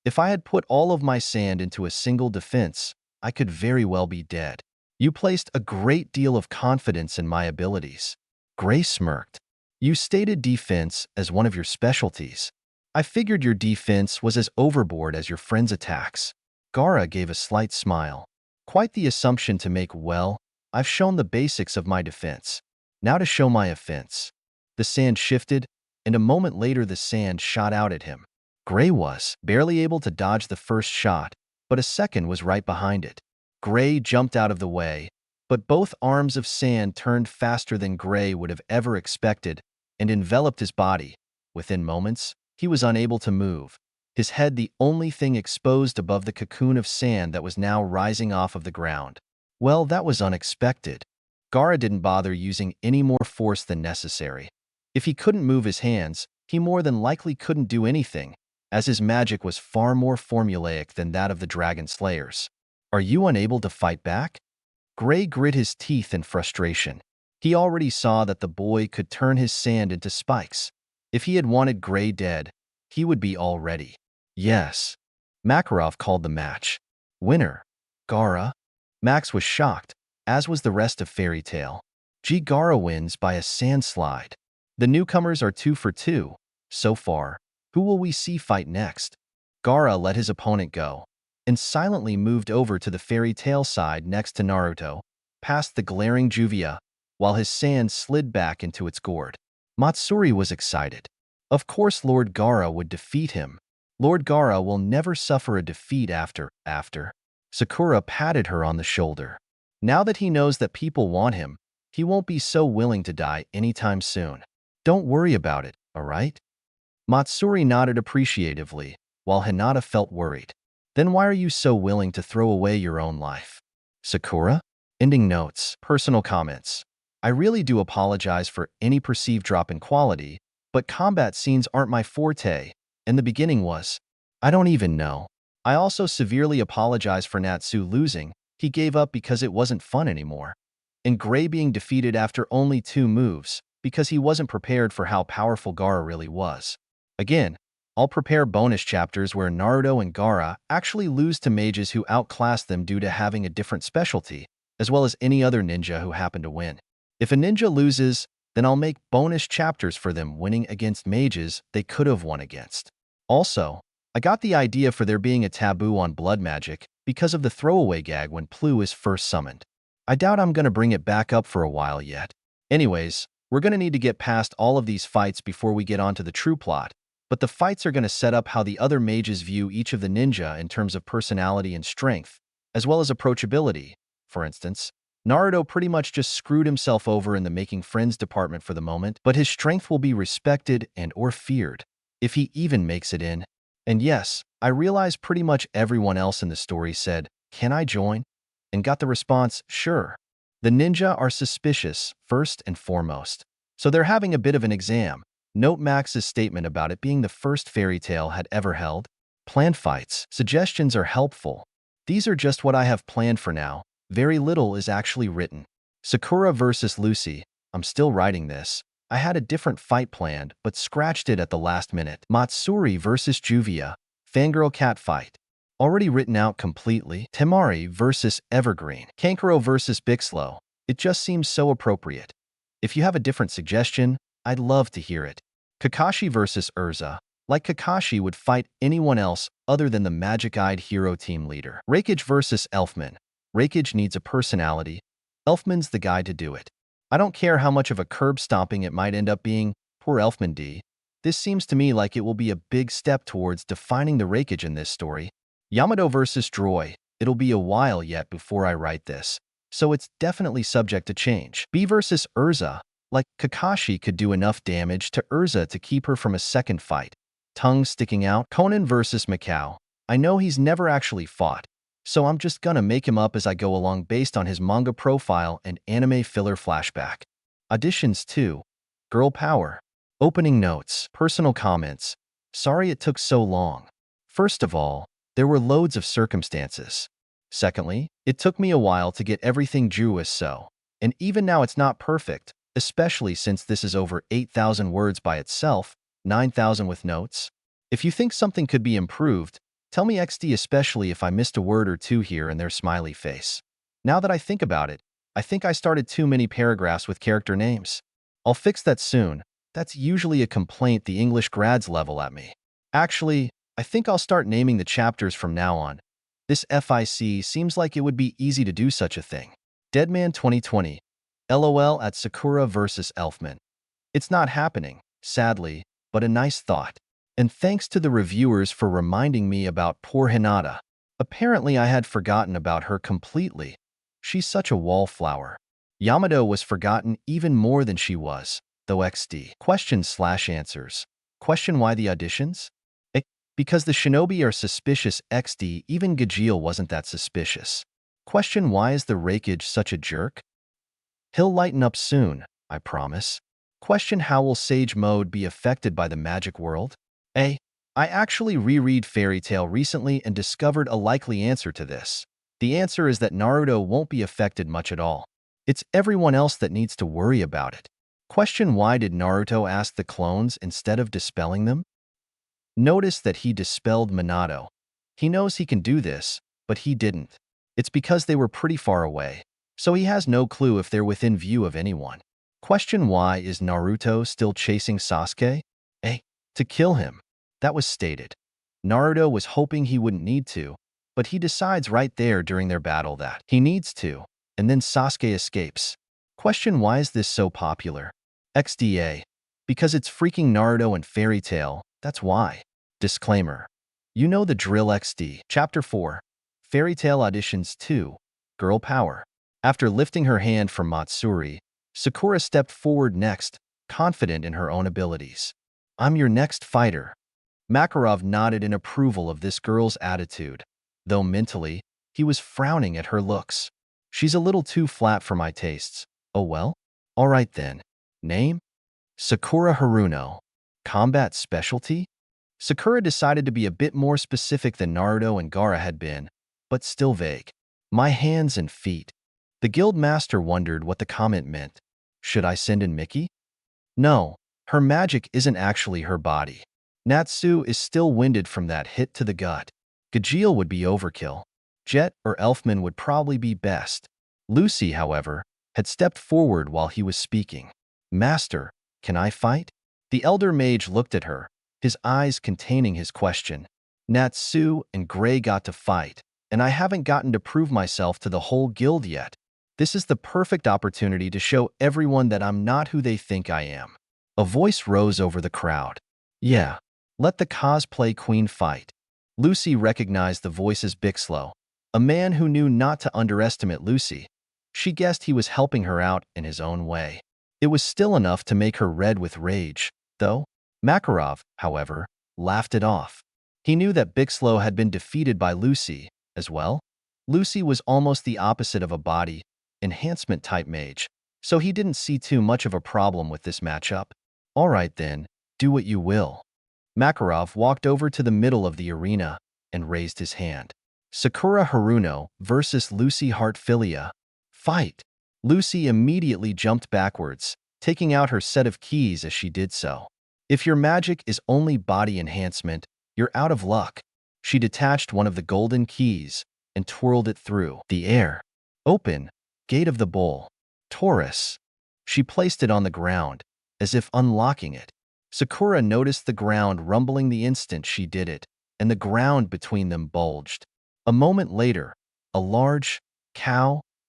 if I had put all of my sand into a single defense, I could very well be dead. You placed a great deal of confidence in my abilities. Gray smirked. You stated defense as one of your specialties. I figured your defense was as overboard as your friend's attacks. Gaara gave a slight smile. Quite the assumption to make. Well, I've shown the basics of my defense. Now to show my offense. The sand shifted, and a moment later the sand shot out at him. Gray was barely able to dodge the first shot, but a second was right behind it. Gray jumped out of the way, but both arms of sand turned faster than Gray would have ever expected and enveloped his body. Within moments, he was unable to move, his head the only thing exposed above the cocoon of sand that was now rising off of the ground. Well, that was unexpected. Gaara didn't bother using any more force than necessary. If he couldn't move his hands, he more than likely couldn't do anything, as his magic was far more formulaic than that of the Dragon Slayers. Are you unable to fight back? Gray grit his teeth in frustration. He already saw that the boy could turn his sand into spikes. If he had wanted Gray dead, he would be all ready. Yes. Makarov called the match. Winner. Gaara. Max was shocked, as was the rest of Fairy Tail. Gaara wins by a sandslide. The newcomers are 2 for 2. So far, who will we see fight next? Gaara let his opponent go, and silently moved over to the Fairy Tail side next to Naruto, past the glaring Juvia, while his sand slid back into its gourd. Matsuri was excited. Of course Lord Gaara would defeat him. Lord Gaara will never suffer a defeat after. Sakura patted her on the shoulder. Now that he knows that people want him, he won't be so willing to die anytime soon. Don't worry about it, alright? Matsuri nodded appreciatively, while Hinata felt worried. Then why are you so willing to throw away your own life? Sakura? Ending notes. Personal comments. I really do apologize for any perceived drop in quality, but combat scenes aren't my forte, and the beginning was. I don't even know. I also severely apologize for Natsu losing. He gave up because it wasn't fun anymore. And Gray being defeated after only 2 moves, because he wasn't prepared for how powerful Gaara really was. Again, I'll prepare bonus chapters where Naruto and Gaara actually lose to mages who outclass them due to having a different specialty, as well as any other ninja who happen to win. If a ninja loses, then I'll make bonus chapters for them winning against mages they could have won against. Also, I got the idea for there being a taboo on blood magic because of the throwaway gag when Plu is first summoned. I doubt I'm gonna bring it back up for a while yet. Anyways, we're gonna need to get past all of these fights before we get onto the true plot, but the fights are gonna set up how the other mages view each of the ninja in terms of personality and strength, as well as approachability. For instance, Naruto pretty much just screwed himself over in the making friends department for the moment, but his strength will be respected and or feared, if he even makes it in. And yes, I realize pretty much everyone else in the story said, "Can I join?" and got the response, "Sure." The ninja are suspicious, first and foremost. So they're having a bit of an exam. Note Max's statement about it being the first fairy tale had ever held. Planned fights. Suggestions are helpful. These are just what I have planned for now. Very little is actually written. Sakura versus Lucy. I'm still writing this. I had a different fight planned, but scratched it at the last minute. Matsuri versus Juvia. Fangirl cat fight. Already written out completely. Temari versus Evergreen. Kankuro versus Bixlow. It just seems so appropriate. If you have a different suggestion, I'd love to hear it. Kakashi versus Urza. Like Kakashi would fight anyone else other than the magic-eyed hero team leader. Raikage versus Elfman. Raikage needs a personality. Elfman's the guy to do it. I don't care how much of a curb stomping it might end up being. Poor Elfman D. This seems to me like it will be a big step towards defining the Raikage in this story. Yamato versus Droy. It'll be a while yet before I write this, so it's definitely subject to change. B versus Urza. Like Kakashi could do enough damage to Urza to keep her from a second fight. Tongue sticking out. Conan versus Mikao. I know he's never actually fought, So I'm just gonna make him up as I go along based on his manga profile and anime filler flashback. Auditions 2. Girl Power. Opening notes, personal comments. Sorry it took so long. First of all, there were loads of circumstances. Secondly, it took me a while to get everything Jewish so. And even now it's not perfect, especially since this is over 8,000 words by itself, 9,000 with notes. If you think something could be improved, tell me XD, especially if I missed a word or two here and their smiley face. Now that I think about it, I think I started too many paragraphs with character names. I'll fix that soon. That's usually a complaint the English grads level at me. Actually, I think I'll start naming the chapters from now on. This FIC seems like it would be easy to do such a thing. Deadman 2020. LOL at Sakura vs. Elfman. It's not happening, sadly, but a nice thought. And thanks to the reviewers for reminding me about poor Hinata. Apparently I had forgotten about her completely. She's such a wallflower. Yamato was forgotten even more than she was, though XD. Questions/answers. Question: why the auditions? Because the shinobi are suspicious. XD. Even Gajeel wasn't that suspicious. Question: why is the Raikage such a jerk? He'll lighten up soon, I promise. Question: how will Sage Mode be affected by the magic world? I actually reread Fairy Tail recently and discovered a likely answer to this. The answer is that Naruto won't be affected much at all. It's everyone else that needs to worry about it. Question: why did Naruto ask the clones instead of dispelling them? Notice that he dispelled Minato. He knows he can do this, but he didn't. It's because they were pretty far away, so he has no clue if they're within view of anyone. Question: why is Naruto still chasing Sasuke? To kill him. That was stated. Naruto was hoping he wouldn't need to, but he decides right there during their battle that he needs to, and then Sasuke escapes. Question: why is this so popular? XDA. Because it's freaking Naruto and Fairy Tail, that's why. Disclaimer. You know the drill. XD. Chapter 4. Fairy Tail Auditions 2. Girl Power. After lifting her hand from Matsuri, Sakura stepped forward next, confident in her own abilities. I'm your next fighter. Makarov nodded in approval of this girl's attitude, though mentally, he was frowning at her looks. She's a little too flat for my tastes. Oh well? Alright then. Name? Sakura Haruno. Combat specialty? Sakura decided to be a bit more specific than Naruto and Gaara had been, but still vague. My hands and feet. The guild master wondered what the comment meant. Should I send in Mickey? No, her magic isn't actually her body. Natsu is still winded from that hit to the gut. Gajeel would be overkill. Jet or Elfman would probably be best. Lucy, however, had stepped forward while he was speaking. Master, can I fight? The elder mage looked at her, his eyes containing his question. Natsu and Gray got to fight, and I haven't gotten to prove myself to the whole guild yet. This is the perfect opportunity to show everyone that I'm not who they think I am. A voice rose over the crowd. Yeah, let the cosplay queen fight. Lucy recognized the voice as Bixlow, a man who knew not to underestimate Lucy. She guessed he was helping her out in his own way. It was still enough to make her red with rage, though. Makarov, however, laughed it off. He knew that Bixlow had been defeated by Lucy, as well. Lucy was almost the opposite of a body enhancement type mage, so he didn't see too much of a problem with this matchup. Alright then, do what you will. Makarov walked over to the middle of the arena and raised his hand. Sakura Haruno versus Lucy Heartfilia. Fight! Lucy immediately jumped backwards, taking out her set of keys as she did so. If your magic is only body enhancement, you're out of luck. She detached one of the golden keys and twirled it through the air. Open, gate of the bull. Taurus. She placed it on the ground, as if unlocking it. Sakura noticed the ground rumbling the instant she did it, and the ground between them bulged. A moment later, a large,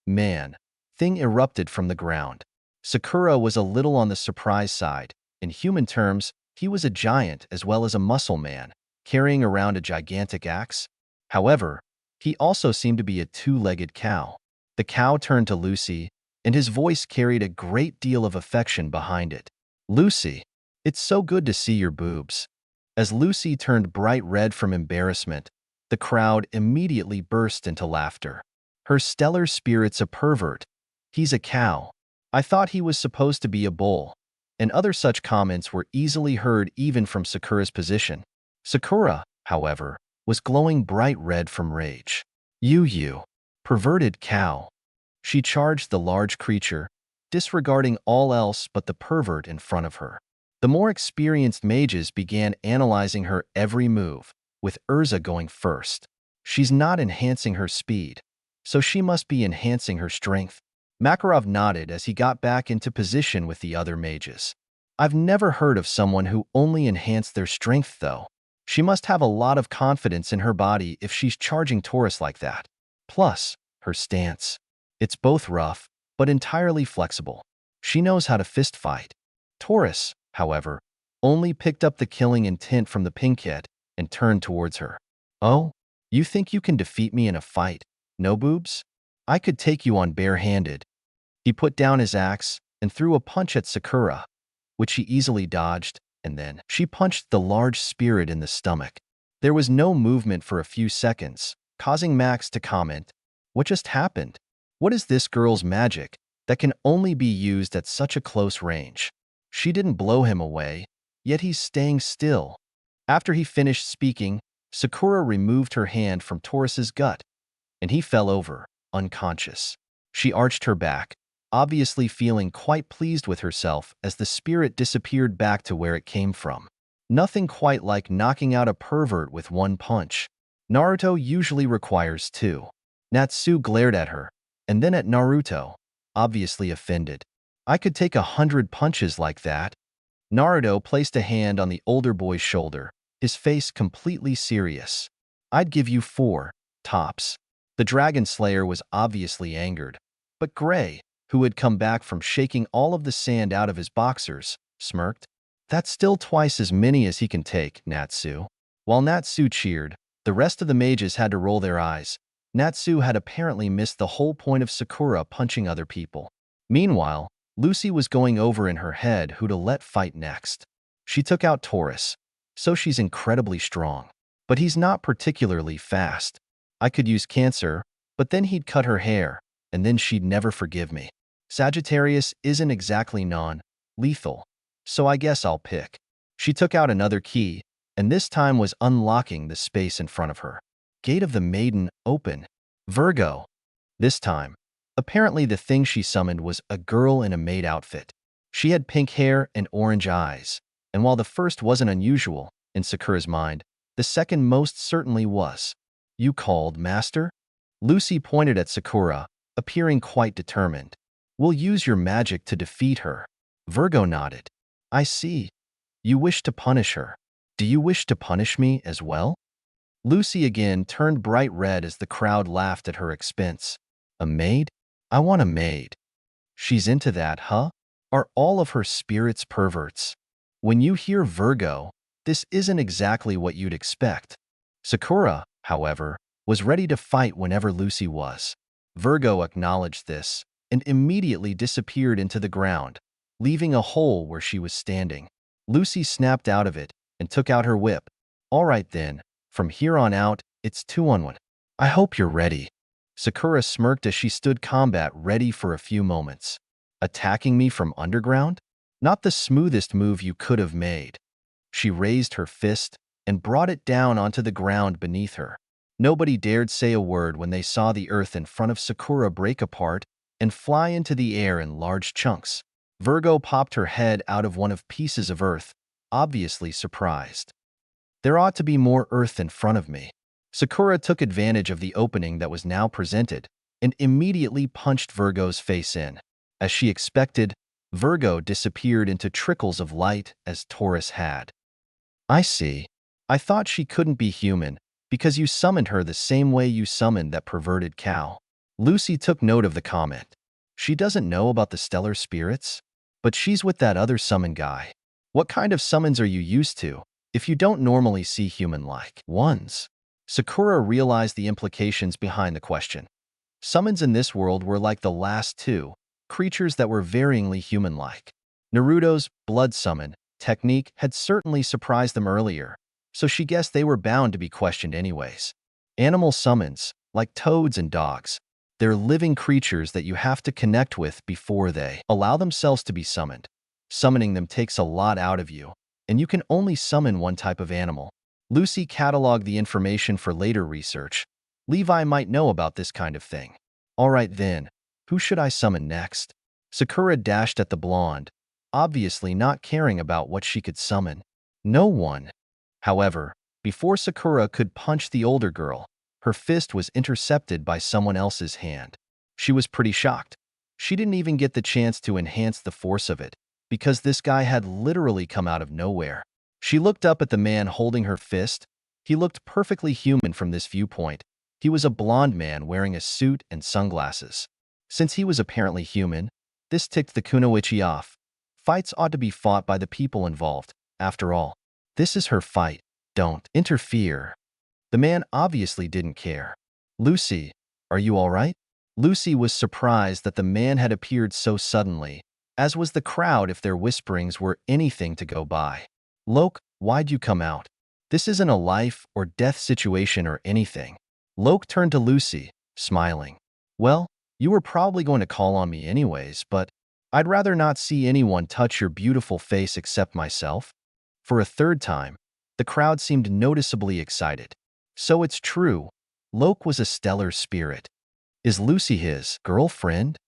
man thing erupted from the ground. Sakura was a little on the surprise side. In human terms, he was a giant as well as a muscle man, carrying around a gigantic axe. However, he also seemed to be a two-legged cow. The cow turned to Lucy, and his voice carried a great deal of affection behind it. Lucy, it's so good to see your boobs. As Lucy turned bright red from embarrassment, The crowd immediately burst into laughter. Her stellar spirit's a pervert. He's a cow. I thought he was supposed to be a bull. And other such comments were easily heard even from Sakura's position. Sakura, however, was glowing bright red from rage. You, perverted cow. She charged the large creature, disregarding all else but the pervert in front of her. The more experienced mages began analyzing her every move, with Urza going first. She's not enhancing her speed, so she must be enhancing her strength. Makarov nodded as he got back into position with the other mages. I've never heard of someone who only enhanced their strength, though. She must have a lot of confidence in her body if she's charging Taurus like that. Plus, her stance. It's both rough, but entirely flexible. She knows how to fist fight. Taurus, however, only picked up the killing intent from the pinkhead and turned towards her. Oh, you think you can defeat me in a fight, no boobs? I could take you on barehanded. He put down his axe and threw a punch at Sakura, which she easily dodged, and then she punched the large spirit in the stomach. There was no movement for a few seconds, causing Max to comment, "What just happened? What is this girl's magic that can only be used at such a close range?" She didn't blow him away, yet he's staying still. After he finished speaking, Sakura removed her hand from Taurus's gut, and he fell over, unconscious. She arched her back, obviously feeling quite pleased with herself as the spirit disappeared back to where it came from. Nothing quite like knocking out a pervert with one punch. Naruto usually requires two. Natsu glared at her, and then at Naruto, obviously offended. I could take 100 punches like that. Naruto placed a hand on the older boy's shoulder, his face completely serious. I'd give you 4, tops. The Dragon Slayer was obviously angered, but Gray, who had come back from shaking all of the sand out of his boxers, smirked. That's still twice as many as he can take, Natsu. While Natsu cheered, the rest of the mages had to roll their eyes. Natsu had apparently missed the whole point of Sakura punching other people. Meanwhile, Lucy was going over in her head who to let fight next. She took out Taurus, so she's incredibly strong. But he's not particularly fast. I could use Cancer, but then he'd cut her hair, and then she'd never forgive me. Sagittarius isn't exactly non-lethal, so I guess I'll pick. She took out another key, and this time was unlocking the space in front of her. Gate of the Maiden, open. Virgo. This time, apparently the thing she summoned was a girl in a maid outfit. She had pink hair and orange eyes, and while the first wasn't unusual, in Sakura's mind, the second most certainly was. You called, Master? Lucy pointed at Sakura, appearing quite determined. We'll use your magic to defeat her. Virgo nodded. I see. You wish to punish her. Do you wish to punish me as well? Lucy again turned bright red as the crowd laughed at her expense. A maid? I want a maid. She's into that, huh? Are all of her spirits perverts? When you hear Virgo, this isn't exactly what you'd expect. Sakura, however, was ready to fight whenever Lucy was. Virgo acknowledged this and immediately disappeared into the ground, leaving a hole where she was standing. Lucy snapped out of it and took out her whip. All right then, from here on out, it's 2-on-1. I hope you're ready. Sakura smirked as she stood combat ready for a few moments. Attacking me from underground? Not the smoothest move you could have made. She raised her fist and brought it down onto the ground beneath her. Nobody dared say a word when they saw the earth in front of Sakura break apart and fly into the air in large chunks. Virgo popped her head out of one of pieces of earth, obviously surprised. There ought to be more earth in front of me. Sakura took advantage of the opening that was now presented and immediately punched Virgo's face in. As she expected, Virgo disappeared into trickles of light as Taurus had. I see. I thought she couldn't be human because you summoned her the same way you summoned that perverted cow. Lucy took note of the comment. She doesn't know about the stellar spirits, but she's with that other summon guy. What kind of summons are you used to if you don't normally see human-like ones? Sakura realized the implications behind the question. Summons in this world were like the last two, creatures that were varyingly human-like. Naruto's blood summon technique had certainly surprised them earlier, so she guessed they were bound to be questioned anyways. Animal summons, like toads and dogs. They're living creatures that you have to connect with before they allow themselves to be summoned. Summoning them takes a lot out of you, and you can only summon one type of animal. Lucy cataloged the information for later research. Levi might know about this kind of thing. All right then, who should I summon next? Sakura dashed at the blonde, obviously not caring about what she could summon. No one. However, before Sakura could punch the older girl, her fist was intercepted by someone else's hand. She was pretty shocked. She didn't even get the chance to enhance the force of it, because this guy had literally come out of nowhere. She looked up at the man holding her fist. He looked perfectly human from this viewpoint. He was a blonde man wearing a suit and sunglasses. Since he was apparently human, this ticked the kunoichi off. Fights ought to be fought by the people involved. After all, this is her fight. Don't interfere. The man obviously didn't care. Lucy, are you all right? Lucy was surprised that the man had appeared so suddenly, as was the crowd if their whisperings were anything to go by. Loke, why'd you come out? This isn't a life or death situation or anything. Loke turned to Lucy, smiling. Well, you were probably going to call on me anyways, but I'd rather not see anyone touch your beautiful face except myself. For a third time, the crowd seemed noticeably excited. So it's true, Loke was a stellar spirit. Is Lucy his girlfriend?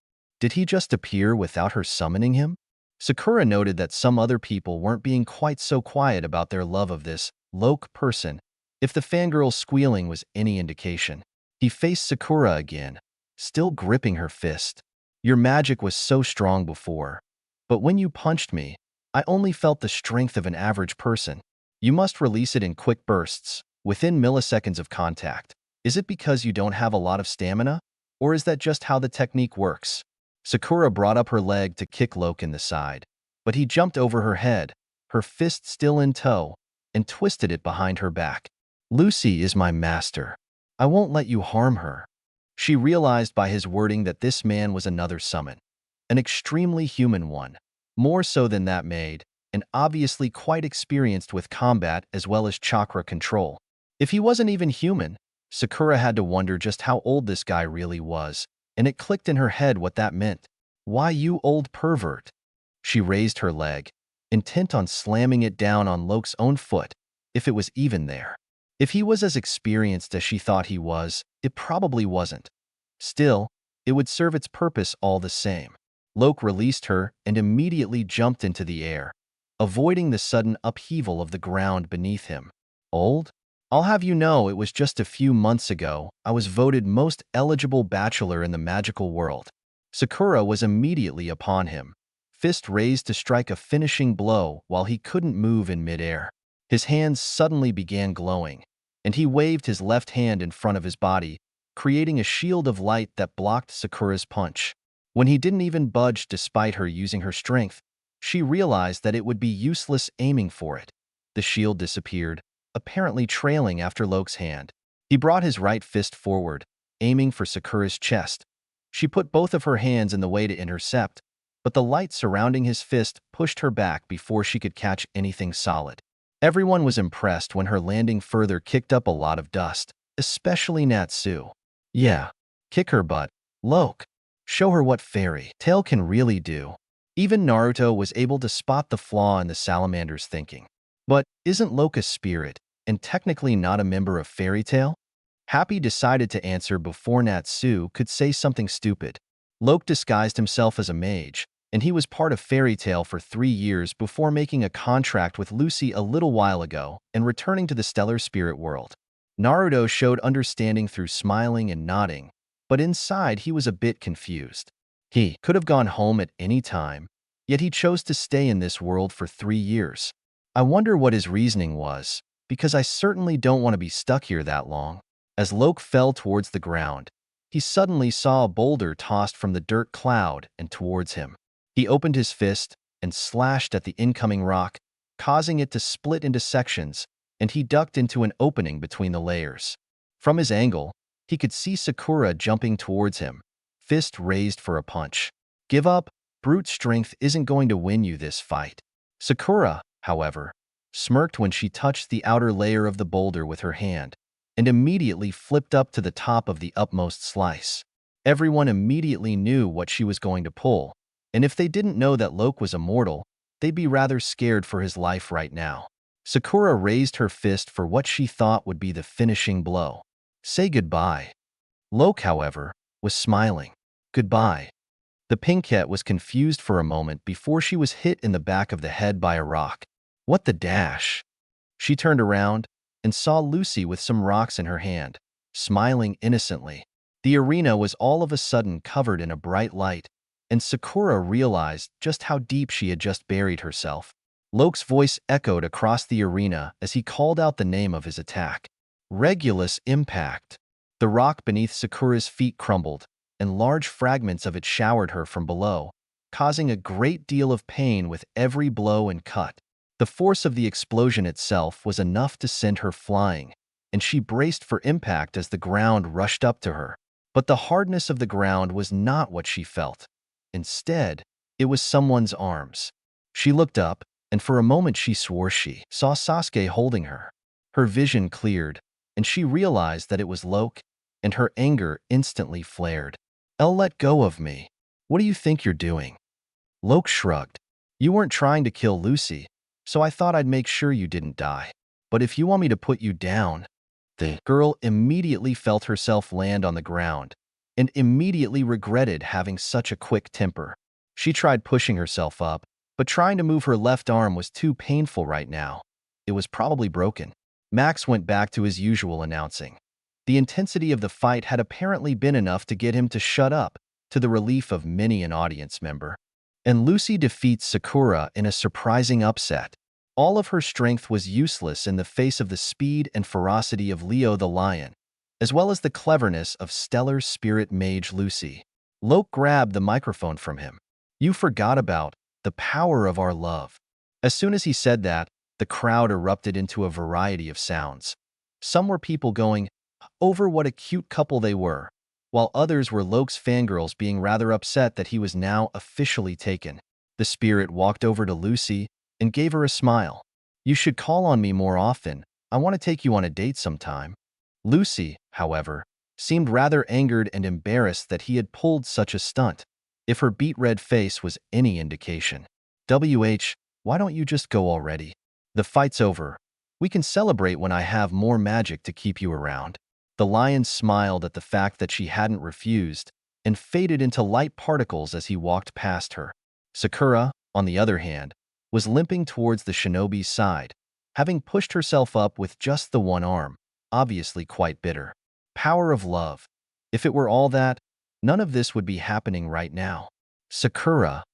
Did he just appear without her summoning him? Sakura noted that some other people weren't being quite so quiet about their love of this Loke person, if the fangirl's squealing was any indication. He faced Sakura again, still gripping her fist. Your magic was so strong before, but when you punched me, I only felt the strength of an average person. You must release it in quick bursts, within milliseconds of contact. Is it because you don't have a lot of stamina? Or is that just how the technique works? Sakura brought up her leg to kick Loke in the side, but he jumped over her head, her fist still in tow, and twisted it behind her back. Lucy is my master. I won't let you harm her. She realized by his wording that this man was another summon, an extremely human one, more so than that maid, and obviously quite experienced with combat as well as chakra control. If he wasn't even human, Sakura had to wonder just how old this guy really was, and it clicked in her head what that meant. Why, you old pervert? She raised her leg, intent on slamming it down on Loke's own foot, if it was even there. If he was as experienced as she thought he was, it probably wasn't. Still, it would serve its purpose all the same. Loke released her and immediately jumped into the air, avoiding the sudden upheaval of the ground beneath him. Old? I'll have you know it was just a few months ago I was voted most eligible bachelor in the magical world. Sakura was immediately upon him, fist raised to strike a finishing blow while he couldn't move in midair. His hands suddenly began glowing, and he waved his left hand in front of his body, creating a shield of light that blocked Sakura's punch. When he didn't even budge despite her using her strength, she realized that it would be useless aiming for it. The shield disappeared, apparently trailing after Loke's hand. He brought his right fist forward, aiming for Sakura's chest. She put both of her hands in the way to intercept, but the light surrounding his fist pushed her back before she could catch anything solid. Everyone was impressed when her landing further kicked up a lot of dust, especially Natsu. Yeah, kick her butt, Loke. Show her what fairy tale can really do. Even Naruto was able to spot the flaw in the salamander's thinking. But isn't Loke a spirit, and technically not a member of Fairy Tail? Happy decided to answer before Natsu could say something stupid. Loke disguised himself as a mage, and he was part of Fairy Tail for 3 years before making a contract with Lucy a little while ago and returning to the stellar spirit world. Naruto showed understanding through smiling and nodding, but inside he was a bit confused. He could have gone home at any time, yet he chose to stay in this world for 3 years. I wonder what his reasoning was, because I certainly don't want to be stuck here that long. As Loke fell towards the ground, he suddenly saw a boulder tossed from the dirt cloud and towards him. He opened his fist and slashed at the incoming rock, causing it to split into sections, and he ducked into an opening between the layers. From his angle, he could see Sakura jumping towards him, fist raised for a punch. Give up, brute strength isn't going to win you this fight. Sakura, however, smirked when she touched the outer layer of the boulder with her hand, and immediately flipped up to the top of the upmost slice. Everyone immediately knew what she was going to pull, and if they didn't know that Loke was immortal, they'd be rather scared for his life right now. Sakura raised her fist for what she thought would be the finishing blow. Say goodbye. Loke, however, was smiling. Goodbye. The Pinkette was confused for a moment before she was hit in the back of the head by a rock. What the dash? She turned around and saw Lucy with some rocks in her hand, smiling innocently. The arena was all of a sudden covered in a bright light, and Sakura realized just how deep she had just buried herself. Loke's voice echoed across the arena as he called out the name of his attack. Regulus impact. The rock beneath Sakura's feet crumbled, and large fragments of it showered her from below, causing a great deal of pain with every blow and cut. The force of the explosion itself was enough to send her flying, and she braced for impact as the ground rushed up to her. But the hardness of the ground was not what she felt. Instead, it was someone's arms. She looked up, and for a moment she swore she saw Sasuke holding her. Her vision cleared, and she realized that it was Loke, and her anger instantly flared. Let go of me. What do you think you're doing? Loke shrugged. You weren't trying to kill Lucy, so I thought I'd make sure you didn't die. But if you want me to put you down... The girl immediately felt herself land on the ground and immediately regretted having such a quick temper. She tried pushing herself up, but trying to move her left arm was too painful right now. It was probably broken. Max went back to his usual announcing. The intensity of the fight had apparently been enough to get him to shut up, to the relief of many an audience member. And Lucy defeats Sakura in a surprising upset. All of her strength was useless in the face of the speed and ferocity of Leo the Lion, as well as the cleverness of stellar spirit mage Lucy. Loke grabbed the microphone from him. You forgot about the power of our love. As soon as he said that, the crowd erupted into a variety of sounds. Some were people going over what a cute couple they were, while others were Loke's fangirls being rather upset that he was now officially taken. The spirit walked over to Lucy and gave her a smile. You should call on me more often. I want to take you on a date sometime. Lucy, however, seemed rather angered and embarrassed that he had pulled such a stunt, if her beet-red face was any indication. Why don't you just go already? The fight's over. We can celebrate when I have more magic to keep you around. The lion smiled at the fact that she hadn't refused and faded into light particles as he walked past her. Sakura, on the other hand, was limping towards the shinobi's side, having pushed herself up with just the one arm, obviously quite bitter. Power of love. If it were all that, none of this would be happening right now. Sakura.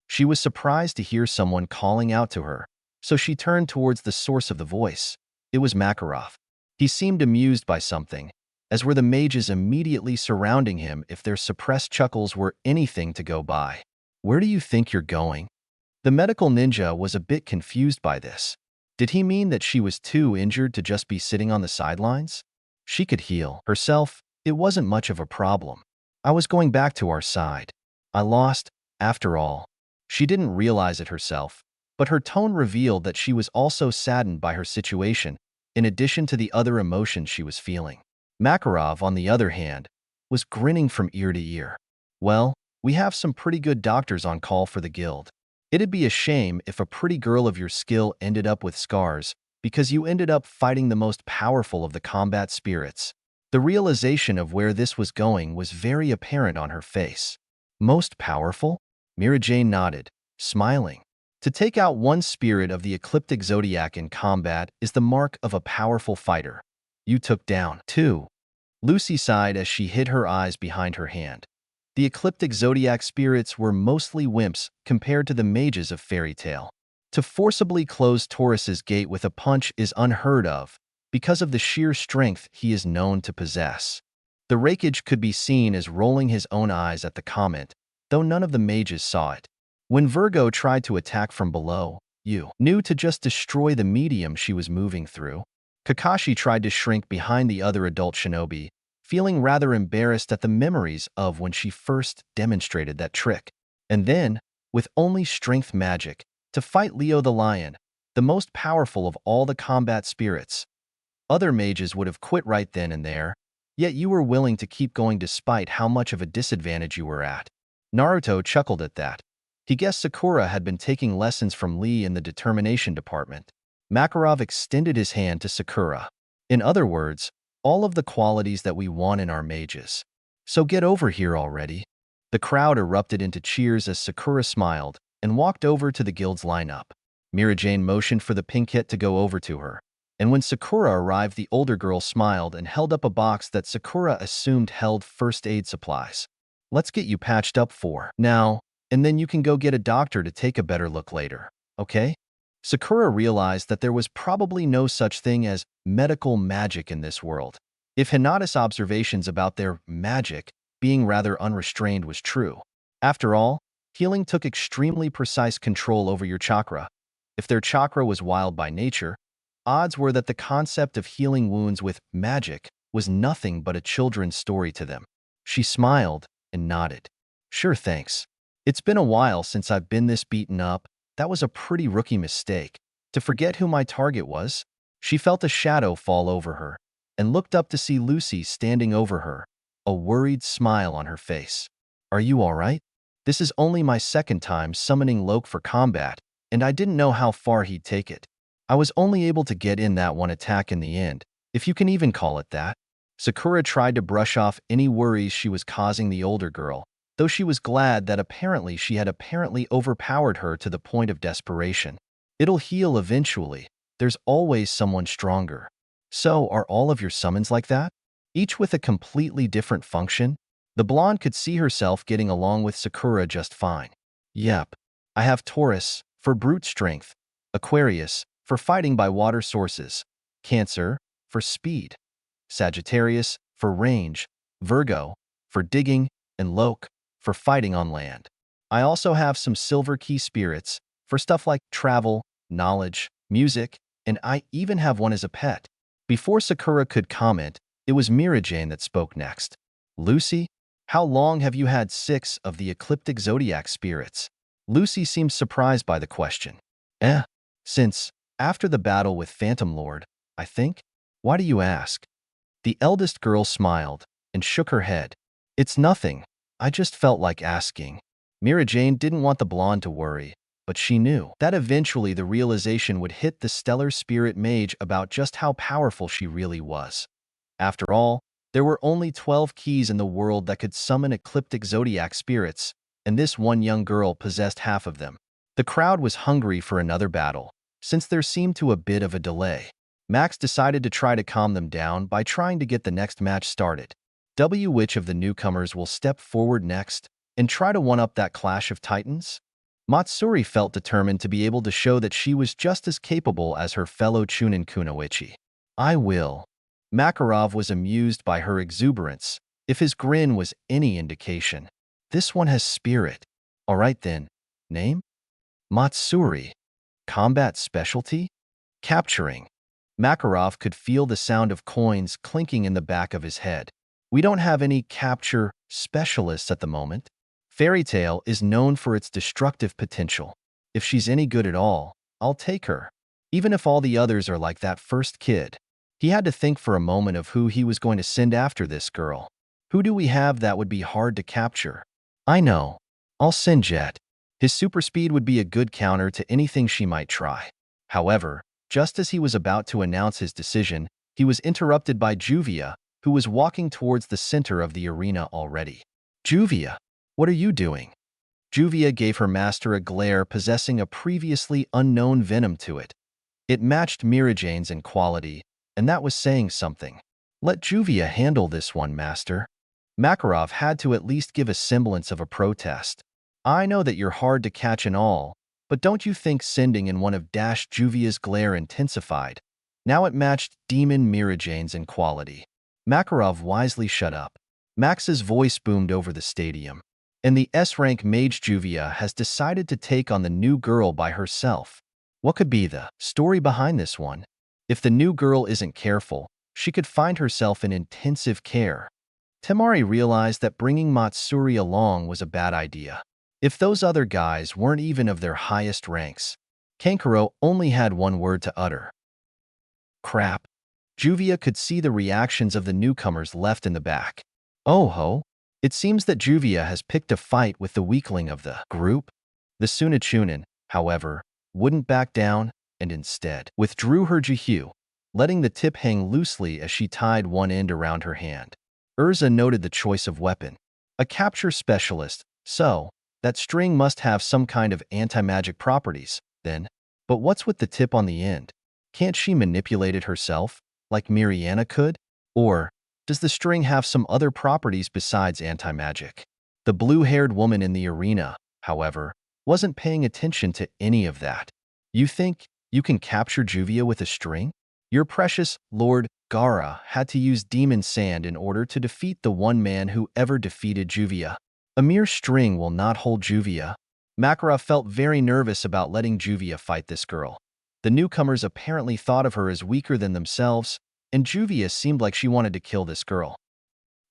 She was surprised to hear someone calling out to her, so she turned towards the source of the voice. It was Makarov. He seemed amused by something, as were the mages immediately surrounding him if their suppressed chuckles were anything to go by. Where do you think you're going? The medical ninja was a bit confused by this. Did he mean that she was too injured to just be sitting on the sidelines? She could heal herself. It wasn't much of a problem. I was going back to our side. I lost, after all. She didn't realize it herself, but her tone revealed that she was also saddened by her situation, in addition to the other emotions she was feeling. Makarov, on the other hand, was grinning from ear to ear. Well, we have some pretty good doctors on call for the guild. It'd be a shame if a pretty girl of your skill ended up with scars because you ended up fighting the most powerful of the combat spirits. The realization of where this was going was very apparent on her face. Most powerful? Mira Jane nodded, smiling. To take out one spirit of the ecliptic zodiac in combat is the mark of a powerful fighter. You took down two. Lucy sighed as she hid her eyes behind her hand. The ecliptic zodiac spirits were mostly wimps compared to the mages of fairy tale. To forcibly close Taurus's gate with a punch is unheard of because of the sheer strength he is known to possess. The Raikage could be seen as rolling his own eyes at the comment, though none of the mages saw it. When Virgo tried to attack from below, you knew to just destroy the medium she was moving through. Kakashi tried to shrink behind the other adult shinobi, feeling rather embarrassed at the memories of when she first demonstrated that trick. And then, with only strength magic, to fight Leo the Lion, the most powerful of all the combat spirits. Other mages would have quit right then and there, yet you were willing to keep going despite how much of a disadvantage you were at. Naruto chuckled at that. He guessed Sakura had been taking lessons from Lee in the determination department. Makarov extended his hand to Sakura. In other words, all of the qualities that we want in our mages. So get over here already. The crowd erupted into cheers as Sakura smiled and walked over to the guild's lineup. Mirajane motioned for the pink hit to go over to her. And when Sakura arrived, the older girl smiled and held up a box that Sakura assumed held first aid supplies. Let's get you patched up for now, and then you can go get a doctor to take a better look later, okay? Sakura realized that there was probably no such thing as medical magic in this world. If Hinata's observations about their magic being rather unrestrained was true. After all, healing took extremely precise control over your chakra. If their chakra was wild by nature, odds were that the concept of healing wounds with magic was nothing but a children's story to them. She smiled and nodded. Sure, thanks. It's been a while since I've been this beaten up. That was a pretty rookie mistake. To forget who my target was? She felt a shadow fall over her and looked up to see Lucy standing over her, a worried smile on her face. Are you all right? This is only my second time summoning Loke for combat, and I didn't know how far he'd take it. I was only able to get in that one attack in the end, if you can even call it that. Sakura tried to brush off any worries she was causing the older girl, though she was glad that she had overpowered her to the point of desperation. It'll heal eventually. There's always someone stronger. So, are all of your summons like that? Each with a completely different function? The blonde could see herself getting along with Sakura just fine. Yep. I have Taurus, for brute strength, Aquarius, for fighting by water sources, Cancer, for speed, Sagittarius, for range, Virgo, for digging, and Loke, for fighting on land. I also have some silver key spirits, for stuff like travel, knowledge, music, and I even have one as a pet. Before Sakura could comment, it was Mirajane that spoke next. Lucy, how long have you had 6 of the ecliptic zodiac spirits? Lucy seemed surprised by the question. Since after the battle with Phantom Lord, I think. Why do you ask? The eldest girl smiled and shook her head. It's nothing. I just felt like asking. Mirajane didn't want the blonde to worry, but she knew that eventually the realization would hit the stellar spirit mage about just how powerful she really was. After all, there were only 12 keys in the world that could summon ecliptic zodiac spirits, and this one young girl possessed half of them. The crowd was hungry for another battle, since there seemed to a bit of a delay. Max decided to try to calm them down by trying to get the next match started. Which of the newcomers will step forward next and try to one-up that clash of titans? Matsuri felt determined to be able to show that she was just as capable as her fellow Chunin Kunoichi. I will. Makarov was amused by her exuberance, if his grin was any indication. This one has spirit. All right then. Name? Matsuri. Combat specialty? Capturing. Makarov could feel the sound of coins clinking in the back of his head. We don't have any capture specialists at the moment. Fairy Tail is known for its destructive potential. If she's any good at all, I'll take her. Even if all the others are like that first kid. He had to think for a moment of who he was going to send after this girl. Who do we have that would be hard to capture? I know. I'll send Jet. His super speed would be a good counter to anything she might try. However, just as he was about to announce his decision, he was interrupted by Juvia, who was walking towards the center of the arena already. Juvia, what are you doing? Juvia gave her master a glare possessing a previously unknown venom to it. It matched Mirajane's in quality, and that was saying something. Let Juvia handle this one, master. Makarov had to at least give a semblance of a protest. I know that you're hard to catch and all, but don't you think sending in one of Juvia's glare intensified? Now it matched Demon Mirajane's in quality. Makarov wisely shut up. Max's voice boomed over the stadium. And the S-rank mage Juvia has decided to take on the new girl by herself. What could be the story behind this one? If the new girl isn't careful, she could find herself in intensive care. Temari realized that bringing Matsuri along was a bad idea. If those other guys weren't even of their highest ranks, Kankuro only had one word to utter. Crap. Juvia could see the reactions of the newcomers left in the back. Oh ho! It seems that Juvia has picked a fight with the weakling of the group. The Sunachunin, however, wouldn't back down and instead withdrew her jihu, letting the tip hang loosely as she tied one end around her hand. Urza noted the choice of weapon. A capture specialist, so that string must have some kind of anti-magic properties, then. But what's with the tip on the end? Can't she manipulate it herself, like Mariana could? Or does the string have some other properties besides anti-magic? The blue-haired woman in the arena, however, wasn't paying attention to any of that. You think you can capture Juvia with a string? Your precious Lord Gaara had to use demon sand in order to defeat the one man who ever defeated Juvia. A mere string will not hold Juvia. Makara felt very nervous about letting Juvia fight this girl. The newcomers apparently thought of her as weaker than themselves, and Juvia seemed like she wanted to kill this girl.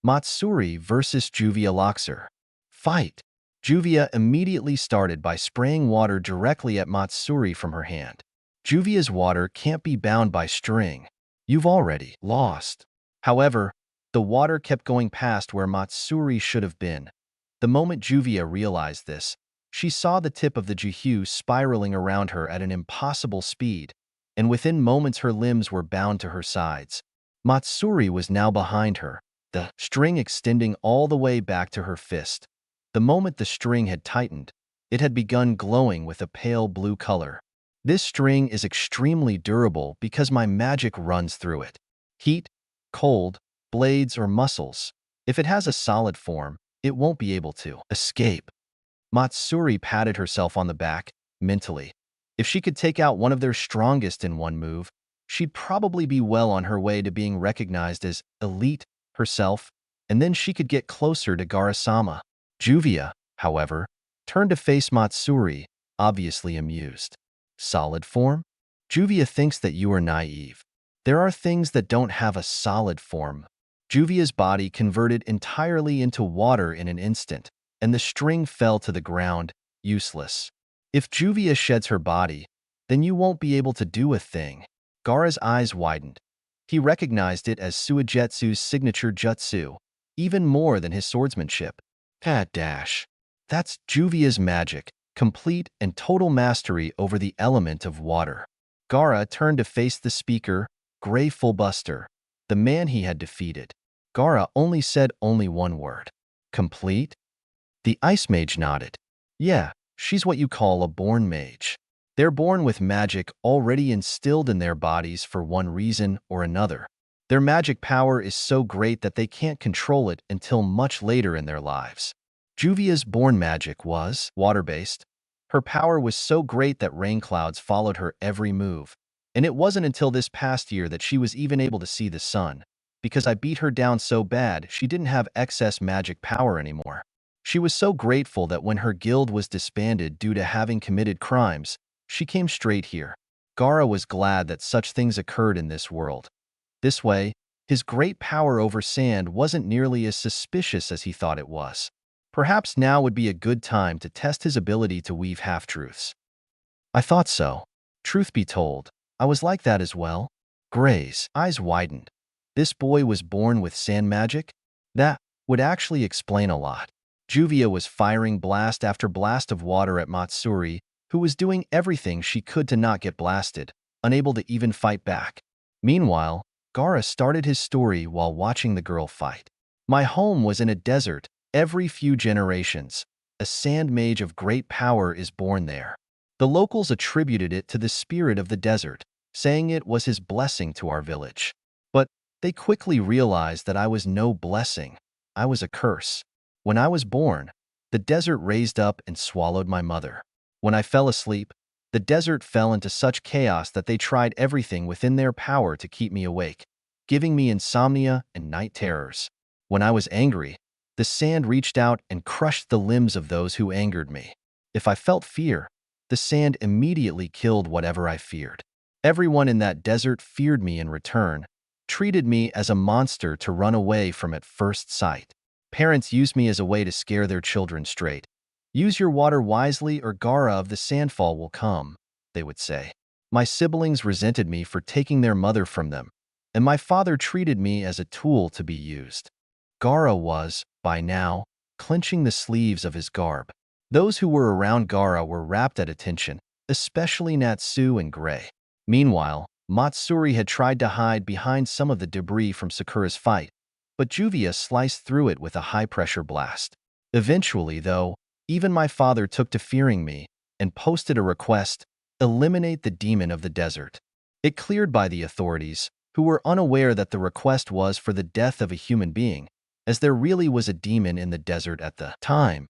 Matsuri versus Juvia Loxer. Fight! Juvia immediately started by spraying water directly at Matsuri from her hand. Juvia's water can't be bound by string. You've already lost. However, the water kept going past where Matsuri should have been. The moment Juvia realized this, she saw the tip of the jihu spiraling around her at an impossible speed, and within moments her limbs were bound to her sides. Matsuri was now behind her, the string extending all the way back to her fist. The moment the string had tightened, it had begun glowing with a pale blue color. This string is extremely durable because my magic runs through it. Heat, cold, blades, or muscles. If it has a solid form, it won't be able to escape. Matsuri patted herself on the back, mentally. If she could take out one of their strongest in one move, she'd probably be well on her way to being recognized as elite herself, and then she could get closer to Gaara-sama. Juvia, however, turned to face Matsuri, obviously amused. Solid form? Juvia thinks that you are naive. There are things that don't have a solid form. Juvia's body converted entirely into water in an instant, and the string fell to the ground, useless. If Juvia sheds her body, then you won't be able to do a thing. Gaara's eyes widened. He recognized it as Suigetsu's signature jutsu, even more than his swordsmanship. Dash. That's Juvia's magic, complete and total mastery over the element of water. Gaara turned to face the speaker, Grey Fullbuster, the man he had defeated. Gaara only said one word. Complete? The Ice Mage nodded. Yeah, she's what you call a born mage. They're born with magic already instilled in their bodies for one reason or another. Their magic power is so great that they can't control it until much later in their lives. Juvia's born magic was water-based. Her power was so great that rain clouds followed her every move. And it wasn't until this past year that she was even able to see the sun, because I beat her down so bad she didn't have excess magic power anymore. She was so grateful that when her guild was disbanded due to having committed crimes, she came straight here. Gaara was glad that such things occurred in this world. This way, his great power over sand wasn't nearly as suspicious as he thought it was. Perhaps now would be a good time to test his ability to weave half-truths. I thought so. Truth be told, I was like that as well. Gray's eyes widened. This boy was born with sand magic? That would actually explain a lot. Juvia was firing blast after blast of water at Matsuri, who was doing everything she could to not get blasted, unable to even fight back. Meanwhile, Gaara started his story while watching the girl fight. My home was in a desert. Every few generations, a sand mage of great power is born there. The locals attributed it to the spirit of the desert, saying it was his blessing to our village. But they quickly realized that I was no blessing. I was a curse. When I was born, the desert raised up and swallowed my mother. When I fell asleep, the desert fell into such chaos that they tried everything within their power to keep me awake, giving me insomnia and night terrors. When I was angry, the sand reached out and crushed the limbs of those who angered me. If I felt fear, the sand immediately killed whatever I feared. Everyone in that desert feared me in return, treated me as a monster to run away from at first sight. Parents used me as a way to scare their children straight. Use your water wisely or Gaara of the Sandfall will come, they would say. My siblings resented me for taking their mother from them. and my father treated me as a tool to be used. Gaara was, by now, clenching the sleeves of his garb. Those who were around Gaara were rapt at attention, especially Natsu and Gray. Meanwhile, Matsuri had tried to hide behind some of the debris from Sakura's fight, but Juvia sliced through it with a high-pressure blast. Eventually, though, even my father took to fearing me and posted a request, "Eliminate the demon of the desert." It cleared by the authorities, who were unaware that the request was for the death of a human being, as there really was a demon in the desert at the time.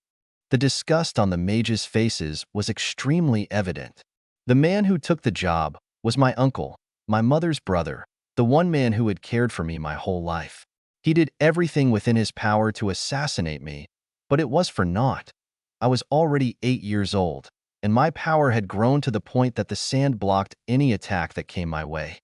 The disgust on the mages' faces was extremely evident. The man who took the job was my uncle, my mother's brother, the one man who had cared for me my whole life. He did everything within his power to assassinate me, but it was for naught. I was already 8 years old, and my power had grown to the point that the sand blocked any attack that came my way.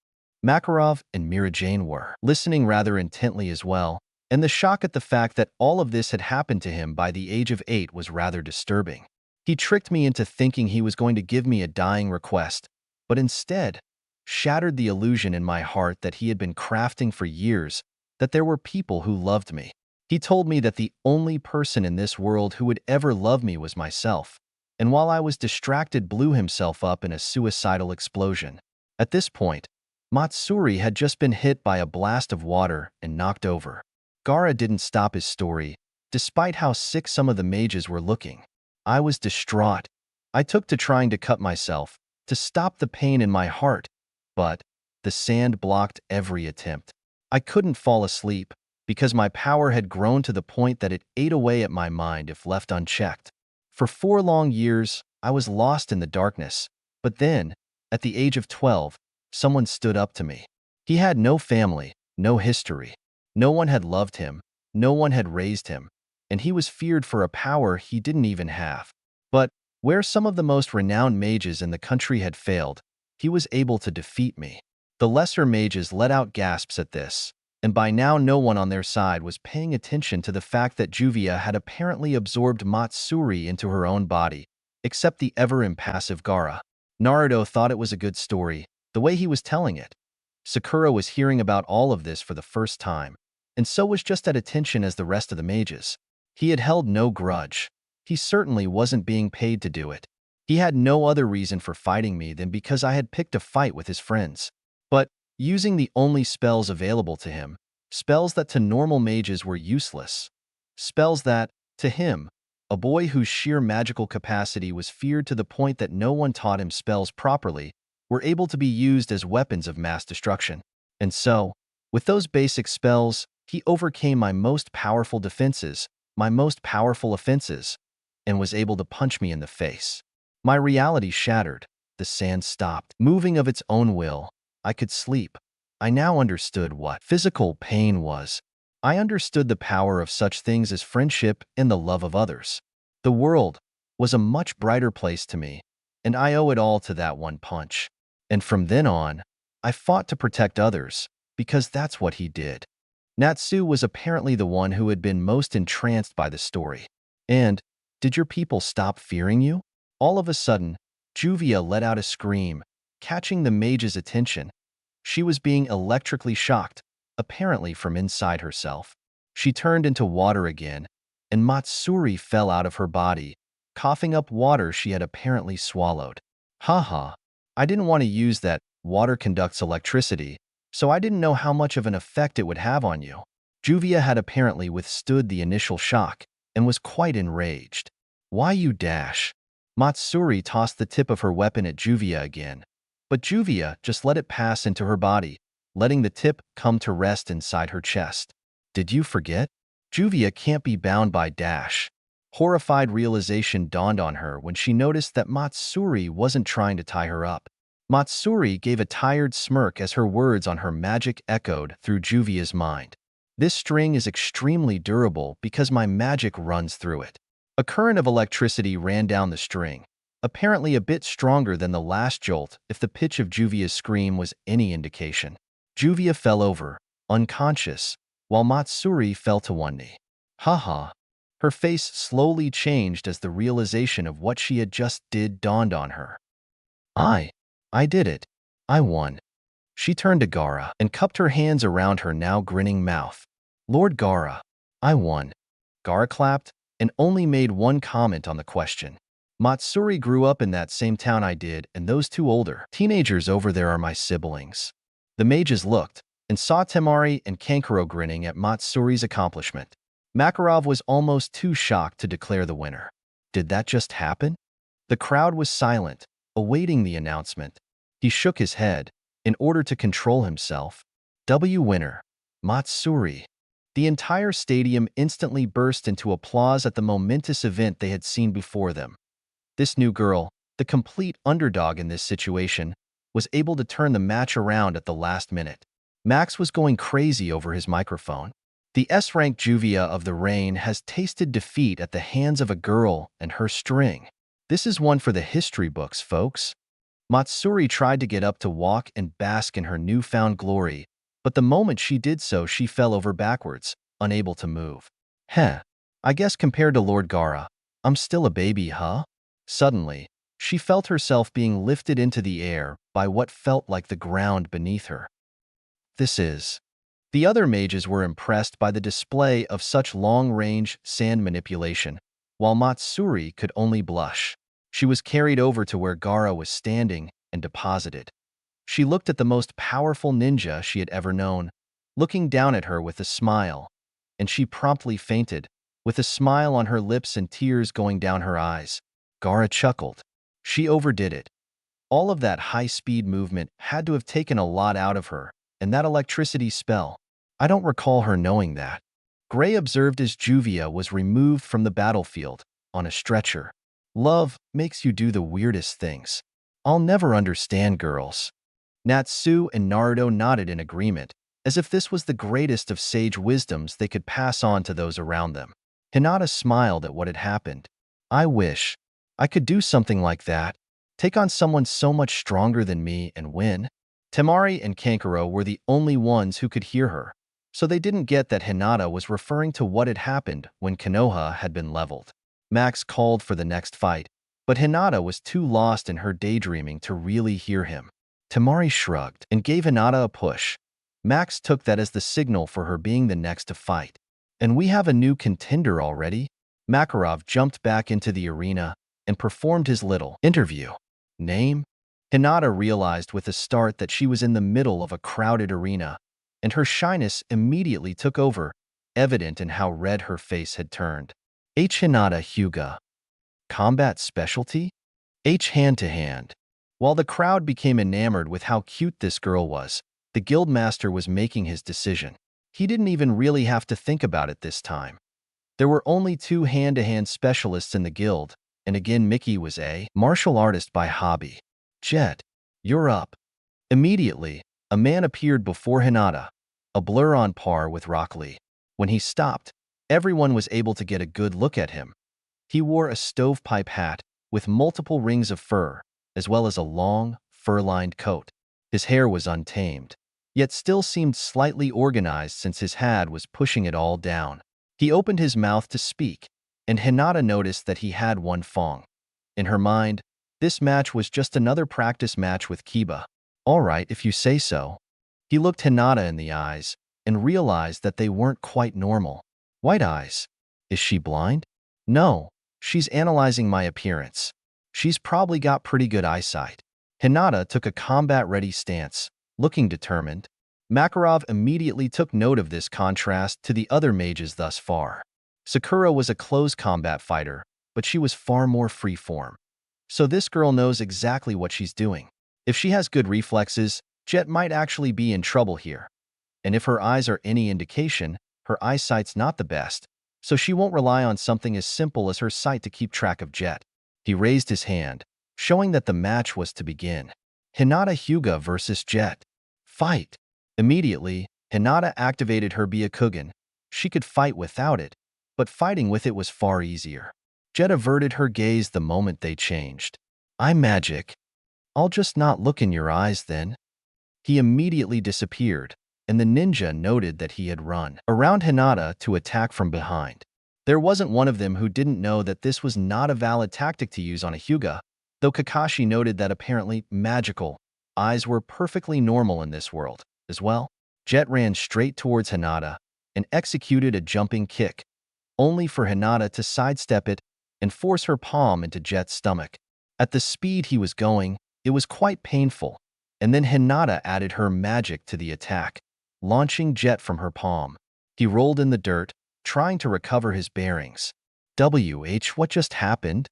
Makarov and Mirajane were listening rather intently as well, and the shock at the fact that all of this had happened to him by the age of 8 was rather disturbing. He tricked me into thinking he was going to give me a dying request, but instead shattered the illusion in my heart that he had been crafting for years, that there were people who loved me. He told me that the only person in this world who would ever love me was myself, and while I was distracted blew himself up in a suicidal explosion. At this point, Matsuri had just been hit by a blast of water and knocked over. Gaara didn't stop his story, despite how sick some of the mages were looking. I was distraught. I took to trying to cut myself, to stop the pain in my heart, but the sand blocked every attempt. I couldn't fall asleep, because my power had grown to the point that it ate away at my mind if left unchecked. For 4 long years, I was lost in the darkness, but then, at the age of 12, someone stood up to me. He had no family, no history. No one had loved him, no one had raised him, and he was feared for a power he didn't even have. But where some of the most renowned mages in the country had failed, he was able to defeat me. The lesser mages let out gasps at this, and by now no one on their side was paying attention to the fact that Juvia had apparently absorbed Matsuri into her own body, except the ever-impassive Gaara. Naruto thought it was a good story, the way he was telling it. Sakura was hearing about all of this for the first time, and so was just at attention as the rest of the mages. He had held no grudge. He certainly wasn't being paid to do it. He had no other reason for fighting me than because I had picked a fight with his friends. But, using the only spells available to him, spells that to normal mages were useless, spells that, to him, a boy whose sheer magical capacity was feared to the point that no one taught him spells properly, were able to be used as weapons of mass destruction. And so, with those basic spells, he overcame my most powerful defenses, my most powerful offenses, and was able to punch me in the face. My reality shattered. The sand stopped moving of its own will. I could sleep. I now understood what physical pain was. I understood the power of such things as friendship and the love of others. The world was a much brighter place to me, and I owe it all to that one punch. And from then on, I fought to protect others, because that's what he did. Natsu was apparently the one who had been most entranced by the story. And, did your people stop fearing you? All of a sudden, Juvia let out a scream, catching the mage's attention. She was being electrically shocked, apparently from inside herself. She turned into water again, and Matsuri fell out of her body, coughing up water she had apparently swallowed. Haha, I didn't want to use that. Water conducts electricity, so I didn't know how much of an effect it would have on you. Juvia had apparently withstood the initial shock and was quite enraged. Why you dash? Matsuri tossed the tip of her weapon at Juvia again, but Juvia just let it pass into her body, letting the tip come to rest inside her chest. Did you forget? Juvia can't be bound by dash. Horrified realization dawned on her when she noticed that Matsuri wasn't trying to tie her up. Matsuri gave a tired smirk as her words on her magic echoed through Juvia's mind. This string is extremely durable because my magic runs through it. A current of electricity ran down the string, apparently a bit stronger than the last jolt if the pitch of Juvia's scream was any indication. Juvia fell over, unconscious, while Matsuri fell to one knee. Haha. Her face slowly changed as the realization of what she had just did dawned on her. I did it. I won. She turned to Gaara and cupped her hands around her now grinning mouth. Lord Gaara, I won. Gaara clapped and only made one comment on the question. Matsuri grew up in that same town I did, and those two older teenagers over there are my siblings. The mages looked and saw Temari and Kankuro grinning at Matsuri's accomplishment. Makarov was almost too shocked to declare the winner. Did that just happen? The crowd was silent, awaiting the announcement. He shook his head in order to control himself. Winner, Matsuri. The entire stadium instantly burst into applause at the momentous event they had seen before them. This new girl, the complete underdog in this situation, was able to turn the match around at the last minute. Max was going crazy over his microphone. The S-rank Juvia of the Rain has tasted defeat at the hands of a girl and her string. This is one for the history books, folks. Matsuri tried to get up to walk and bask in her newfound glory, but the moment she did so, she fell over backwards, unable to move. I guess compared to Lord Gaara, I'm still a baby, huh? Suddenly, she felt herself being lifted into the air by what felt like the ground beneath her. The other mages were impressed by the display of such long-range sand manipulation, while Matsuri could only blush. She was carried over to where Gaara was standing and deposited. She looked at the most powerful ninja she had ever known, looking down at her with a smile, and she promptly fainted, with a smile on her lips and tears going down her eyes. Gaara chuckled. She overdid it. All of that high-speed movement had to have taken a lot out of her, and that electricity spell. I don't recall her knowing that. Gray observed as Juvia was removed from the battlefield, on a stretcher. Love makes you do the weirdest things. I'll never understand girls. Natsu and Naruto nodded in agreement, as if this was the greatest of sage wisdoms they could pass on to those around them. Hinata smiled at what had happened. I wish I could do something like that, take on someone so much stronger than me and win. Temari and Kankuro were the only ones who could hear her, so they didn't get that Hinata was referring to what had happened when Konoha had been leveled. Max called for the next fight, but Hinata was too lost in her daydreaming to really hear him. Temari shrugged and gave Hinata a push. Max took that as the signal for her being the next to fight. And we have a new contender already? Makarov jumped back into the arena and performed his little interview. Name? Hinata realized with a start that she was in the middle of a crowded arena, and her shyness immediately took over, evident in how red her face had turned. H. Hinata Hyuga. Combat specialty? H. Hand-to-hand. While the crowd became enamored with how cute this girl was, the guildmaster was making his decision. He didn't even really have to think about it this time. There were only 2 hand-to-hand specialists in the guild, and again Mickey was a martial artist by hobby. Jet, you're up. Immediately, a man appeared before Hinata, a blur on par with Rock Lee. When he stopped, everyone was able to get a good look at him. He wore a stovepipe hat with multiple rings of fur, as well as a long, fur-lined coat. His hair was untamed, yet still seemed slightly organized since his hat was pushing it all down. He opened his mouth to speak, and Hinata noticed that he had one fong. In her mind, this match was just another practice match with Kiba. All right, if you say so. He looked Hinata in the eyes and realized that they weren't quite normal. White eyes. Is she blind? No, she's analyzing my appearance. She's probably got pretty good eyesight. Hinata took a combat-ready stance, looking determined. Makarov immediately took note of this contrast to the other mages thus far. Sakura was a close combat fighter, but she was far more free-form. So this girl knows exactly what she's doing. If she has good reflexes, Jet might actually be in trouble here. And if her eyes are any indication, her eyesight's not the best, so she won't rely on something as simple as her sight to keep track of Jet. He raised his hand, showing that the match was to begin. Hinata Hyuga versus Jet. Fight! Immediately, Hinata activated her Byakugan. She could fight without it, but fighting with it was far easier. Jet averted her gaze the moment they changed. I'm magic. I'll just not look in your eyes then. He immediately disappeared, and the ninja noted that he had run around Hinata to attack from behind. There wasn't one of them who didn't know that this was not a valid tactic to use on a Hyuga, though Kakashi noted that apparently magical eyes were perfectly normal in this world as well. Jet ran straight towards Hinata and executed a jumping kick, only for Hinata to sidestep it and force her palm into Jet's stomach. At the speed he was going, it was quite painful, and then Hinata added her magic to the attack, launching Jet from her palm. He rolled in the dirt, trying to recover his bearings. What just happened?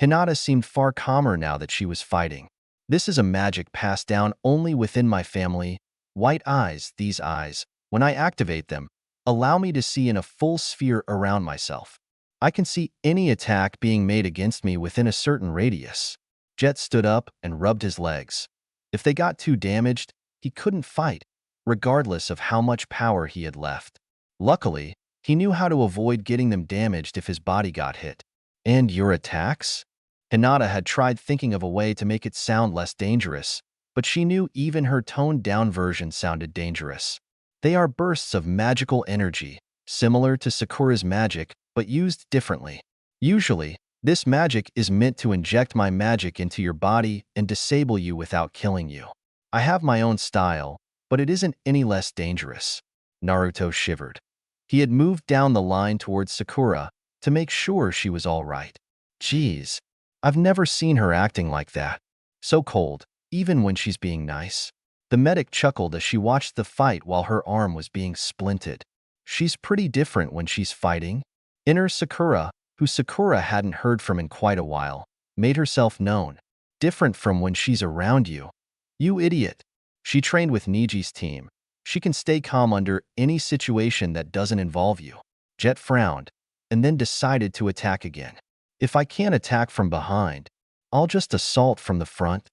Hinata seemed far calmer now that she was fighting. This is a magic passed down only within my family. White eyes, these eyes, when I activate them, allow me to see in a full sphere around myself. I can see any attack being made against me within a certain radius. Jet stood up and rubbed his legs. If they got too damaged, he couldn't fight, regardless of how much power he had left. Luckily, he knew how to avoid getting them damaged if his body got hit. And your attacks? Hinata had tried thinking of a way to make it sound less dangerous, but she knew even her toned-down version sounded dangerous. They are bursts of magical energy, similar to Sakura's magic, but used differently. Usually, this magic is meant to inject my magic into your body and disable you without killing you. I have my own style, but it isn't any less dangerous. Naruto shivered. He had moved down the line towards Sakura to make sure she was all right. Geez, I've never seen her acting like that. So cold, even when she's being nice. The medic chuckled as she watched the fight while her arm was being splinted. She's pretty different when she's fighting. Inner Sakura, who Sakura hadn't heard from in quite a while, made herself known. Different from when she's around you. You idiot. She trained with Niji's team. She can stay calm under any situation that doesn't involve you. Jet frowned, and then decided to attack again. If I can't attack from behind, I'll just assault from the front.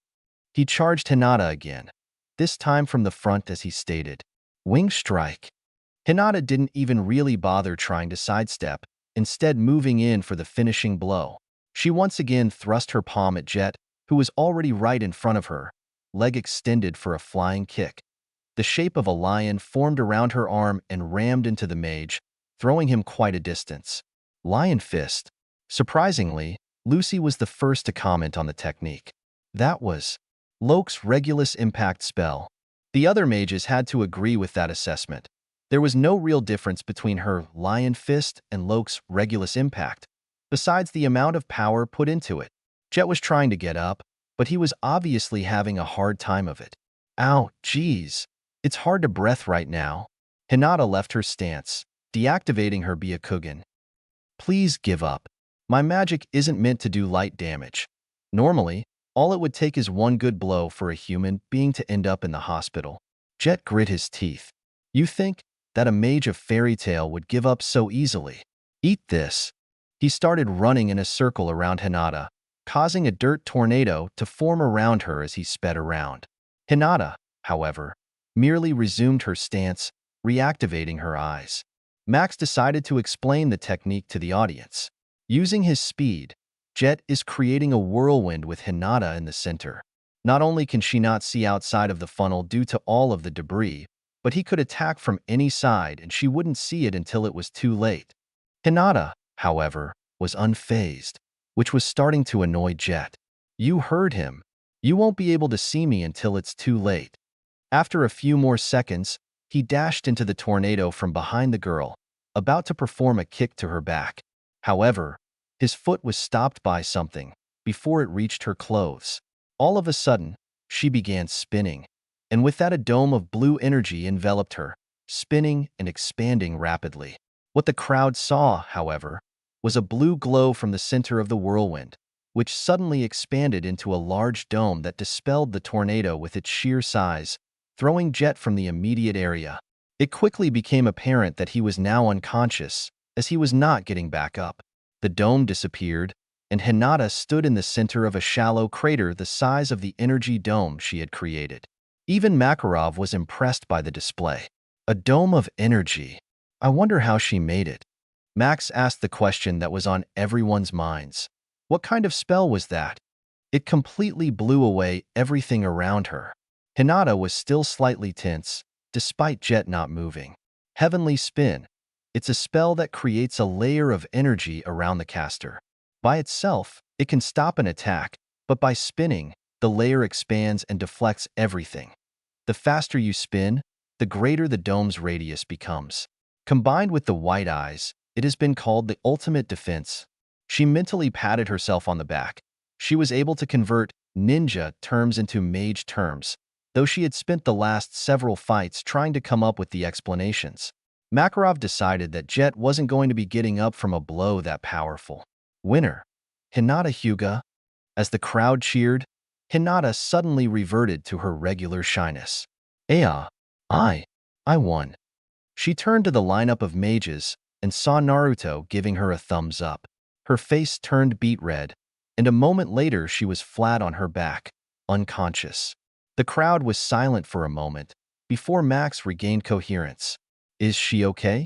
He charged Hinata again, this time from the front as he stated. Wing strike. Hinata didn't even really bother trying to sidestep, instead moving in for the finishing blow. She once again thrust her palm at Jet, who was already right in front of her, leg extended for a flying kick. The shape of a lion formed around her arm and rammed into the mage, throwing him quite a distance. Lion fist. Surprisingly, Lucy was the first to comment on the technique. That was Loke's Regulus Impact spell. The other mages had to agree with that assessment. There was no real difference between her Lion Fist and Loke's Regulus Impact, besides the amount of power put into it. Jet was trying to get up, but he was obviously having a hard time of it. Ow, geez. It's hard to breath right now. Hinata left her stance, deactivating her Byakugan. Please give up. My magic isn't meant to do light damage. Normally, all it would take is one good blow for a human being to end up in the hospital. Jet grit his teeth. You think that a mage of fairy tale would give up so easily? Eat this. He started running in a circle around Hinata, causing a dirt tornado to form around her as he sped around. Hinata, however, merely resumed her stance, reactivating her eyes. Max decided to explain the technique to the audience. Using his speed, Jet is creating a whirlwind with Hinata in the center. Not only can she not see outside of the funnel due to all of the debris, but he could attack from any side and she wouldn't see it until it was too late. Hinata, however, was unfazed, which was starting to annoy Jet. You heard him. You won't be able to see me until it's too late. After a few more seconds, he dashed into the tornado from behind the girl, about to perform a kick to her back. However, his foot was stopped by something before it reached her clothes. All of a sudden, she began spinning, and with that a dome of blue energy enveloped her, spinning and expanding rapidly. What the crowd saw, however, was a blue glow from the center of the whirlwind, which suddenly expanded into a large dome that dispelled the tornado with its sheer size, throwing Jet from the immediate area. It quickly became apparent that he was now unconscious, as he was not getting back up. The dome disappeared, and Hinata stood in the center of a shallow crater the size of the energy dome she had created. Even Makarov was impressed by the display. A dome of energy. I wonder how she made it. Max asked the question that was on everyone's minds. What kind of spell was that? It completely blew away everything around her. Hinata was still slightly tense, despite Jet not moving. Heavenly Spin. It's a spell that creates a layer of energy around the caster. By itself, it can stop an attack, but by spinning, the layer expands and deflects everything. The faster you spin, the greater the dome's radius becomes. Combined with the white eyes, it has been called the ultimate defense. She mentally patted herself on the back. She was able to convert ninja terms into mage terms, though she had spent the last several fights trying to come up with the explanations. Makarov decided that Jet wasn't going to be getting up from a blow that powerful. Winner. Hinata Hyuga. As the crowd cheered, Hinata suddenly reverted to her regular shyness. Aya, I won. She turned to the lineup of mages and saw Naruto giving her a thumbs up. Her face turned beet red, and a moment later she was flat on her back, unconscious. The crowd was silent for a moment before Max regained coherence. Is she okay?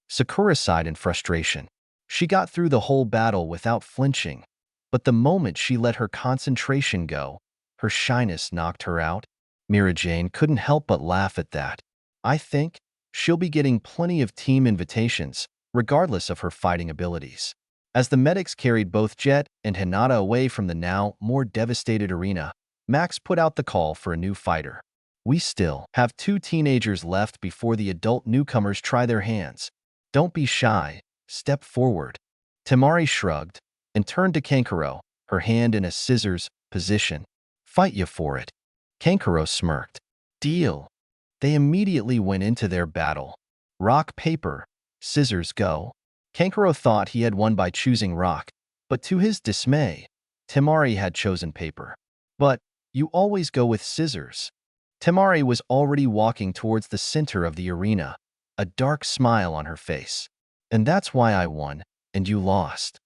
Sakura sighed in frustration. She got through the whole battle without flinching, but the moment she let her concentration go, her shyness knocked her out. Mira Jane couldn't help but laugh at that. I think she'll be getting plenty of team invitations, regardless of her fighting abilities. As the medics carried both Jet and Hinata away from the now more devastated arena, Max put out the call for a new fighter. We still have 2 teenagers left before the adult newcomers try their hands. Don't be shy. Step forward. Temari shrugged and turned to Kankuro, her hand in a scissors position. Fight you for it. Kankuro smirked. Deal. They immediately went into their battle. Rock, paper, scissors, go. Kankuro thought he had won by choosing rock, but to his dismay, Temari had chosen paper. But you always go with scissors. Temari was already walking towards the center of the arena, a dark smile on her face. And that's why I won, and you lost.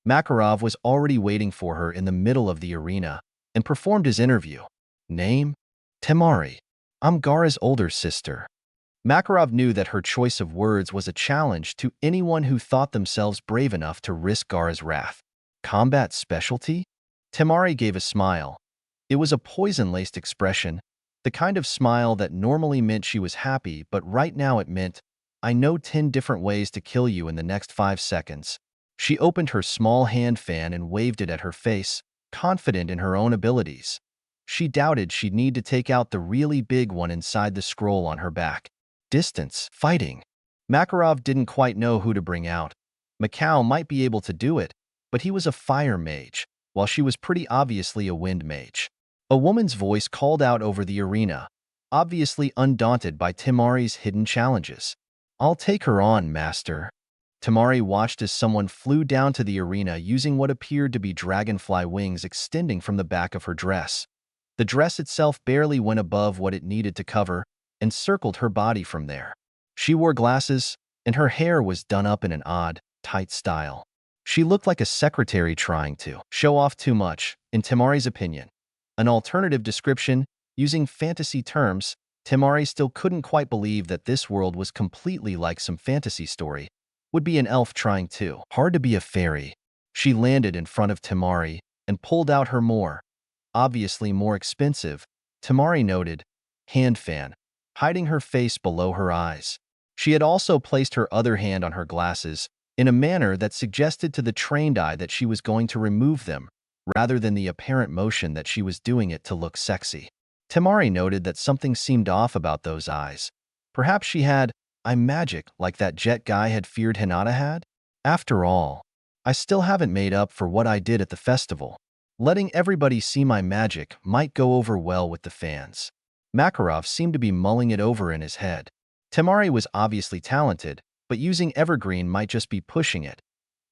Makarov was already waiting for her in the middle of the arena and performed his interview. Name? Temari. I'm Gaara's older sister. Makarov knew that her choice of words was a challenge to anyone who thought themselves brave enough to risk Gaara's wrath. Combat specialty? Temari gave a smile. It was a poison-laced expression, the kind of smile that normally meant she was happy, but right now it meant, I know 10 different ways to kill you in the next 5 seconds. She opened her small hand fan and waved it at her face, confident in her own abilities. She doubted she'd need to take out the really big one inside the scroll on her back. Distance, fighting. Makarov didn't quite know who to bring out. Macau might be able to do it, but he was a fire mage, while she was pretty obviously a wind mage. A woman's voice called out over the arena, obviously undaunted by Temari's hidden challenges. I'll take her on, master. Temari watched as someone flew down to the arena using what appeared to be dragonfly wings extending from the back of her dress. The dress itself barely went above what it needed to cover and circled her body from there. She wore glasses, and her hair was done up in an odd, tight style. She looked like a secretary trying to show off too much, in Temari's opinion. An alternative description, using fantasy terms, Temari still couldn't quite believe that this world was completely like some fantasy story. Would be an elf trying too hard to be a fairy. She landed in front of Temari and pulled out her obviously more expensive, Temari noted, hand fan, hiding her face below her eyes. She had also placed her other hand on her glasses in a manner that suggested to the trained eye that she was going to remove them, rather than the apparent motion that she was doing it to look sexy. Temari noted that something seemed off about those eyes. Perhaps she had, I'm magic, like that Jet guy had feared Hinata had? After all, I still haven't made up for what I did at the festival. Letting everybody see my magic might go over well with the fans. Makarov seemed to be mulling it over in his head. Temari was obviously talented, but using Evergreen might just be pushing it.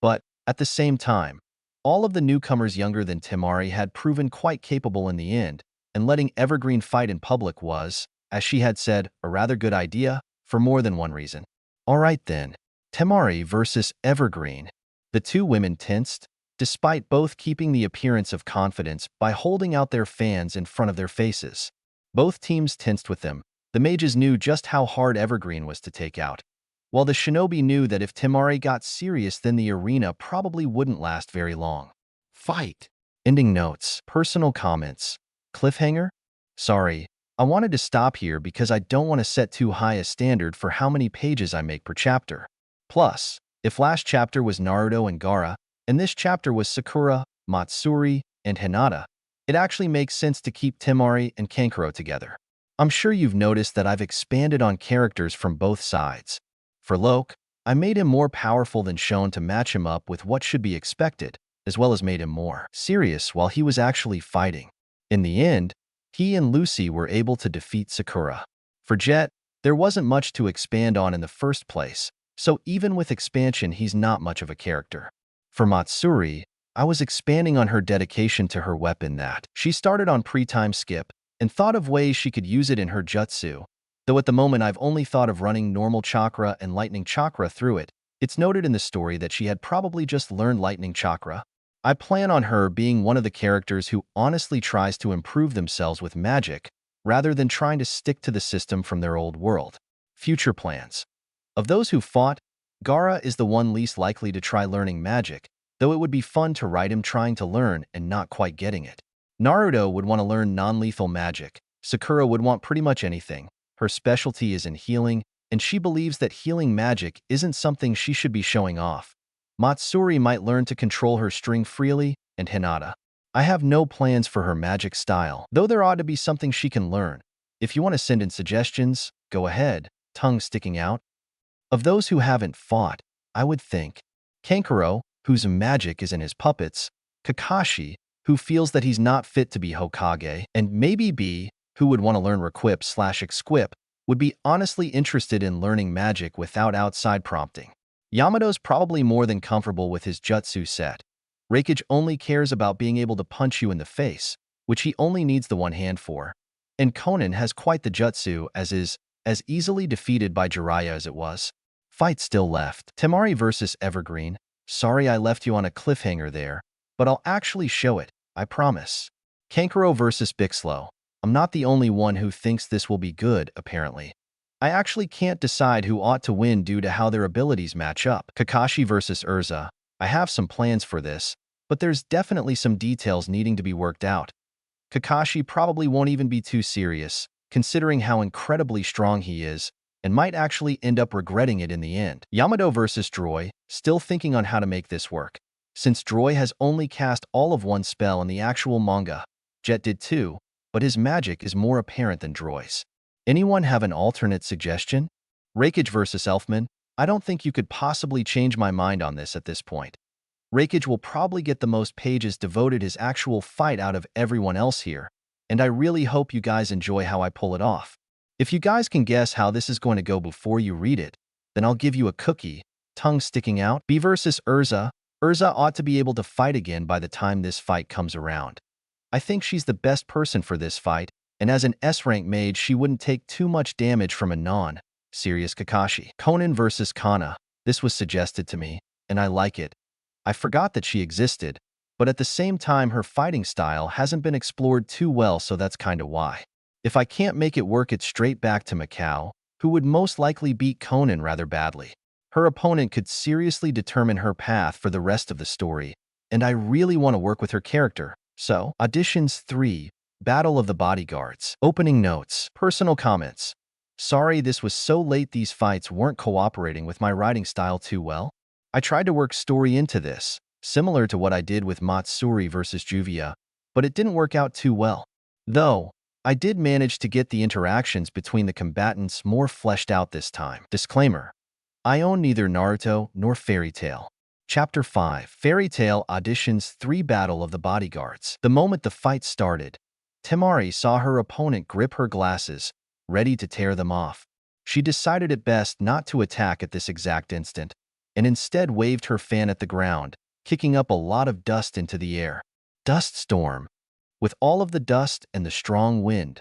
But, at the same time, all of the newcomers younger than Temari had proven quite capable in the end, and letting Evergreen fight in public was, as she had said, a rather good idea, for more than one reason. All right then, Temari versus Evergreen. The 2 women tensed, despite both keeping the appearance of confidence by holding out their fans in front of their faces. Both teams tensed with them. The mages knew just how hard Evergreen was to take out, while the shinobi knew that if Temari got serious then the arena probably wouldn't last very long. Fight! Ending notes, personal comments. Cliffhanger? Sorry, I wanted to stop here because I don't want to set too high a standard for how many pages I make per chapter. Plus, if last chapter was Naruto and Gaara, and this chapter was Sakura, Matsuri, and Hinata, It actually makes sense to keep Temari and Kankuro together. I'm sure you've noticed that I've expanded on characters from both sides. For Loke, I made him more powerful than shown to match him up with what should be expected, as well as made him more serious while he was actually fighting. In the end, he and Lucy were able to defeat Sakura. For Jet, there wasn't much to expand on in the first place, so even with expansion he's not much of a character. For Matsuri, I was expanding on her dedication to her weapon that she started on pre-time skip and thought of ways she could use it in her jutsu, though at the moment I've only thought of running normal chakra and lightning chakra through it. It's noted in the story that she had probably just learned lightning chakra. I plan on her being one of the characters who honestly tries to improve themselves with magic rather than trying to stick to the system from their old world. Future plans. Of those who fought, Gaara is the one least likely to try learning magic, though it would be fun to write him trying to learn and not quite getting it. Naruto would want to learn non-lethal magic. Sakura would want pretty much anything. Her specialty is in healing, and she believes that healing magic isn't something she should be showing off. Matsuri might learn to control her string freely, and Hinata. I have no plans for her magic style, though there ought to be something she can learn. If you want to send in suggestions, go ahead, tongue sticking out. Of those who haven't fought, I would think Kankuro, whose magic is in his puppets, Kakashi, who feels that he's not fit to be Hokage, and maybe B, who would want to learn Requip/Exquip, would be honestly interested in learning magic without outside prompting. Yamato's probably more than comfortable with his jutsu set. Reikage only cares about being able to punch you in the face, which he only needs the one hand for. And Conan has quite the jutsu as is as easily defeated by Jiraiya as it was. Fight still left. Temari versus Evergreen. Sorry I left you on a cliffhanger there, but I'll actually show it, I promise. Kankuro versus Bixlow. I'm not the only one who thinks this will be good, apparently. I actually can't decide who ought to win due to how their abilities match up. Kakashi versus Urza. I have some plans for this, but there's definitely some details needing to be worked out. Kakashi probably won't even be too serious, considering how incredibly strong he is, and might actually end up regretting it in the end. Yamato versus Droy, still thinking on how to make this work. Since Droy has only cast all of one spell in the actual manga, Jet did too, but his magic is more apparent than Droy's. Anyone have an alternate suggestion? Reikage versus Elfman. I don't think you could possibly change my mind on this at this point. Reikage will probably get the most pages devoted his actual fight out of everyone else here, and I really hope you guys enjoy how I pull it off. If you guys can guess how this is going to go before you read it, then I'll give you a cookie, tongue sticking out. B versus Urza. Urza ought to be able to fight again by the time this fight comes around. I think she's the best person for this fight, and as an S-rank mage she wouldn't take too much damage from a non-serious Kakashi. Conan versus Kana. This was suggested to me, and I like it. I forgot that she existed, but at the same time her fighting style hasn't been explored too well, so that's kinda why. If I can't make it work, it's straight back to Mikao, who would most likely beat Conan rather badly. Her opponent could seriously determine her path for the rest of the story, and I really want to work with her character. So, Auditions 3, Battle of the Bodyguards. Opening notes. Personal comments. Sorry this was so late, these fights weren't cooperating with my writing style too well. I tried to work story into this, similar to what I did with Matsuri versus Juvia, but it didn't work out too well. Though, I did manage to get the interactions between the combatants more fleshed out this time. Disclaimer. I own neither Naruto nor Fairy Tail. Chapter 5. Fairy Tail Auditions 3 Battle of the Bodyguards. The moment the fight started, Temari saw her opponent grip her glasses, ready to tear them off. She decided it best not to attack at this exact instant, and instead waved her fan at the ground, kicking up a lot of dust into the air. Dust storm. With all of the dust and the strong wind,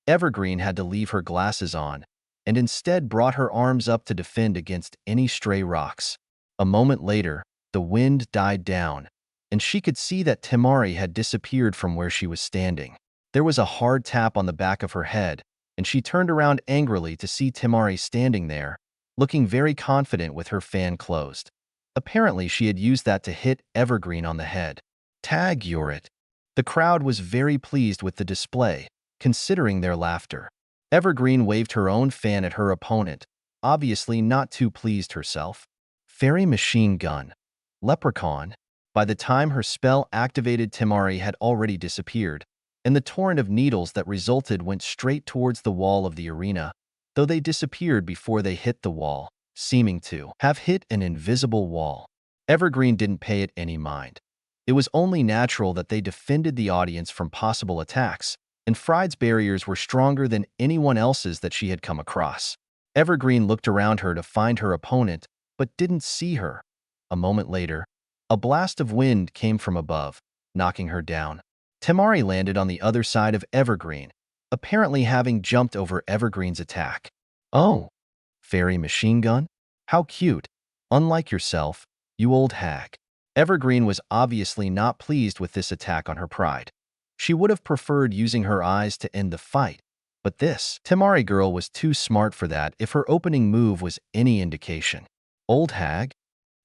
Evergreen had to leave her glasses on, and instead brought her arms up to defend against any stray rocks. A moment later, the wind died down, and she could see that Temari had disappeared from where she was standing. There was a hard tap on the back of her head, and she turned around angrily to see Temari standing there, looking very confident with her fan closed. Apparently, she had used that to hit Evergreen on the head. Tag, you're it. The crowd was very pleased with the display, considering their laughter. Evergreen waved her own fan at her opponent, obviously not too pleased herself. Fairy Machine Gun. Leprechaun. By the time her spell activated, Temari had already disappeared, and the torrent of needles that resulted went straight towards the wall of the arena, though they disappeared before they hit the wall, seeming to have hit an invisible wall. Evergreen didn't pay it any mind. It was only natural that they defended the audience from possible attacks, and Fried's barriers were stronger than anyone else's that she had come across. Evergreen looked around her to find her opponent, but didn't see her. A moment later, a blast of wind came from above, knocking her down. Temari landed on the other side of Evergreen, apparently having jumped over Evergreen's attack. Oh, fairy machine gun? How cute. Unlike yourself, you old hag. Evergreen was obviously not pleased with this attack on her pride. She would have preferred using her eyes to end the fight, but this Temari girl was too smart for that if her opening move was any indication. Old hag?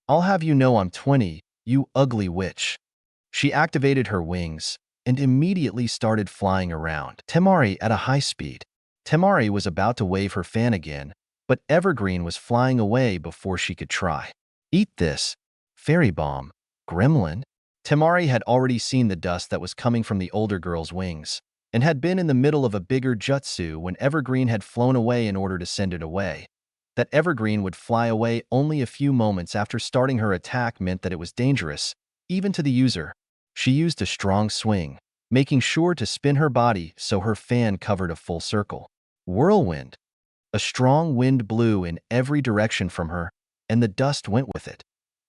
I'll have you know I'm 20, you ugly witch. She activated her wings and immediately started flying around Temari at a high speed. Temari was about to wave her fan again, but Evergreen was flying away before she could try. Eat this, fairy bomb, gremlin. Temari had already seen the dust that was coming from the older girl's wings, and had been in the middle of a bigger jutsu when Evergreen had flown away in order to send it away. That Evergreen would fly away only a few moments after starting her attack meant that it was dangerous, even to the user. She used a strong swing, making sure to spin her body so her fan covered a full circle. Whirlwind. A strong wind blew in every direction from her, and the dust went with it.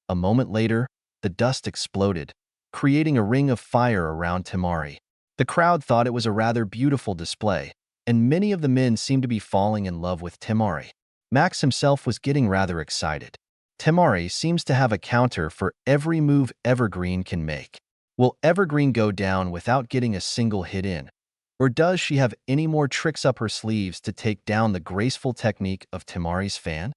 A moment later, the dust exploded, creating a ring of fire around Temari. The crowd thought it was a rather beautiful display, and many of the men seemed to be falling in love with Temari. Max himself was getting rather excited. Temari seems to have a counter for every move Evergreen can make. Will Evergreen go down without getting a single hit in? Or does she have any more tricks up her sleeves to take down the graceful technique of Temari's fan?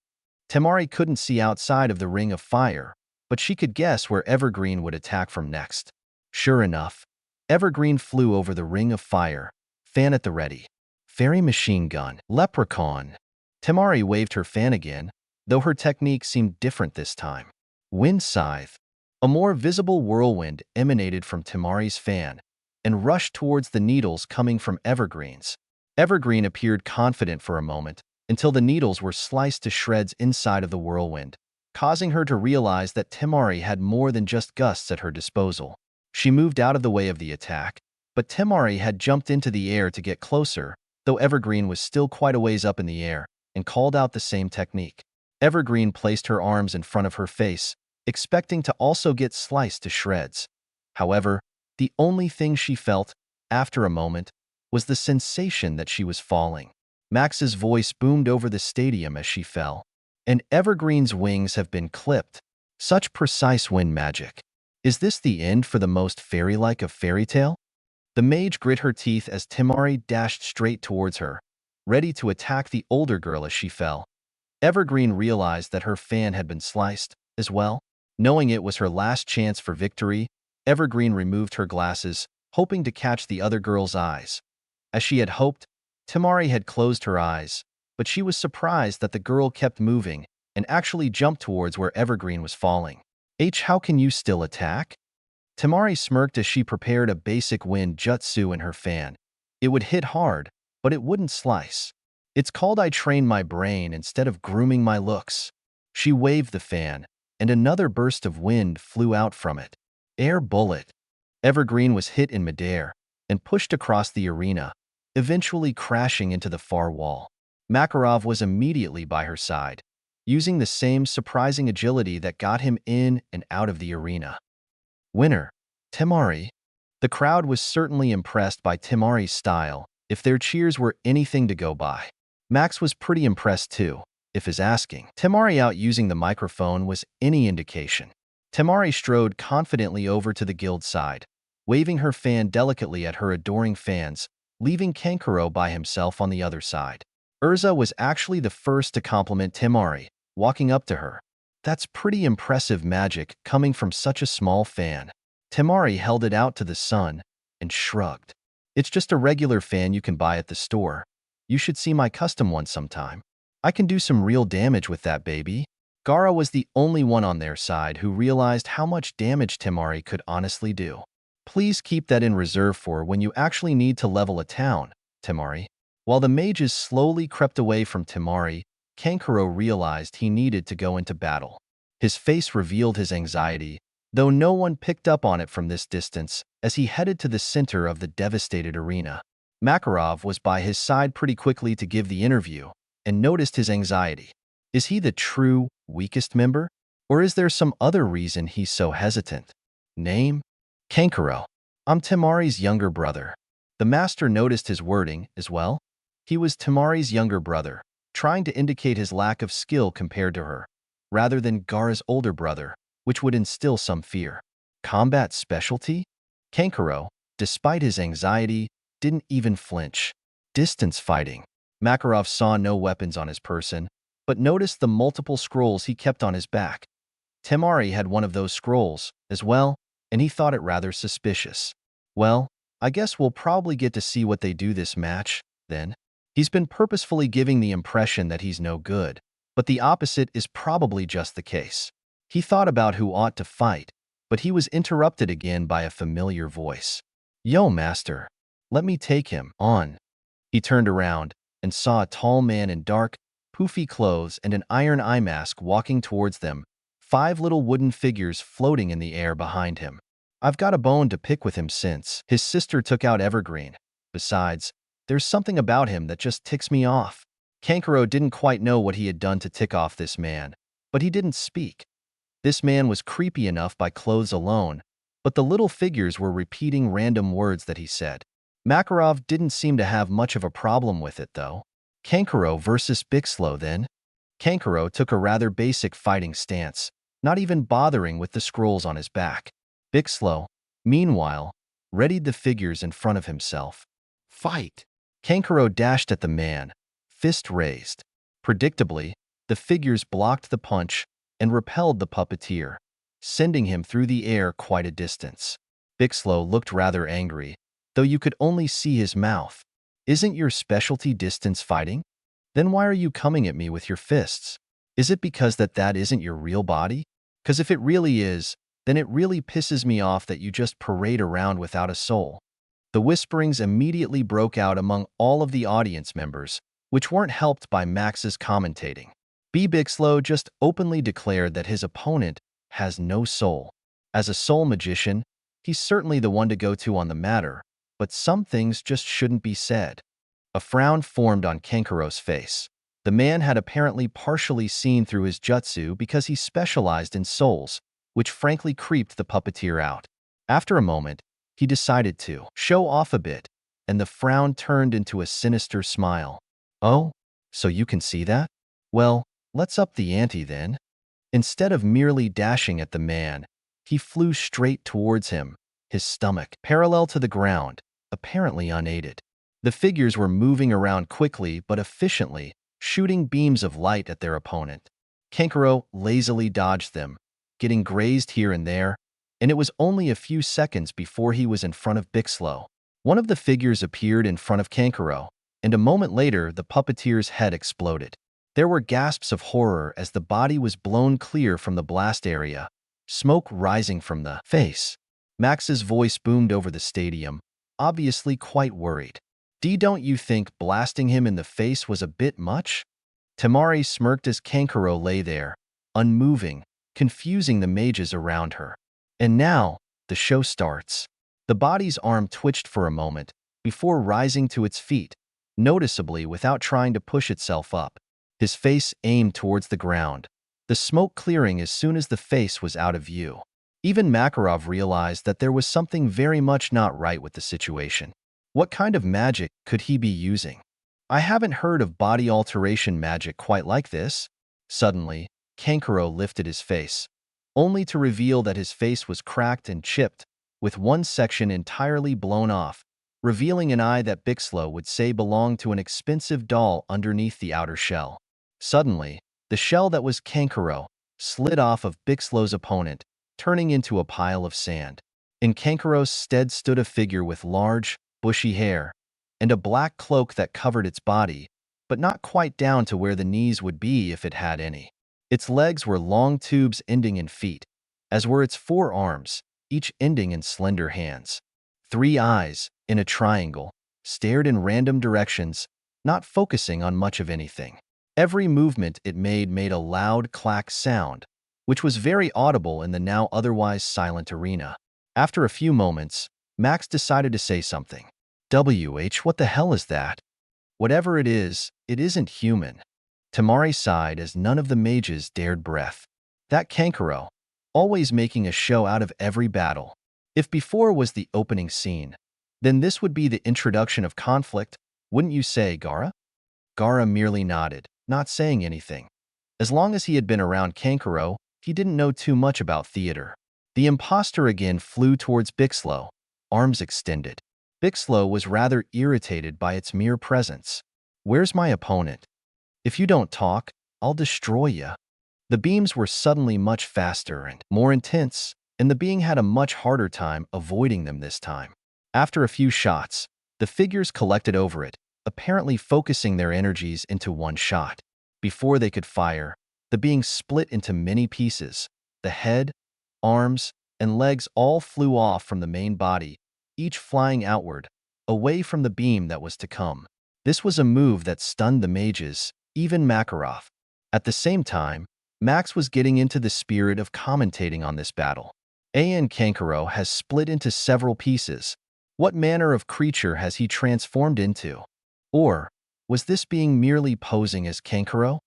Temari couldn't see outside of the ring of fire, but she could guess where Evergreen would attack from next. Sure enough, Evergreen flew over the ring of fire, fan at the ready. Fairy machine gun, leprechaun. Temari waved her fan again, though her technique seemed different this time. Wind scythe. A more visible whirlwind emanated from Temari's fan and rushed towards the needles coming from Evergreen's. Evergreen appeared confident for a moment until the needles were sliced to shreds inside of the whirlwind, causing her to realize that Temari had more than just gusts at her disposal. She moved out of the way of the attack, but Temari had jumped into the air to get closer, though Evergreen was still quite a ways up in the air, and called out the same technique. Evergreen placed her arms in front of her face, expecting to also get sliced to shreds. However, the only thing she felt, after a moment, was the sensation that she was falling. Max's voice boomed over the stadium as she fell. And Evergreen's wings have been clipped. Such precise wind magic. Is this the end for the most fairy-like of fairy tale? The mage grit her teeth as Temari dashed straight towards her, ready to attack the older girl as she fell. Evergreen realized that her fan had been sliced, as well. Knowing it was her last chance for victory, Evergreen removed her glasses, hoping to catch the other girl's eyes. As she had hoped, Temari had closed her eyes, but she was surprised that the girl kept moving and actually jumped towards where Evergreen was falling. How can you still attack? Temari smirked as she prepared a basic wind jutsu in her fan. It would hit hard, but it wouldn't slice. It's called I train my brain instead of grooming my looks. She waved the fan, and another burst of wind flew out from it. Air bullet. Evergreen was hit in midair and pushed across the arena, eventually crashing into the far wall. Makarov was immediately by her side, using the same surprising agility that got him in and out of the arena. Winner, Temari. The crowd was certainly impressed by Temari's style, if their cheers were anything to go by. Max was pretty impressed too, if his asking Temari out using the microphone was any indication. Temari strode confidently over to the guild side, waving her fan delicately at her adoring fans, leaving Kankuro by himself on the other side. Urza was actually the first to compliment Temari, walking up to her. That's pretty impressive magic coming from such a small fan. Temari held it out to the sun and shrugged. It's just a regular fan you can buy at the store. You should see my custom one sometime. I can do some real damage with that baby. Gaara was the only one on their side who realized how much damage Temari could honestly do. Please keep that in reserve for when you actually need to level a town, Temari. While the mages slowly crept away from Temari, Kankuro realized he needed to go into battle. His face revealed his anxiety, though no one picked up on it from this distance as he headed to the center of the devastated arena. Makarov was by his side pretty quickly to give the interview and noticed his anxiety. Is he the true, weakest member? Or is there some other reason he's so hesitant? Name? Kankuro. I'm Temari's younger brother. The master noticed his wording as well. He was Temari's younger brother, trying to indicate his lack of skill compared to her, rather than Gaara's older brother, which would instill some fear. Combat specialty? Kankuro, despite his anxiety, didn't even flinch. Distance fighting. Makarov saw no weapons on his person, but noticed the multiple scrolls he kept on his back. Temari had one of those scrolls, as well, and he thought it rather suspicious. Well, I guess we'll probably get to see what they do this match, then. He's been purposefully giving the impression that he's no good, but the opposite is probably just the case. He thought about who ought to fight, but he was interrupted again by a familiar voice. Yo, master, let me take him on. He turned around and saw a tall man in dark, poofy clothes and an iron eye mask walking towards them, 5 little wooden figures floating in the air behind him. I've got a bone to pick with him since his sister took out Evergreen. Besides, there's something about him that just ticks me off. Kankuro didn't quite know what he had done to tick off this man, but he didn't speak. This man was creepy enough by clothes alone, but the little figures were repeating random words that he said. Makarov didn't seem to have much of a problem with it, though. Kankuro versus Bixlo, then. Kankuro took a rather basic fighting stance, not even bothering with the scrolls on his back. Bixlo, meanwhile, readied the figures in front of himself. Fight! Kankuro dashed at the man, fist raised. Predictably, the figures blocked the punch and repelled the puppeteer, sending him through the air quite a distance. Bixlo looked rather angry, though you could only see his mouth. Isn't your specialty distance fighting? Then why are you coming at me with your fists? Is it because that isn't your real body? 'Cause if it really is, then it really pisses me off that you just parade around without a soul. The whisperings immediately broke out among all of the audience members, which weren't helped by Max's commentating. Bixlo just openly declared that his opponent has no soul. As a soul magician, he's certainly the one to go to on the matter, but some things just shouldn't be said. A frown formed on Kankuro's face. The man had apparently partially seen through his jutsu because he specialized in souls, which frankly creeped the puppeteer out. After a moment, he decided to show off a bit, and the frown turned into a sinister smile. Oh, so you can see that? Well, let's up the ante then. Instead of merely dashing at the man, he flew straight towards him, his stomach parallel to the ground, apparently unaided. The figures were moving around quickly but efficiently, shooting beams of light at their opponent. Kankuro lazily dodged them, getting grazed here and there, and it was only a few seconds before he was in front of Bixlo. One of the figures appeared in front of Kankuro, and a moment later the puppeteer's head exploded. There were gasps of horror as the body was blown clear from the blast area, smoke rising from the face. Max's voice boomed over the stadium, obviously quite worried. Don't you think blasting him in the face was a bit much? Temari smirked as Kankuro lay there, unmoving, confusing the mages around her. And now, the show starts. The body's arm twitched for a moment, before rising to its feet, noticeably without trying to push itself up. His face aimed towards the ground, the smoke clearing as soon as the face was out of view. Even Makarov realized that there was something very much not right with the situation. What kind of magic could he be using? I haven't heard of body alteration magic quite like this. Suddenly, Kankuro lifted his face, only to reveal that his face was cracked and chipped, with one section entirely blown off, revealing an eye that Bixlo would say belonged to an expensive doll underneath the outer shell. Suddenly, the shell that was Kankuro slid off of Bixlo's opponent, turning into a pile of sand. In Kankuro's stead stood a figure with large, bushy hair, and a black cloak that covered its body, but not quite down to where the knees would be if it had any. Its legs were long tubes ending in feet, as were its 4 arms, each ending in slender hands. Three eyes, in a triangle, stared in random directions, not focusing on much of anything. Every movement it made a loud clack sound, which was very audible in the now otherwise silent arena. After a few moments, Max decided to say something. What the hell is that? Whatever it isn't human. Temari sighed as none of the mages dared breath. That Kankuro, always making a show out of every battle. If before was the opening scene, then this would be the introduction of conflict, wouldn't you say, Gaara? Gaara merely nodded, not saying anything. As long as he had been around Kankuro, he didn't know too much about theater. The imposter again flew towards Bixlow, arms extended. Bixlow was rather irritated by its mere presence. Where's my opponent? If you don't talk, I'll destroy you. The beams were suddenly much faster and more intense, and the being had a much harder time avoiding them this time. After a few shots, the figures collected over it, apparently focusing their energies into one shot. Before they could fire, the being split into many pieces. The head, arms, and legs all flew off from the main body, each flying outward, away from the beam that was to come. This was a move that stunned the mages, even Makarov. At the same time, Max was getting into the spirit of commentating on this battle. And Kankuro has split into several pieces. What manner of creature has he transformed into? Or was this being merely posing as Kankuro?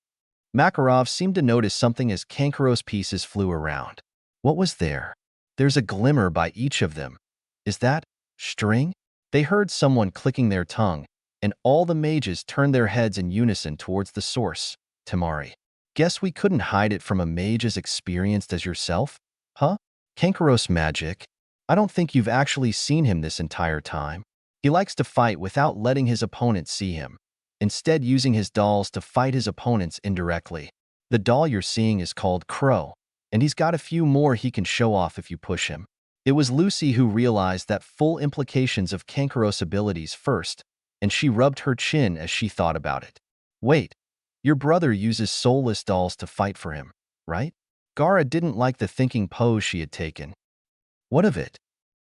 Makarov seemed to notice something as Kankuro's pieces flew around. What was there? There's a glimmer by each of them. Is that string? They heard someone clicking their tongue, and all the mages turned their heads in unison towards the source, Temari. Guess we couldn't hide it from a mage as experienced as yourself? Huh? Kankuro's magic? I don't think you've actually seen him this entire time. He likes to fight without letting his opponents see him, instead using his dolls to fight his opponents indirectly. The doll you're seeing is called Crow, and he's got a few more he can show off if you push him. It was Lucy who realized that full implications of Kankuro's abilities first, and she rubbed her chin as she thought about it. Wait, your brother uses soulless dolls to fight for him, right? Gaara didn't like the thinking pose she had taken. What of it?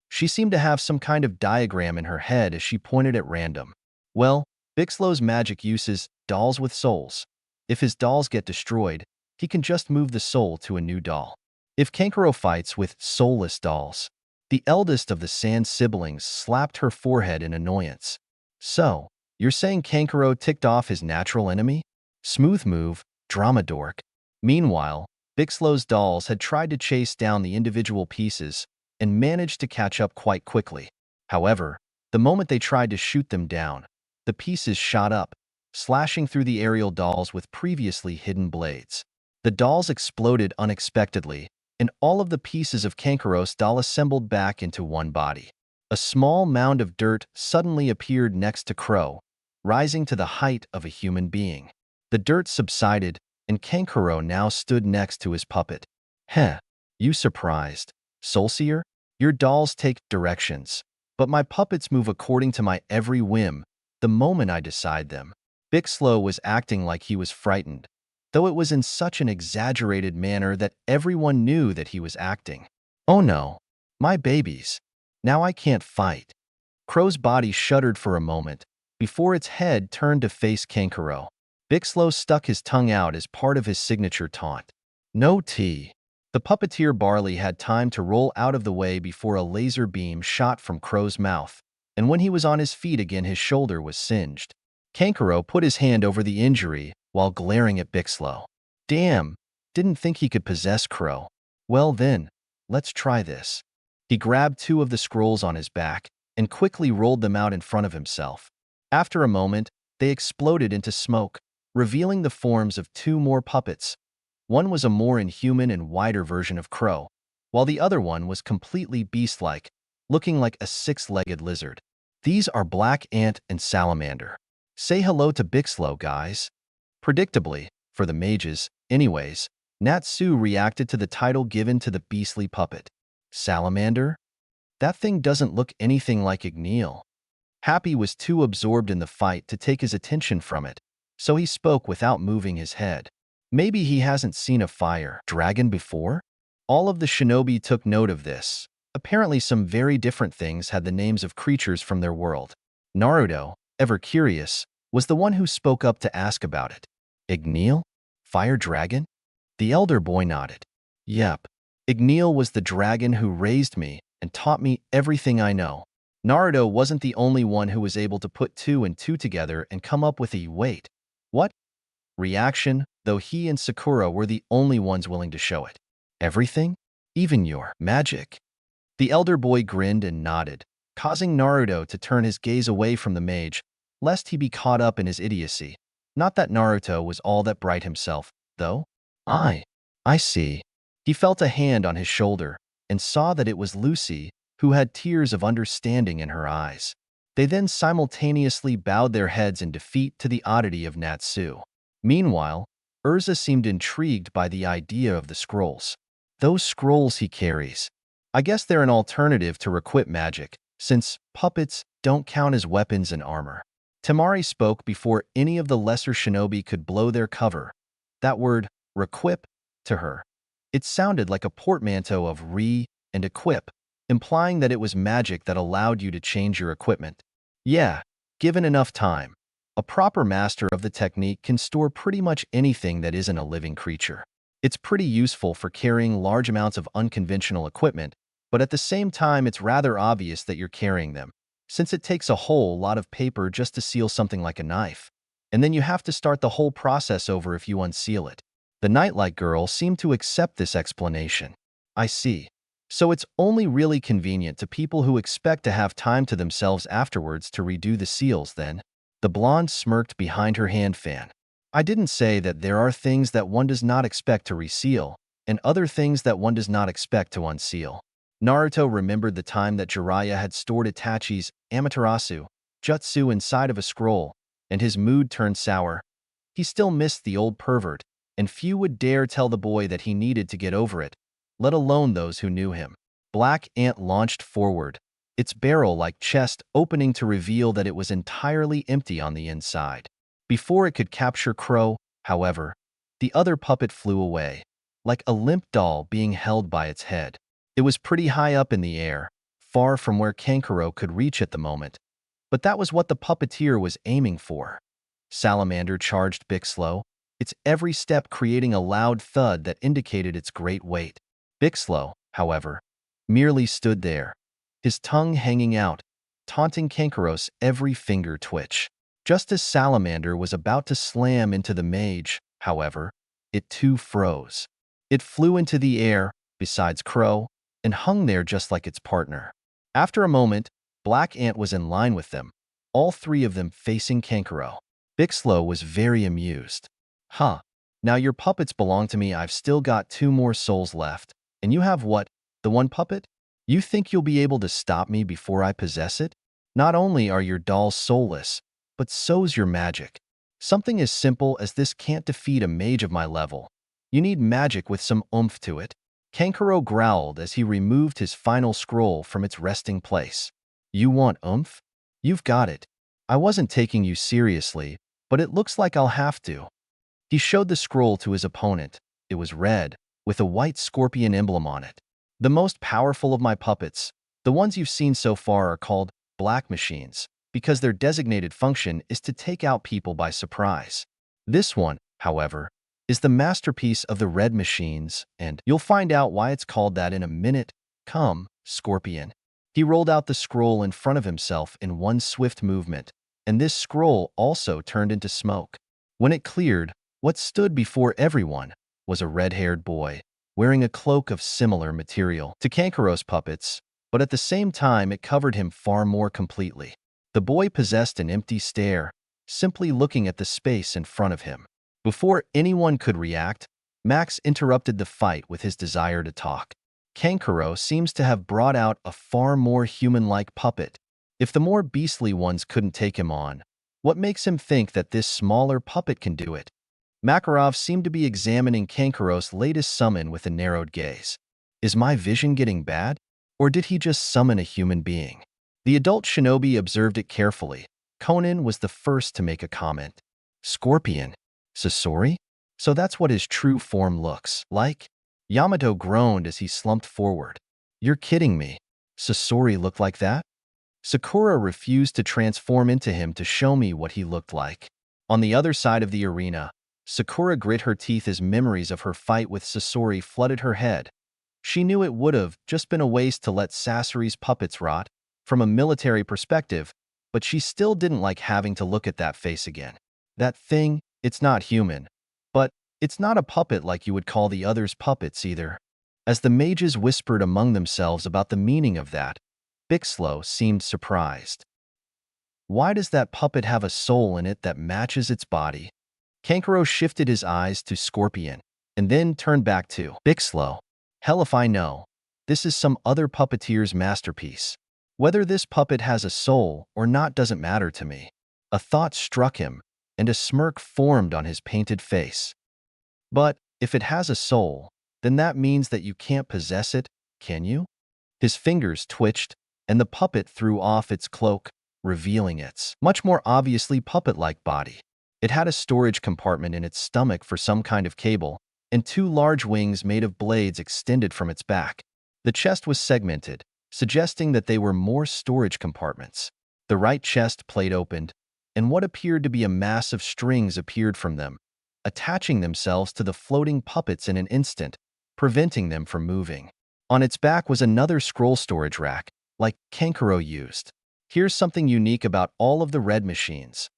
She seemed to have some kind of diagram in her head as she pointed at random. Well, Bixlow's magic uses dolls with souls. If his dolls get destroyed, he can just move the soul to a new doll. If Kankuro fights with soulless dolls, the eldest of the Sand siblings slapped her forehead in annoyance. So, you're saying Kankuro ticked off his natural enemy? Smooth move, drama dork. Meanwhile, Bixlow's dolls had tried to chase down the individual pieces and managed to catch up quite quickly. However, the moment they tried to shoot them down, the pieces shot up, slashing through the aerial dolls with previously hidden blades. The dolls exploded unexpectedly, and all of the pieces of Kankuro's doll assembled back into one body. A small mound of dirt suddenly appeared next to Crow, rising to the height of a human being. The dirt subsided, and Kankuro now stood next to his puppet. Heh, you surprised? Soulseer? Your dolls take directions, but my puppets move according to my every whim, the moment I decide them. Bixlow was acting like he was frightened, though it was in such an exaggerated manner that everyone knew that he was acting. Oh no, my babies. Now I can't fight. Crow's body shuddered for a moment, before its head turned to face Kankuro. Bixlow stuck his tongue out as part of his signature taunt. No tea. The puppeteer Barley had time to roll out of the way before a laser beam shot from Crow's mouth, and when he was on his feet again his shoulder was singed. Kankuro put his hand over the injury while glaring at Bixlow. Damn, didn't think he could possess Crow. Well then, let's try this. He grabbed two of the scrolls on his back and quickly rolled them out in front of himself. After a moment, they exploded into smoke, revealing the forms of two more puppets. One was a more inhuman and wider version of Crow, while the other one was completely beast-like, looking like a six-legged lizard. These are Black Ant and Salamander. Say hello to Bixlow, guys. Predictably, for the mages, anyways, Natsu reacted to the title given to the beastly puppet. Salamander? That thing doesn't look anything like Igneal. Happy was too absorbed in the fight to take his attention from it, so he spoke without moving his head. Maybe he hasn't seen a fire dragon before? All of the shinobi took note of this, Apparently, some very different things had the names of creatures from their world. Naruto, ever curious, was the one who spoke up to ask about it. Igneel? Fire dragon? The elder boy nodded. Yep. Igneel was the dragon who raised me and taught me everything I know. Naruto wasn't the only one who was able to put two and two together and come up with a wait, what? Reaction, though he and Sakura were the only ones willing to show it. Everything? Even your magic? The elder boy grinned and nodded, causing Naruto to turn his gaze away from the mage, lest he be caught up in his idiocy. Not that Naruto was all that bright himself, though. I see. He felt a hand on his shoulder and saw that it was Lucy, who had tears of understanding in her eyes. They then simultaneously bowed their heads in defeat to the oddity of Natsu. Meanwhile, Urza seemed intrigued by the idea of the scrolls. Those scrolls he carries. I guess they're an alternative to requip magic, since puppets don't count as weapons and armor. Temari spoke before any of the lesser shinobi could blow their cover. That word, requip, to her. It sounded like a portmanteau of re and equip, implying that it was magic that allowed you to change your equipment. Yeah, given enough time, a proper master of the technique can store pretty much anything that isn't a living creature. It's pretty useful for carrying large amounts of unconventional equipment, but at the same time it's rather obvious that you're carrying them, since it takes a whole lot of paper just to seal something like a knife. And then you have to start the whole process over if you unseal it. The Nightlight Girl seemed to accept this explanation. I see. So it's only really convenient to people who expect to have time to themselves afterwards to redo the seals then. The blonde smirked behind her hand fan. I didn't say that there are things that one does not expect to reseal, and other things that one does not expect to unseal. Naruto remembered the time that Jiraiya had stored Itachi's Amaterasu jutsu inside of a scroll, and his mood turned sour. He still missed the old pervert, and few would dare tell the boy that he needed to get over it, let alone those who knew him. Black Ant launched forward, its barrel-like chest opening to reveal that it was entirely empty on the inside. Before it could capture Crow, however, the other puppet flew away, like a limp doll being held by its head. It was pretty high up in the air, far from where Kankuro could reach at the moment, but that was what the puppeteer was aiming for. Salamander charged Bixlow, its every step creating a loud thud that indicated its great weight. Bixlow, however, merely stood there, his tongue hanging out, taunting Kankuro's every finger twitch. Just as Salamander was about to slam into the mage, however, it too froze. It flew into the air, besides Crow, and hung there just like its partner. After a moment, Black Ant was in line with them, all three of them facing Kankuro. Bixlow was very amused. Huh. Now your puppets belong to me. I've still got 2 more souls left. And you have what? The one puppet? You think you'll be able to stop me before I possess it? Not only are your dolls soulless, but so's your magic. Something as simple as this can't defeat a mage of my level. You need magic with some oomph to it. Kankuro growled as he removed his final scroll from its resting place. You want oomph? You've got it. I wasn't taking you seriously, but it looks like I'll have to. He showed the scroll to his opponent. It was red, with a white scorpion emblem on it. The most powerful of my puppets, the ones you've seen so far, are called black machines, because their designated function is to take out people by surprise. This one, however, is the masterpiece of the red machines, and you'll find out why it's called that in a minute. Come, Scorpion. He rolled out the scroll in front of himself in one swift movement, and this scroll also turned into smoke. When it cleared, what stood before everyone was a red-haired boy, wearing a cloak of similar material to Kankuro's puppets, but at the same time it covered him far more completely. The boy possessed an empty stare, simply looking at the space in front of him. Before anyone could react, Max interrupted the fight with his desire to talk. Kankuro seems to have brought out a far more human-like puppet. If the more beastly ones couldn't take him on, what makes him think that this smaller puppet can do it? Makarov seemed to be examining Kankuro's latest summon with a narrowed gaze. Is my vision getting bad? Or did he just summon a human being? The adult shinobi observed it carefully. Conan was the first to make a comment. Scorpion? Sasori? So that's what his true form looks like? Yamato groaned as he slumped forward. You're kidding me. Sasori look like that? Sakura refused to transform into him to show me what he looked like. On the other side of the arena, Sakura grit her teeth as memories of her fight with Sasori flooded her head. She knew it would have just been a waste to let Sasori's puppets rot from a military perspective, but she still didn't like having to look at that face again. That thing, it's not human. But it's not a puppet like you would call the others puppets either. As the mages whispered among themselves about the meaning of that, Bixlow seemed surprised. Why does that puppet have a soul in it that matches its body? Kankuro shifted his eyes to Scorpion, and then turned back to Bixlow. Hell if I know. This is some other puppeteer's masterpiece. Whether this puppet has a soul or not doesn't matter to me. A thought struck him, and a smirk formed on his painted face. But if it has a soul, then that means that you can't possess it, can you? His fingers twitched, and the puppet threw off its cloak, revealing its much more obviously puppet-like body. It had a storage compartment in its stomach for some kind of cable, and two large wings made of blades extended from its back. The chest was segmented, suggesting that they were more storage compartments. The right chest plate opened, and what appeared to be a mass of strings appeared from them, attaching themselves to the floating puppets in an instant, preventing them from moving. On its back was another scroll storage rack, like Kankuro used. Here's something unique about all of the red machines.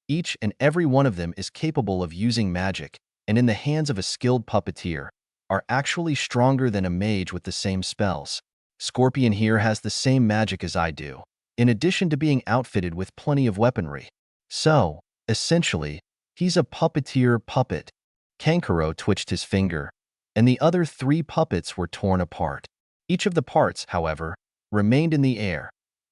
Each and every one of them is capable of using magic, and in the hands of a skilled puppeteer, are actually stronger than a mage with the same spells. Scorpion here has the same magic as I do, in addition to being outfitted with plenty of weaponry. So, essentially, he's a puppeteer puppet. Kankuro twitched his finger, and the other three puppets were torn apart. Each of the parts, however, remained in the air.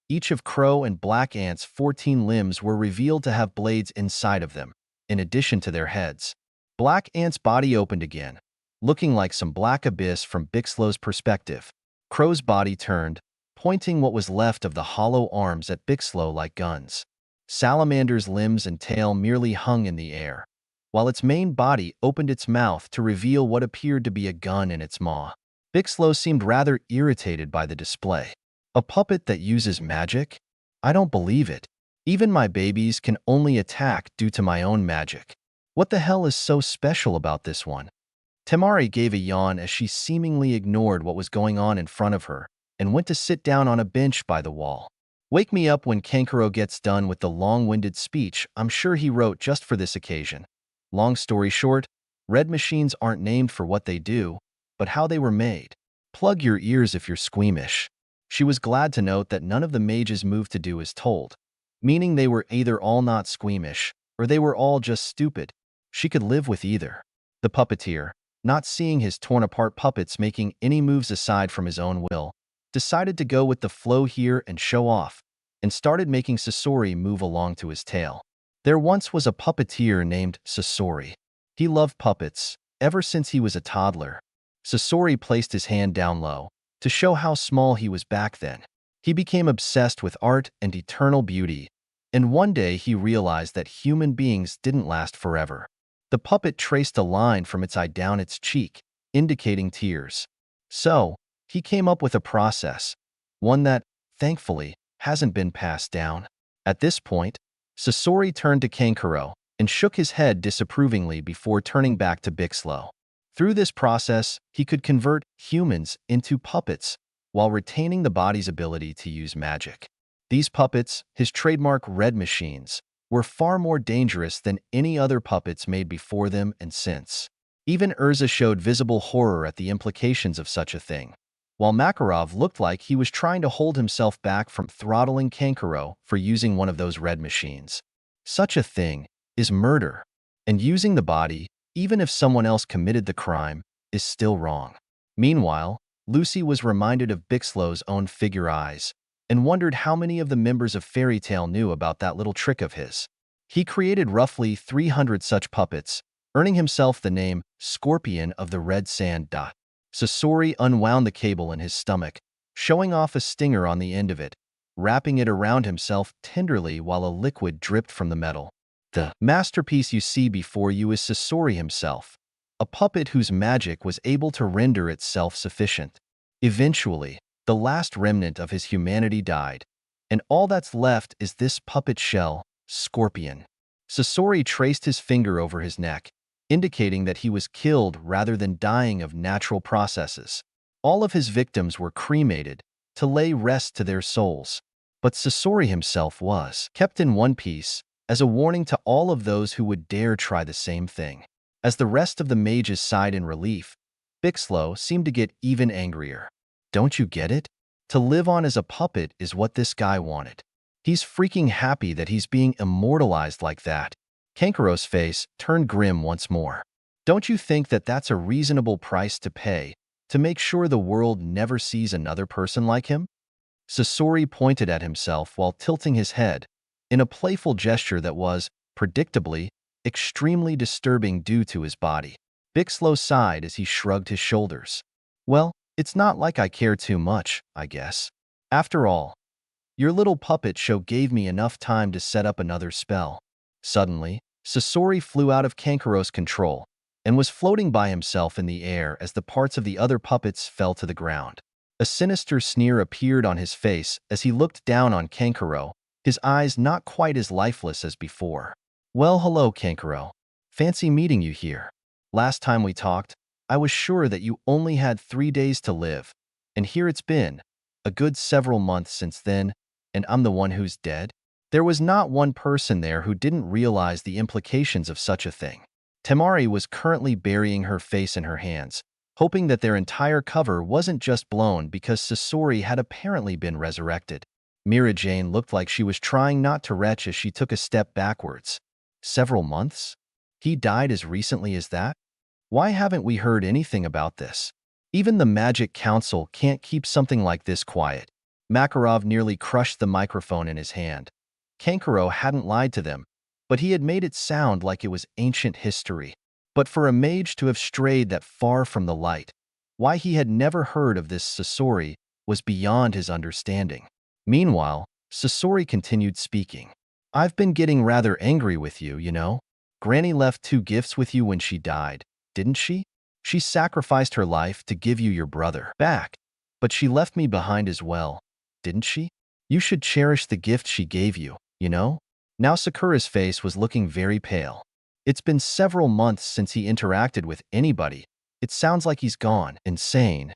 Each of Crow and Black Ant's 14 limbs were revealed to have blades inside of them, in addition to their heads. Black Ant's body opened again, looking like some black abyss from Bixlow's perspective. Crow's body turned, pointing what was left of the hollow arms at Bixlow like guns. Salamander's limbs and tail merely hung in the air, while its main body opened its mouth to reveal what appeared to be a gun in its maw. Bixlow seemed rather irritated by the display. A puppet that uses magic? I don't believe it. Even my babies can only attack due to my own magic. What the hell is so special about this one? Temari gave a yawn as she seemingly ignored what was going on in front of her and went to sit down on a bench by the wall. Wake me up when Kankuro gets done with the long-winded speech I'm sure he wrote just for this occasion. Long story short, red machines aren't named for what they do, but how they were made. Plug your ears if you're squeamish. She was glad to note that none of the mages moved to do as told, meaning they were either all not squeamish, or they were all just stupid. She could live with either. The puppeteer, not seeing his torn-apart puppets making any moves aside from his own will, decided to go with the flow here and show off, and started making Sasori move along to his tail. There once was a puppeteer named Sasori. He loved puppets, ever since he was a toddler. Sasori placed his hand down low, to show how small he was back then. He became obsessed with art and eternal beauty, and one day he realized that human beings didn't last forever. The puppet traced a line from its eye down its cheek, indicating tears. So, he came up with a process, one that, thankfully, hasn't been passed down. At this point, Sasori turned to Kankuro and shook his head disapprovingly before turning back to Bixlow. Through this process, he could convert humans into puppets while retaining the body's ability to use magic. These puppets, his trademark red machines, were far more dangerous than any other puppets made before them and since. Even Urza showed visible horror at the implications of such a thing, while Makarov looked like he was trying to hold himself back from throttling Kankuro for using one of those red machines. Such a thing is murder, and using the body, even if someone else committed the crime, is still wrong. Meanwhile, Lucy was reminded of Bixlow's own figure eyes and wondered how many of the members of Fairy Tail knew about that little trick of his. He created roughly 300 such puppets, earning himself the name Scorpion of the Red Sand. Sasori unwound the cable in his stomach, showing off a stinger on the end of it, wrapping it around himself tenderly while a liquid dripped from the metal. The masterpiece you see before you is Sasori himself, a puppet whose magic was able to render itself sufficient. Eventually, The last remnant of his humanity died, and all that's left is this puppet shell, Scorpion. Sasori traced his finger over his neck, indicating that he was killed rather than dying of natural processes. All of his victims were cremated to lay rest to their souls, but Sasori himself was kept in one piece as a warning to all of those who would dare try the same thing. As the rest of the mages sighed in relief, Bixlow seemed to get even angrier. Don't you get it? To live on as a puppet is what this guy wanted. He's freaking happy that he's being immortalized like that. Kankuro's face turned grim once more. Don't you think that that's a reasonable price to pay to make sure the world never sees another person like him? Sasori pointed at himself while tilting his head in a playful gesture that was, predictably, extremely disturbing due to his body. Bixlow sighed as he shrugged his shoulders. Well, it's not like I care too much, I guess. After all, your little puppet show gave me enough time to set up another spell. Suddenly, Sasori flew out of Kankuro's control and was floating by himself in the air as the parts of the other puppets fell to the ground. A sinister sneer appeared on his face as he looked down on Kankuro, his eyes not quite as lifeless as before. Well, hello, Kankuro. Fancy meeting you here. Last time we talked, I was sure that you only had 3 days to live, and here it's been, a good several months since then, and I'm the one who's dead? There was not one person there who didn't realize the implications of such a thing. Temari was currently burying her face in her hands, hoping that their entire cover wasn't just blown because Sasori had apparently been resurrected. Mira Jane looked like she was trying not to retch as she took a step backwards. Several months? He died as recently as that? Why haven't we heard anything about this? Even the Magic Council can't keep something like this quiet. Makarov nearly crushed the microphone in his hand. Kankuro hadn't lied to them, but he had made it sound like it was ancient history. But for a mage to have strayed that far from the light, why he had never heard of this Sasori was beyond his understanding. Meanwhile, Sasori continued speaking. I've been getting rather angry with you, you know? Granny left 2 gifts with you when she died, didn't she? She sacrificed her life to give you your brother back, but she left me behind as well, didn't she? You should cherish the gift she gave you, you know? Now Sakura's face was looking very pale. It's been several months since he interacted with anybody. It sounds like he's gone insane.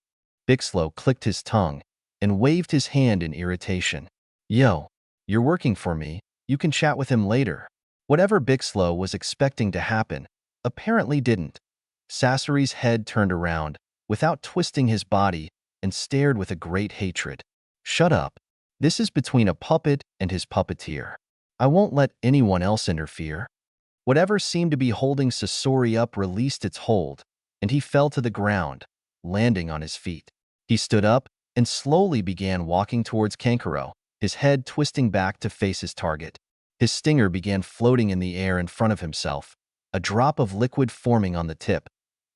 Bixlow clicked his tongue and waved his hand in irritation. Yo, you're working for me. You can chat with him later. Whatever Bixlow was expecting to happen apparently didn't. Sasori's head turned around without twisting his body and stared with a great hatred. Shut up. This is between a puppet and his puppeteer. I won't let anyone else interfere. Whatever seemed to be holding Sasori up released its hold, and he fell to the ground, landing on his feet. He stood up and slowly began walking towards Kankuro, his head twisting back to face his target. His stinger began floating in the air in front of himself, a drop of liquid forming on the tip.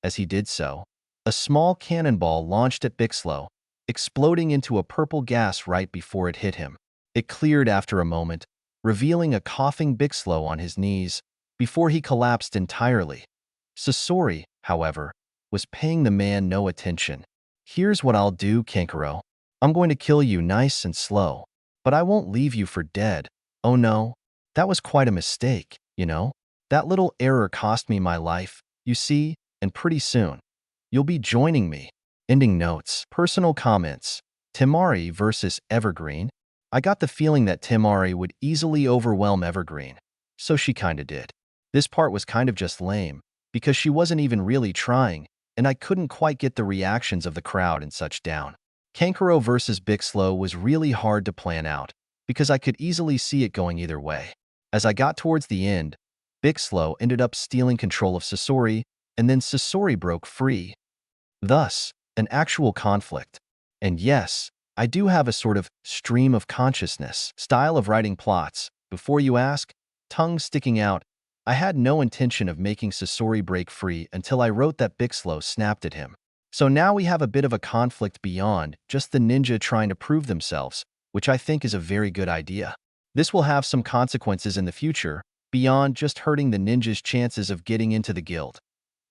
As he did so, a small cannonball launched at Bixlow, exploding into a purple gas right before it hit him. It cleared after a moment, revealing a coughing Bixlow on his knees before he collapsed entirely. Sasori, however, was paying the man no attention. Here's what I'll do, Kankuro. I'm going to kill you nice and slow, but I won't leave you for dead. Oh no, that was quite a mistake, you know? That little error cost me my life, you see, and pretty soon, you'll be joining me. Ending notes. Personal comments. Temari versus Evergreen. I got the feeling that Temari would easily overwhelm Evergreen, so she kinda did. This part was kind of just lame, because she wasn't even really trying, and I couldn't quite get the reactions of the crowd and such down. Kankuro versus Bixlow was really hard to plan out, because I could easily see it going either way. As I got towards the end, Bixlow ended up stealing control of Sasori, and then Sasori broke free. Thus, an actual conflict. And yes, I do have a sort of stream of consciousness style of writing plots. Before you ask, tongue sticking out, I had no intention of making Sasori break free until I wrote that Bixlow snapped at him. So now we have a bit of a conflict beyond just the ninja trying to prove themselves, which I think is a very good idea. This will have some consequences in the future, beyond just hurting the ninja's chances of getting into the guild.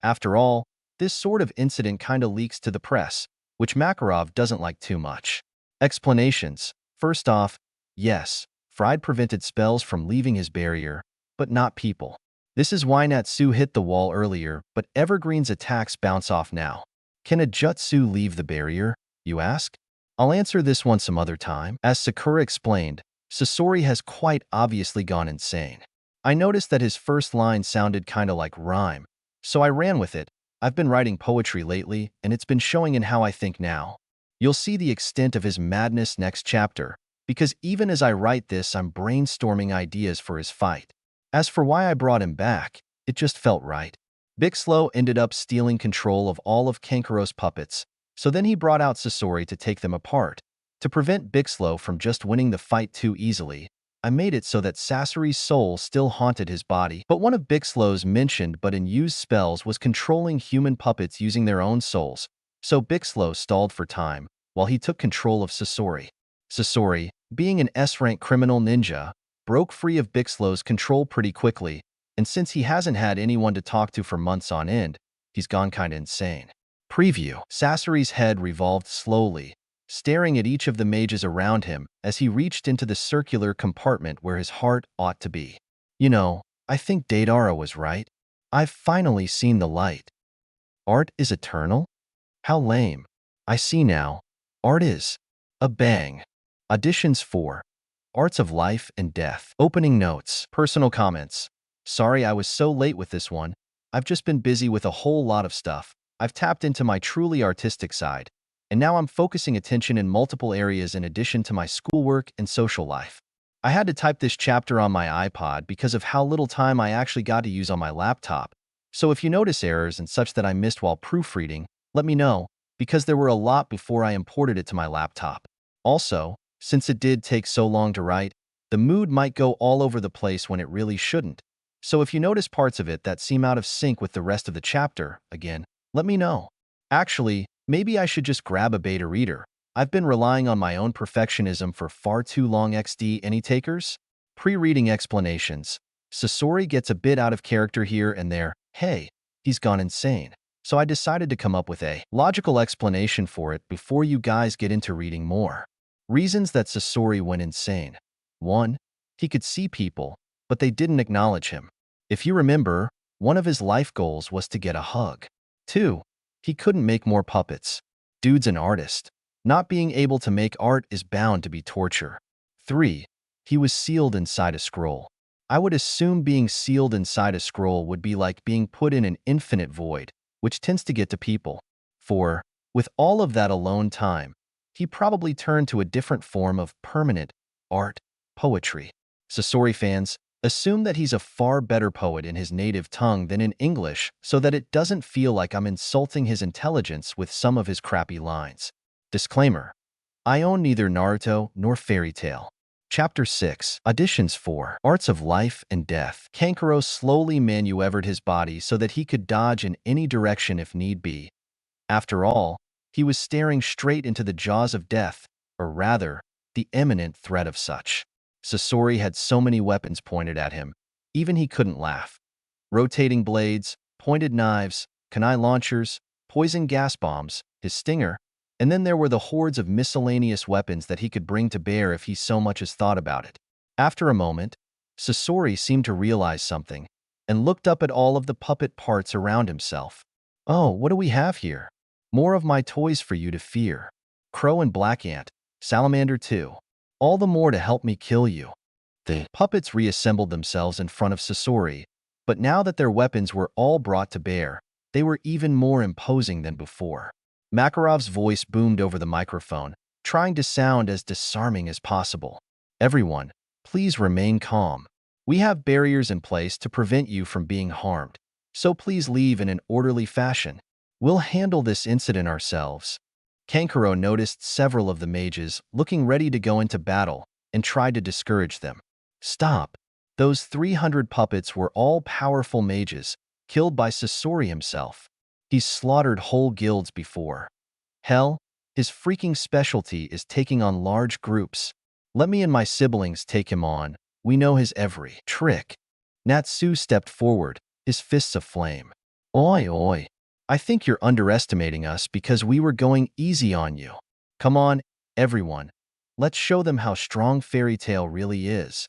After all, this sort of incident kinda leaks to the press, which Makarov doesn't like too much. Explanations. First off, yes, Fried prevented spells from leaving his barrier, but not people. This is why Natsu hit the wall earlier, but Evergreen's attacks bounce off now. Can a Jutsu leave the barrier, you ask? I'll answer this one some other time. As Sakura explained, Sasori has quite obviously gone insane. I noticed that his first line sounded kinda like rhyme, so I ran with it. I've been writing poetry lately, and it's been showing in how I think now. You'll see the extent of his madness next chapter, because even as I write this, I'm brainstorming ideas for his fight. As for why I brought him back, it just felt right. Bixlow ended up stealing control of all of Kankuro's puppets, so then he brought out Sasori to take them apart. To prevent Bixlow from just winning the fight too easily, I made it so that Sasori's soul still haunted his body. But one of Bixlow's mentioned but unused spells was controlling human puppets using their own souls, so Bixlow stalled for time while he took control of Sasori. Sasori, being an S-rank criminal ninja, broke free of Bixlow's control pretty quickly, and since he hasn't had anyone to talk to for months on end, he's gone kinda insane. Preview. Sasori's head revolved slowly, staring at each of the mages around him as he reached into the circular compartment where his heart ought to be. You know, I think Deidara was right. I've finally seen the light. Art is eternal? How lame. I see now. Art is. A bang. Auditions 4. Arts of Life and Death. Opening notes. Personal comments. Sorry I was so late with this one. I've just been busy with a whole lot of stuff. I've tapped into my truly artistic side, and now I'm focusing attention in multiple areas in addition to my schoolwork and social life. I had to type this chapter on my iPod because of how little time I actually got to use on my laptop. So if you notice errors and such that I missed while proofreading, let me know, because there were a lot before I imported it to my laptop. Also, since it did take so long to write, the mood might go all over the place when it really shouldn't. So if you notice parts of it that seem out of sync with the rest of the chapter, again, let me know. Actually, maybe I should just grab a beta reader. I've been relying on my own perfectionism for far too long. XD, any takers? Pre-reading explanations. Sasori gets a bit out of character here and there. Hey, he's gone insane. So I decided to come up with a logical explanation for it before you guys get into reading more. Reasons that Sasori went insane. 1. He could see people, but they didn't acknowledge him. If you remember, one of his life goals was to get a hug. 2. He couldn't make more puppets. Dude's an artist. Not being able to make art is bound to be torture. 3. He was sealed inside a scroll. I would assume being sealed inside a scroll would be like being put in an infinite void, which tends to get to people. 4. With all of that alone time, he probably turned to a different form of permanent art, poetry. Sasori fans, assume that he's a far better poet in his native tongue than in English so that it doesn't feel like I'm insulting his intelligence with some of his crappy lines. Disclaimer. I own neither Naruto nor Fairy Tail. Chapter 6. Auditions 4. Arts of Life and Death. Kankuro slowly maneuvered his body so that he could dodge in any direction if need be. After all, he was staring straight into the jaws of death, or rather, the imminent threat of such. Sasori had so many weapons pointed at him, even he couldn't laugh. Rotating blades, pointed knives, kunai launchers, poison gas bombs, his stinger, and then there were the hordes of miscellaneous weapons that he could bring to bear if he so much as thought about it. After a moment, Sasori seemed to realize something, and looked up at all of the puppet parts around himself. Oh, what do we have here? More of my toys for you to fear. Crow and Black Ant, Salamander too. All the more to help me kill you. The puppets reassembled themselves in front of Sasori, but now that their weapons were all brought to bear, they were even more imposing than before. Makarov's voice boomed over the microphone, trying to sound as disarming as possible. Everyone, please remain calm. We have barriers in place to prevent you from being harmed, so please leave in an orderly fashion. We'll handle this incident ourselves. Kankuro noticed several of the mages looking ready to go into battle and tried to discourage them. Stop. Those 300 puppets were all powerful mages, killed by Sasori himself. He's slaughtered whole guilds before. Hell, his freaking specialty is taking on large groups. Let me and my siblings take him on. We know his every trick. Natsu stepped forward, his fists aflame. Oi, oi. I think you're underestimating us because we were going easy on you. Come on, Everyone, let's show them how strong fairy tale really is.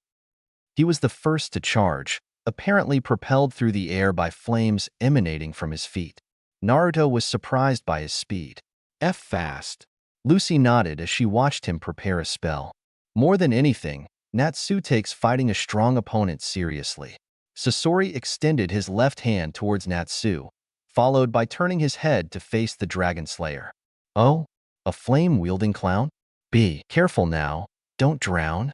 He was the first to charge, apparently propelled through the air by flames emanating from his feet. Naruto was surprised by his speed. F fast. Lucy nodded as she watched him prepare a spell. More than anything, Natsu takes fighting a strong opponent seriously. Sasori extended his left hand towards Natsu, followed by turning his head to face the Dragon Slayer. Oh, a flame-wielding clown? Be careful now, don't drown.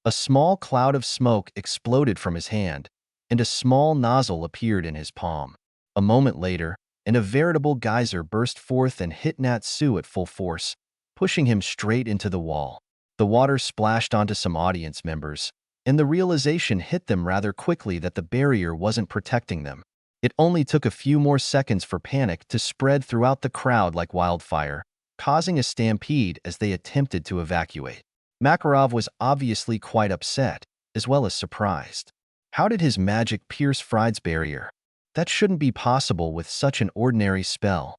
A small cloud of smoke exploded from his hand, and a small nozzle appeared in his palm. A moment later, and a veritable geyser burst forth and hit Natsu at full force, pushing him straight into the wall. The water splashed onto some audience members, and the realization hit them rather quickly that the barrier wasn't protecting them. It only took a few more seconds for panic to spread throughout the crowd like wildfire, causing a stampede as they attempted to evacuate. Makarov was obviously quite upset, as well as surprised. How did his magic pierce Fried's barrier? That shouldn't be possible with such an ordinary spell.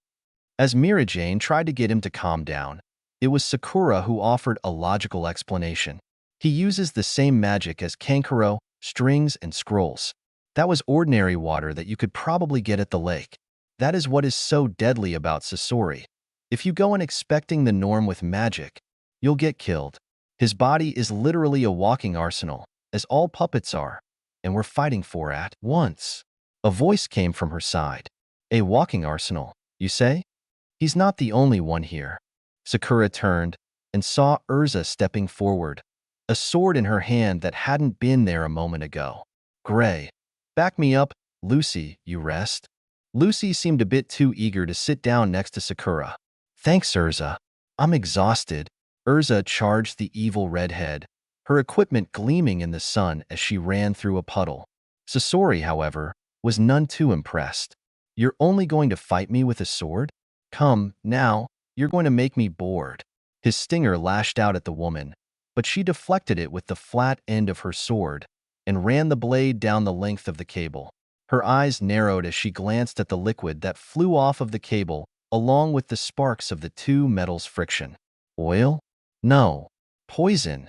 As Mirajane tried to get him to calm down, it was Sakura who offered a logical explanation. He uses the same magic as Kankuro, strings, and scrolls. That was ordinary water that you could probably get at the lake. That is what is so deadly about Sasori. If you go in expecting the norm with magic, you'll get killed. His body is literally a walking arsenal, as all puppets are, and we're fighting for at once. A voice came from her side. A walking arsenal, you say? He's not the only one here. Sakura turned and saw Urza stepping forward, a sword in her hand that hadn't been there a moment ago. Gray. Back me up, Lucy, you rest? Lucy seemed a bit too eager to sit down next to Sakura. Thanks, Urza. I'm exhausted. Urza charged the evil redhead, her equipment gleaming in the sun as she ran through a puddle. Sasori, however, was none too impressed. You're only going to fight me with a sword? Come, now, you're going to make me bored. His stinger lashed out at the woman, but she deflected it with the flat end of her sword and ran the blade down the length of the cable. Her eyes narrowed as she glanced at the liquid that flew off of the cable along with the sparks of the two metals' friction. Oil? No. Poison.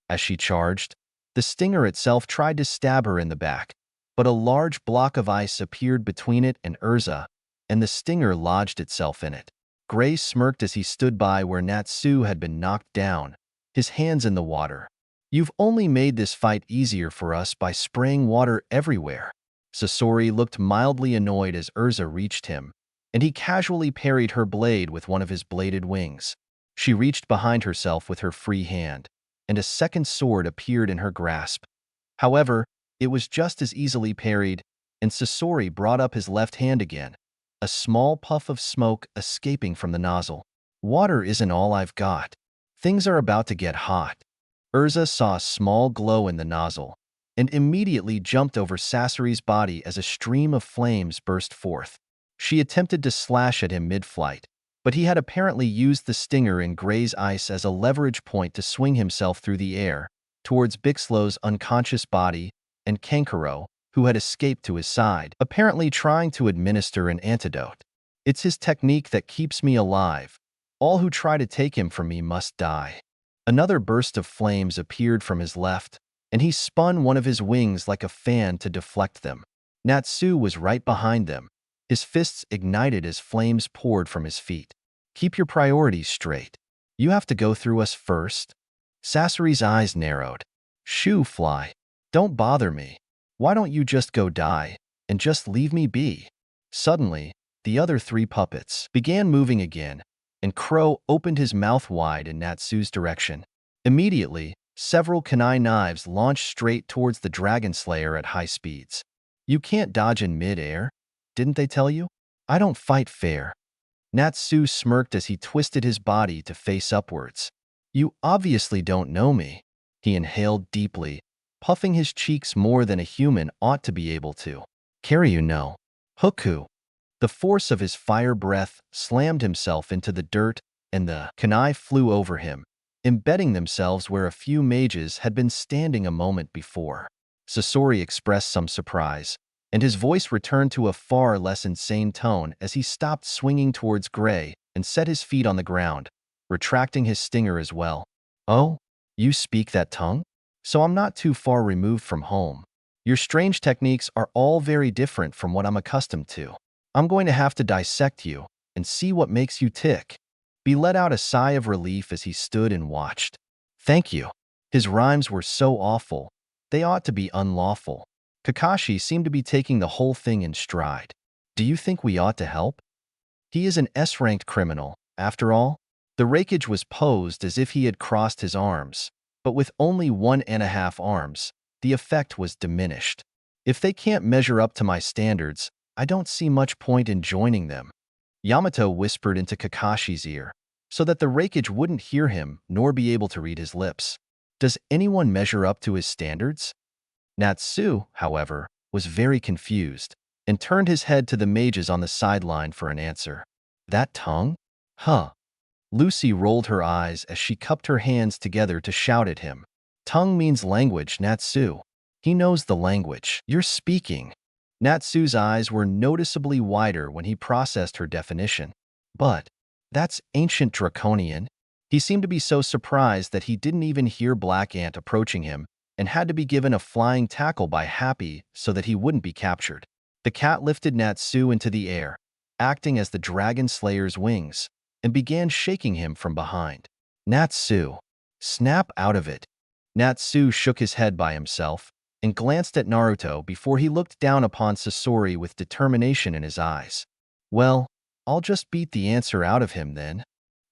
As she charged, the stinger itself tried to stab her in the back, but a large block of ice appeared between it and Urza, and the stinger lodged itself in it. Gray smirked as he stood by where Natsu had been knocked down, his hands in the water. You've only made this fight easier for us by spraying water everywhere. Sasori looked mildly annoyed as Urza reached him, and he casually parried her blade with one of his bladed wings. She reached behind herself with her free hand, and a second sword appeared in her grasp. However, it was just as easily parried, and Sasori brought up his left hand again, a small puff of smoke escaping from the nozzle. Water isn't all I've got. Things are about to get hot. Urza saw a small glow in the nozzle, and immediately jumped over Sasori's body as a stream of flames burst forth. She attempted to slash at him mid-flight, but he had apparently used the stinger in Gray's ice as a leverage point to swing himself through the air towards Bixlow's unconscious body and Kankuro, who had escaped to his side, apparently trying to administer an antidote. It's his technique that keeps me alive. All who try to take him from me must die. Another burst of flames appeared from his left, and he spun one of his wings like a fan to deflect them. Natsu was right behind them. His fists ignited as flames poured from his feet. Keep your priorities straight. You have to go through us first. Sasori's eyes narrowed. Shoo, fly. Don't bother me. Why don't you just go die and just leave me be? Suddenly, the other three puppets began moving again, and Crow opened his mouth wide in Natsu's direction. Immediately, several kunai knives launched straight towards the Dragon Slayer at high speeds. You can't dodge in mid-air. Didn't they tell you? I don't fight fair. Natsu smirked as he twisted his body to face upwards. You obviously don't know me. He inhaled deeply, puffing his cheeks more than a human ought to be able to. Kiryu no. Huku. The force of his fire breath slammed himself into the dirt, and the kunai flew over him, embedding themselves where a few mages had been standing a moment before. Sasori expressed some surprise, and his voice returned to a far less insane tone as he stopped swinging towards Gray and set his feet on the ground, retracting his stinger as well. Oh, you speak that tongue? So I'm not too far removed from home. Your strange techniques are all very different from what I'm accustomed to. I'm going to have to dissect you and see what makes you tick. He let out a sigh of relief as he stood and watched. Thank you. His rhymes were so awful. They ought to be unlawful. Kakashi seemed to be taking the whole thing in stride. Do you think we ought to help? He is an S-ranked criminal, after all. The rakeage was posed as if he had crossed his arms, but with only 1.5 arms, the effect was diminished. If they can't measure up to my standards, I don't see much point in joining them. Yamato whispered into Kakashi's ear, so that the rakeage wouldn't hear him nor be able to read his lips. Does anyone measure up to his standards? Natsu, however, was very confused and turned his head to the mages on the sideline for an answer. That tongue? Huh. Lucy rolled her eyes as she cupped her hands together to shout at him. Tongue means language, Natsu. He knows the language you're speaking. Natsu's eyes were noticeably wider when he processed her definition. But that's ancient Draconian. He seemed to be so surprised that he didn't even hear Black Ant approaching him and had to be given a flying tackle by Happy so that he wouldn't be captured. The cat lifted Natsu into the air, acting as the dragon slayer's wings, and began shaking him from behind. Natsu, snap out of it. Natsu shook his head by himself and glanced at Naruto before he looked down upon Sasori with determination in his eyes. Well, I'll just beat the answer out of him then.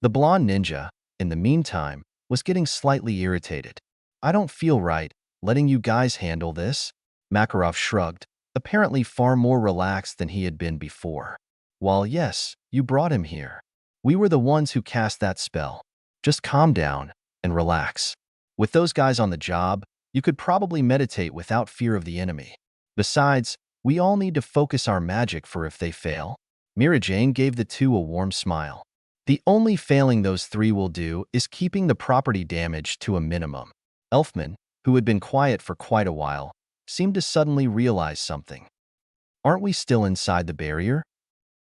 The blonde ninja, in the meantime, was getting slightly irritated. I don't feel right letting you guys handle this. Makarov shrugged, apparently far more relaxed than he had been before. While yes, you brought him here. We were the ones who cast that spell. Just calm down and relax. With those guys on the job, you could probably meditate without fear of the enemy. Besides, we all need to focus our magic for if they fail. Mira-Jane gave the two a warm smile. The only failing those three will do is keeping the property damage to a minimum. Elfman, who had been quiet for quite a while, seemed to suddenly realize something. Aren't we still inside the barrier?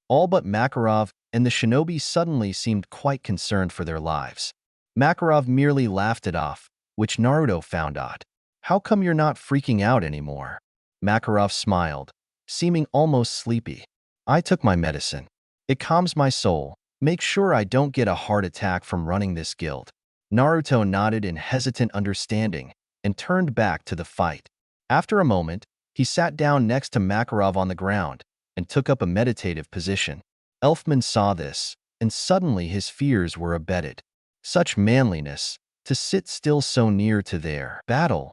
All but Makarov and the shinobi suddenly seemed quite concerned for their lives. Makarov merely laughed it off, which Naruto found odd. How come you're not freaking out anymore? Makarov smiled, seeming almost sleepy. I took my medicine. It calms my soul. Make sure I don't get a heart attack from running this guild. Naruto nodded in hesitant understanding and turned back to the fight. After a moment, he sat down next to Makarov on the ground and took up a meditative position. Elfman saw this, and suddenly his fears were abated. Such manliness, to sit still so near to their battle.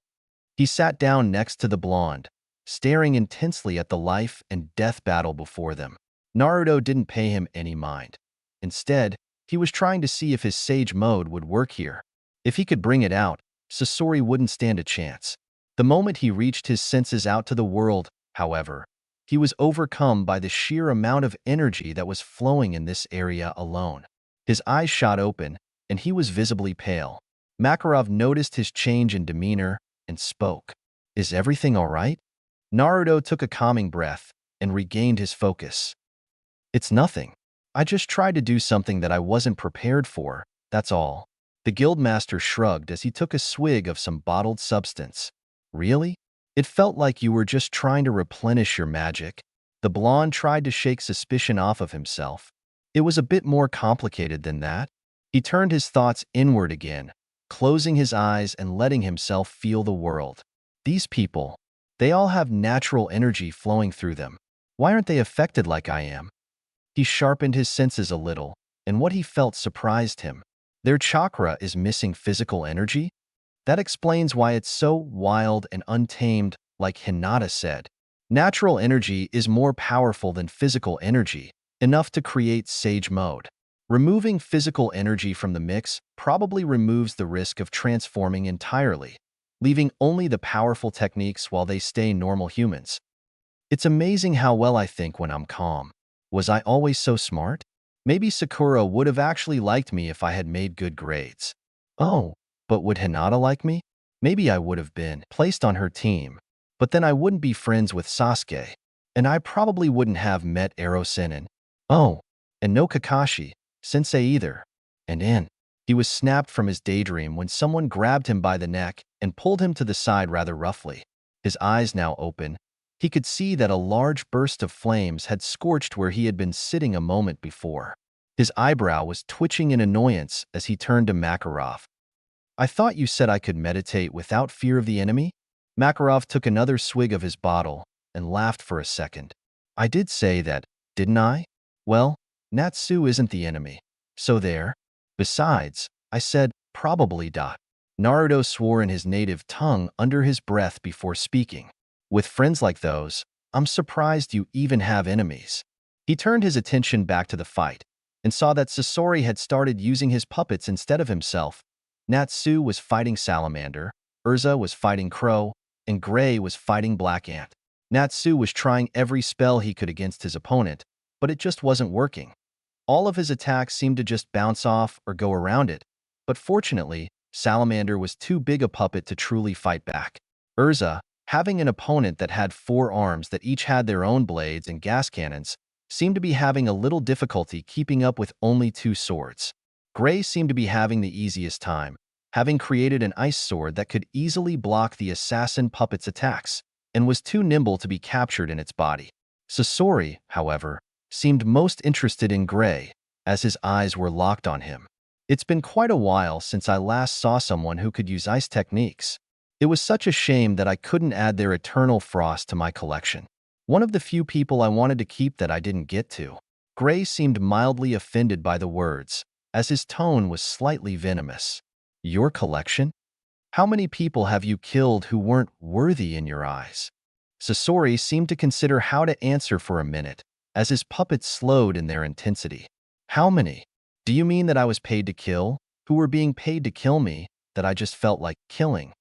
He sat down next to the blonde, staring intensely at the life and death battle before them. Naruto didn't pay him any mind. Instead, he was trying to see if his sage mode would work here. If he could bring it out, Sasori wouldn't stand a chance. The moment he reached his senses out to the world, however, he was overcome by the sheer amount of energy that was flowing in this area alone. His eyes shot open, and he was visibly pale. Makarov noticed his change in demeanor and spoke. Is everything all right? Naruto took a calming breath and regained his focus. It's nothing. I just tried to do something that I wasn't prepared for, that's all. The guildmaster shrugged as he took a swig of some bottled substance. Really? It felt like you were just trying to replenish your magic. The blonde tried to shake suspicion off of himself. It was a bit more complicated than that. He turned his thoughts inward again, closing his eyes and letting himself feel the world. These people, they all have natural energy flowing through them. Why aren't they affected like I am? He sharpened his senses a little, and what he felt surprised him. Their chakra is missing physical energy? That explains why it's so wild and untamed, like Hinata said. Natural energy is more powerful than physical energy, enough to create sage mode. Removing physical energy from the mix probably removes the risk of transforming entirely, leaving only the powerful techniques while they stay normal humans. It's amazing how well I think when I'm calm. Was I always so smart? Maybe Sakura would have actually liked me if I had made good grades. Oh, but would Hinata like me? Maybe I would have been placed on her team, but then I wouldn't be friends with Sasuke, and I probably wouldn't have met Ero Sennin. Oh, and no Kakashi, Sensei either. And He was snapped from his daydream when someone grabbed him by the neck and pulled him to the side rather roughly. His eyes now open, he could see that a large burst of flames had scorched where he had been sitting a moment before. His eyebrow was twitching in annoyance as he turned to Makarov. "I thought you said I could meditate without fear of the enemy?" Makarov took another swig of his bottle and laughed for a second. "I did say that, didn't I? Well, Natsu isn't the enemy. So there. Besides, I said, probably. Naruto swore in his native tongue under his breath before speaking. "With friends like those, I'm surprised you even have enemies." He turned his attention back to the fight and saw that Sasori had started using his puppets instead of himself. Natsu was fighting Salamander, Urza was fighting Crow, and Gray was fighting Black Ant. Natsu was trying every spell he could against his opponent, but it just wasn't working. All of his attacks seemed to just bounce off or go around it, but fortunately, Salamander was too big a puppet to truly fight back. Urza, having an opponent that had 4 arms that each had their own blades and gas cannons, seemed to be having a little difficulty keeping up with only 2 swords. Gray seemed to be having the easiest time, having created an ice sword that could easily block the assassin puppet's attacks, and was too nimble to be captured in its body. Sasori, however, seemed most interested in Gray, as his eyes were locked on him. "It's been quite a while since I last saw someone who could use ice techniques. It was such a shame that I couldn't add their Eternal Frost to my collection. One of the few people I wanted to keep that I didn't get to." Gray seemed mildly offended by the words, as his tone was slightly venomous. "Your collection? How many people have you killed who weren't worthy in your eyes?" Sasori seemed to consider how to answer for a minute, as his puppets slowed in their intensity. "How many? Do you mean that I was paid to kill, who were being paid to kill me, that I just felt like killing?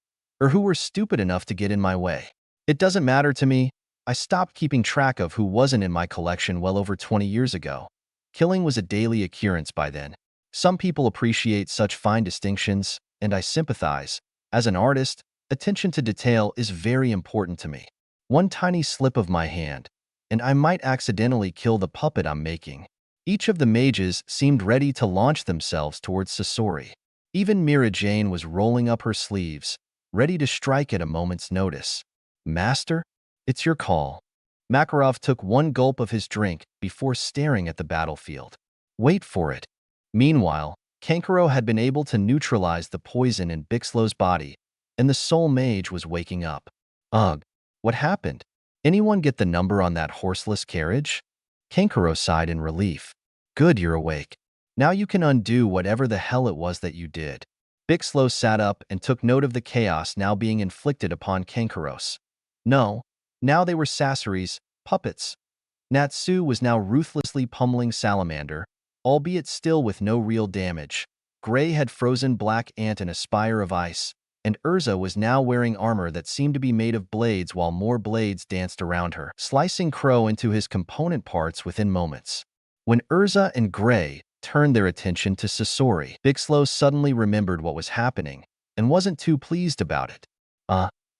Or who were stupid enough to get in my way? It doesn't matter to me. I stopped keeping track of who wasn't in my collection well over 20 years ago. Killing was a daily occurrence by then. Some people appreciate such fine distinctions, and I sympathize. As an artist, attention to detail is very important to me. One tiny slip of my hand, and I might accidentally kill the puppet I'm making." Each of the mages seemed ready to launch themselves towards Sasori. Even Mira Jane was rolling up her sleeves, ready to strike at a moment's notice. "Master, it's your call." Makarov took one gulp of his drink before staring at the battlefield. "Wait for it." Meanwhile, Kankuro had been able to neutralize the poison in Bixlow's body, and the soul mage was waking up. "Ugh, what happened? Anyone get the number on that horseless carriage?" Kankuro sighed in relief. "Good, you're awake. Now you can undo whatever the hell it was that you did." Bixlow sat up and took note of the chaos now being inflicted upon Kankuros. No, now they were Sasori's puppets. Natsu was now ruthlessly pummeling Salamander, albeit still with no real damage. Gray had frozen Black Ant in a spire of ice, and Urza was now wearing armor that seemed to be made of blades while more blades danced around her, slicing Crow into his component parts within moments. When Urza and Gray turned their attention to Sasori, Bixlow suddenly remembered what was happening and wasn't too pleased about it.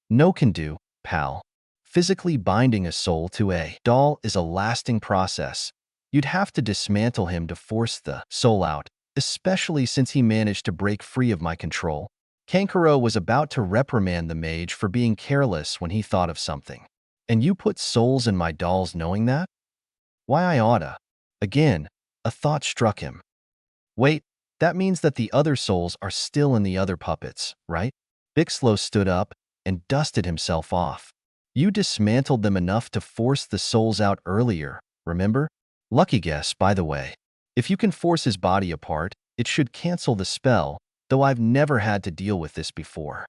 No can do, pal. Physically binding a soul to a doll is a lasting process. You'd have to dismantle him to force the soul out, especially since he managed to break free of my control." Kankuro was about to reprimand the mage for being careless when he thought of something. "And you put souls in my dolls knowing that? Why, I oughta." Again, a thought struck him. "Wait, that means that the other souls are still in the other puppets, right?" Bixlow stood up and dusted himself off. "You dismantled them enough to force the souls out earlier, remember? Lucky guess, by the way. If you can force his body apart, it should cancel the spell, though I've never had to deal with this before."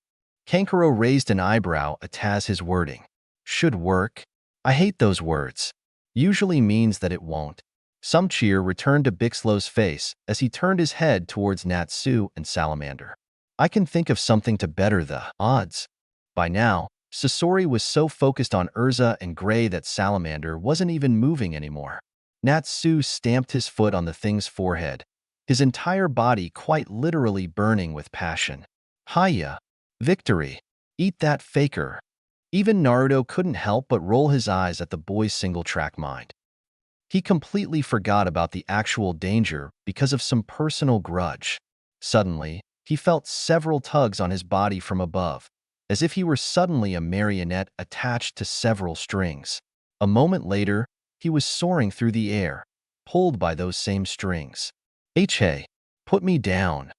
Kankuro raised an eyebrow at his wording. "Should work? I hate those words. Usually means that it won't." Some cheer returned to Bixlow's face as he turned his head towards Natsu and Salamander. "I can think of something to better the odds." By now, Sasori was so focused on Urza and Gray that Salamander wasn't even moving anymore. Natsu stamped his foot on the thing's forehead, his entire body quite literally burning with passion. "Hiya! Victory! Eat that faker!" Even Naruto couldn't help but roll his eyes at the boy's single-track mind. He completely forgot about the actual danger because of some personal grudge. Suddenly, he felt several tugs on his body from above, as if he were suddenly a marionette attached to several strings. A moment later, he was soaring through the air, pulled by those same strings. Hey, put me down.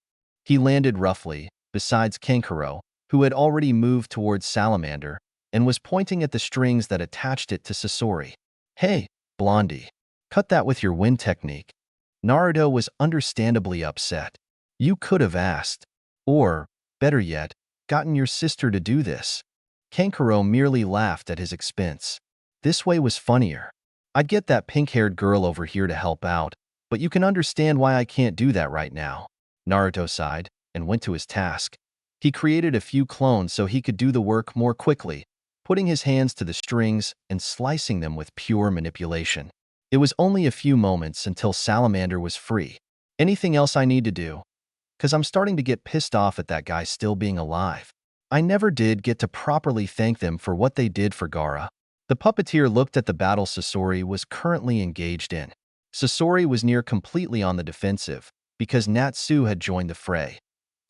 He landed roughly, besides Kankuro, who had already moved towards Salamander and was pointing at the strings that attached it to Sasori. Hey, Blondie, cut that with your wind technique. Naruto was understandably upset. You could have asked, or, better yet, gotten your sister to do this. Kankuro merely laughed at his expense. This way was funnier. I'd get that pink-haired girl over here to help out, but you can understand why I can't do that right now. Naruto sighed and went to his task. He created a few clones so he could do the work more quickly, putting his hands to the strings and slicing them with pure manipulation. It was only a few moments until Salamander was free. Anything else I need to do? 'Cause I'm starting to get pissed off at that guy still being alive. I never did get to properly thank them for what they did for Gaara. The puppeteer looked at the battle Sasori was currently engaged in. Sasori was near completely on the defensive, because Natsu had joined the fray.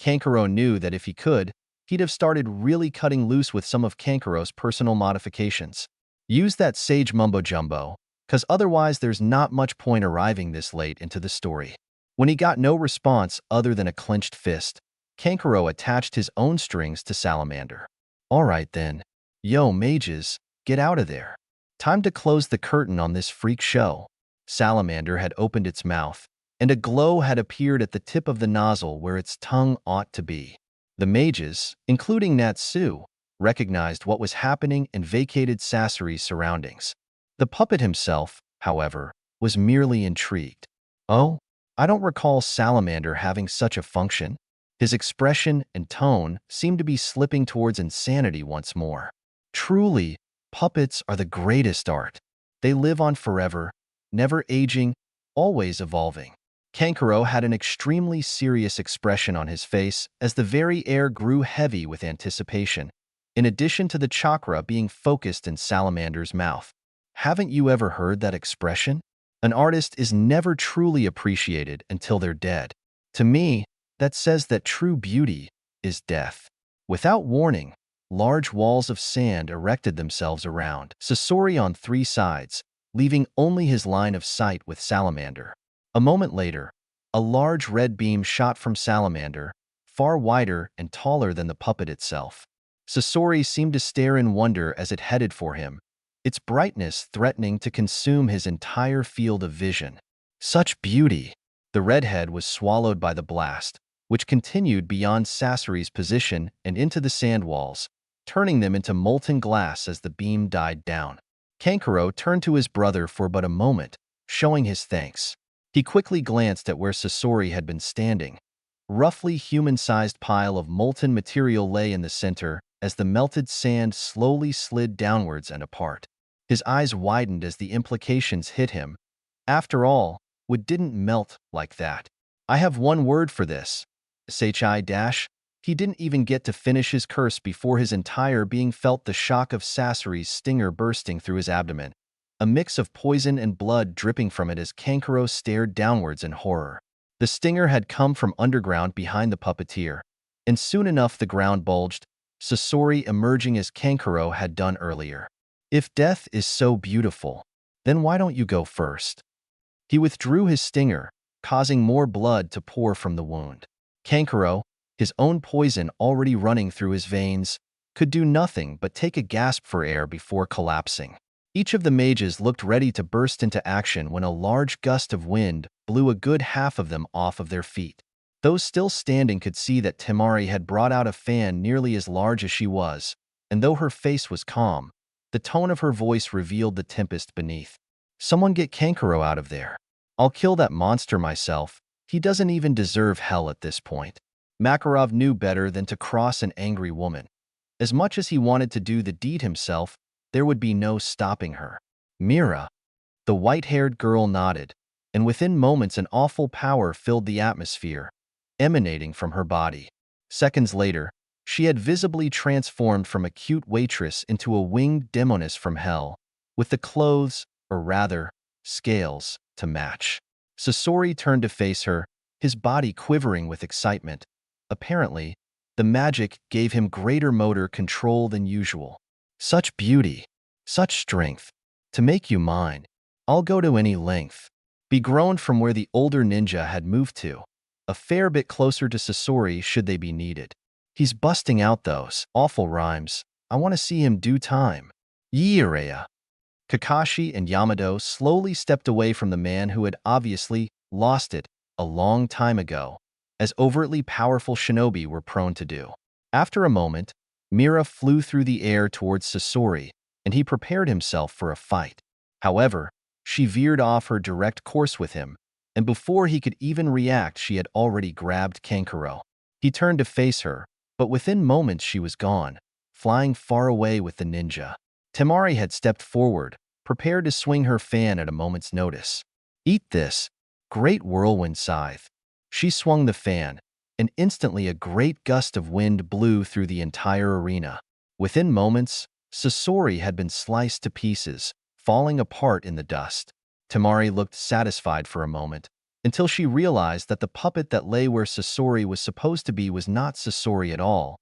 Kankuro knew that if he could, he'd have started really cutting loose with some of Kankuro's personal modifications. Use that sage mumbo-jumbo, 'cause otherwise there's not much point arriving this late into the story. When he got no response other than a clenched fist, Kankuro attached his own strings to Salamander. Alright then. Yo, mages, get out of there. Time to close the curtain on this freak show. Salamander had opened its mouth, and a glow had appeared at the tip of the nozzle where its tongue ought to be. The mages, including Natsu, recognized what was happening and vacated Sasori's surroundings. The puppet himself, however, was merely intrigued. Oh? I don't recall Salamander having such a function. His expression and tone seemed to be slipping towards insanity once more. Truly, puppets are the greatest art. They live on forever, never aging, always evolving. Kankuro had an extremely serious expression on his face as the very air grew heavy with anticipation, in addition to the chakra being focused in Salamander's mouth. Haven't you ever heard that expression? An artist is never truly appreciated until they're dead. To me, that says that true beauty is death. Without warning, large walls of sand erected themselves around Sasori on three sides, leaving only his line of sight with Salamander. A moment later, a large red beam shot from Salamander, far wider and taller than the puppet itself. Sasori seemed to stare in wonder as it headed for him, its brightness threatening to consume his entire field of vision. Such beauty! The redhead was swallowed by the blast, which continued beyond Sasori's position and into the sand walls, turning them into molten glass as the beam died down. Kankuro turned to his brother for but a moment, showing his thanks. He quickly glanced at where Sasori had been standing. Roughly human-sized pile of molten material lay in the center as the melted sand slowly slid downwards and apart. His eyes widened as the implications hit him. After all, wood didn't melt like that. I have one word for this. Sachai He didn't even get to finish his curse before his entire being felt the shock of Sasori's stinger bursting through his abdomen, a mix of poison and blood dripping from it as Kankuro stared downwards in horror. The stinger had come from underground behind the puppeteer, and soon enough the ground bulged, Sasori emerging as Kankuro had done earlier. If death is so beautiful, then why don't you go first? He withdrew his stinger, causing more blood to pour from the wound. Kankuro, his own poison already running through his veins, could do nothing but take a gasp for air before collapsing. Each of the mages looked ready to burst into action when a large gust of wind blew a good half of them off of their feet. Those still standing could see that Temari had brought out a fan nearly as large as she was, and though her face was calm, the tone of her voice revealed the tempest beneath. Someone get Kankuro out of there. I'll kill that monster myself. He doesn't even deserve hell at this point. Makarov knew better than to cross an angry woman. As much as he wanted to do the deed himself, there would be no stopping her. Mira. The white-haired girl nodded, and within moments an awful power filled the atmosphere, emanating from her body. Seconds later, she had visibly transformed from a cute waitress into a winged demoness from hell, with the clothes, or rather, scales, to match. Sasori turned to face her, his body quivering with excitement. Apparently, the magic gave him greater motor control than usual. Such beauty, such strength. To make you mine, I'll go to any length. Be groaned from where the older ninja had moved to, a fair bit closer to Sasori should they be needed. He's busting out those awful rhymes. I want to see him do time. Yireya. Kakashi and Yamato slowly stepped away from the man who had obviously lost it a long time ago, as overtly powerful shinobi were prone to do. After a moment, Mira flew through the air towards Sasori, and he prepared himself for a fight. However, she veered off her direct course with him, and before he could even react, she had already grabbed Kankuro. He turned to face her, but within moments she was gone, flying far away with the ninja. Temari had stepped forward, prepared to swing her fan at a moment's notice. Eat this, great whirlwind scythe. She swung the fan, and instantly a great gust of wind blew through the entire arena. Within moments, Sasori had been sliced to pieces, falling apart in the dust. Temari looked satisfied for a moment, until she realized that the puppet that lay where Sasori was supposed to be was not Sasori at all,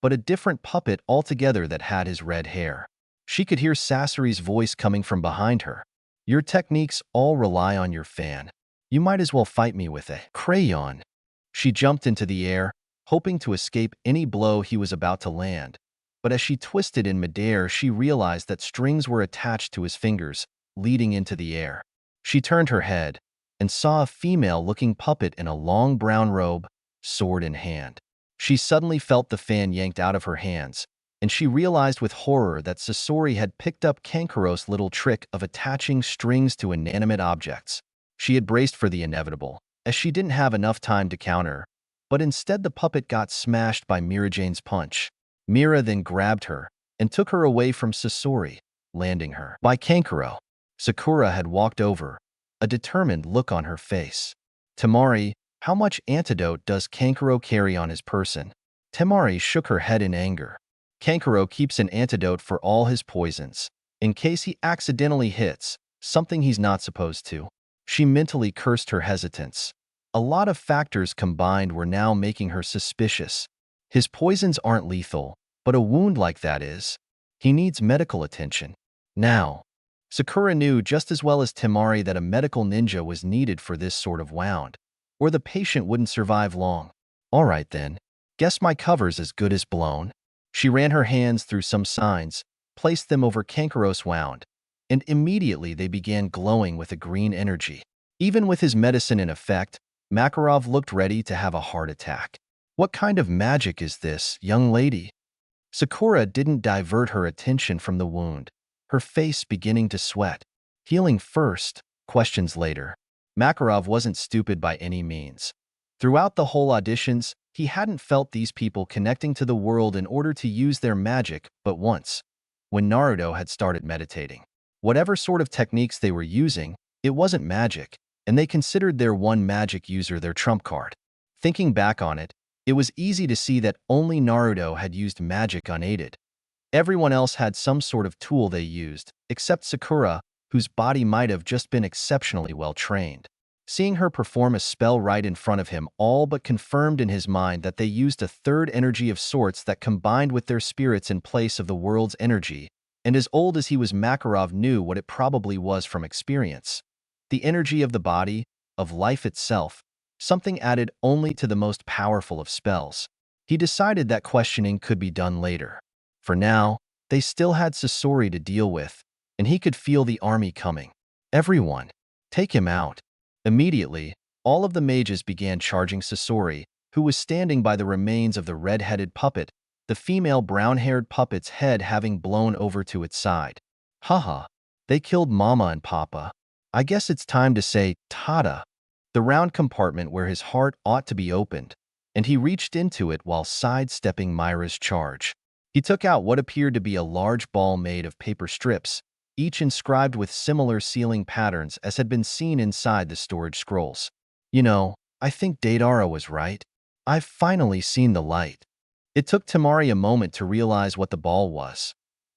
but a different puppet altogether that had his red hair. She could hear Sasori's voice coming from behind her. Your techniques all rely on your fan. You might as well fight me with a crayon. She jumped into the air, hoping to escape any blow he was about to land. But as she twisted in midair, she realized that strings were attached to his fingers, leading into the air. She turned her head and saw a female-looking puppet in a long brown robe, sword in hand. She suddenly felt the fan yanked out of her hands, and she realized with horror that Sasori had picked up Kankuro's little trick of attaching strings to inanimate objects. She had braced for the inevitable, as she didn't have enough time to counter, but instead the puppet got smashed by Mirajane's punch. Mira then grabbed her and took her away from Sasori, landing her by Kankuro. Sakura had walked over, a determined look on her face. Temari, how much antidote does Kankuro carry on his person? Temari shook her head in anger. Kankuro keeps an antidote for all his poisons, in case he accidentally hits something he's not supposed to. She mentally cursed her hesitance. A lot of factors combined were now making her suspicious. His poisons aren't lethal, but a wound like that is. He needs medical attention. Now, Sakura knew just as well as Temari that a medical ninja was needed for this sort of wound, or the patient wouldn't survive long. All right then, guess my cover's as good as blown. She ran her hands through some signs, placed them over Kankuro's wound, and immediately they began glowing with a green energy. Even with his medicine in effect, Makarov looked ready to have a heart attack. What kind of magic is this, young lady? Sakura didn't divert her attention from the wound, her face beginning to sweat. Healing first, questions later. Makarov wasn't stupid by any means. Throughout the whole auditions, he hadn't felt these people connecting to the world in order to use their magic but once, when Naruto had started meditating. Whatever sort of techniques they were using, it wasn't magic, and they considered their one magic user their trump card. Thinking back on it, it was easy to see that only Naruto had used magic unaided. Everyone else had some sort of tool they used, except Sakura, whose body might have just been exceptionally well trained. Seeing her perform a spell right in front of him all but confirmed in his mind that they used a third energy of sorts that combined with their spirits in place of the world's energy, and as old as he was, Makarov knew what it probably was from experience. The energy of the body, of life itself, something added only to the most powerful of spells. He decided that questioning could be done later. For now, they still had Sasori to deal with, and he could feel the army coming. Everyone, take him out. Immediately, all of the mages began charging Sasori, who was standing by the remains of the red-headed puppet, the female brown-haired puppet's head having blown over to its side. Haha, they killed Mama and Papa. I guess it's time to say, Tada, the round compartment where his heart ought to be opened, and he reached into it while sidestepping Myra's charge. He took out what appeared to be a large ball made of paper strips, each inscribed with similar sealing patterns as had been seen inside the storage scrolls. You know, I think Deidara was right. I've finally seen the light. It took Temari a moment to realize what the ball was.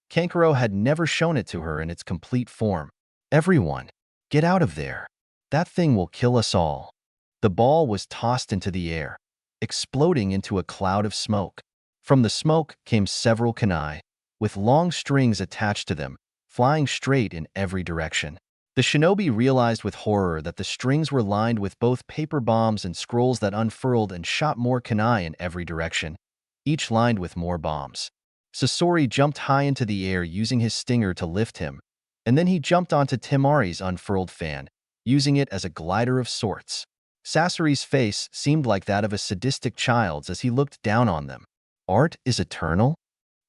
Kankuro had never shown it to her in its complete form. Everyone, get out of there. That thing will kill us all. The ball was tossed into the air, exploding into a cloud of smoke. From the smoke came several kunai, with long strings attached to them, flying straight in every direction. The shinobi realized with horror that the strings were lined with both paper bombs and scrolls that unfurled and shot more kunai in every direction, each lined with more bombs. Sasori jumped high into the air using his stinger to lift him, and then he jumped onto Temari's unfurled fan, using it as a glider of sorts. Sasori's face seemed like that of a sadistic child's as he looked down on them. Art is eternal?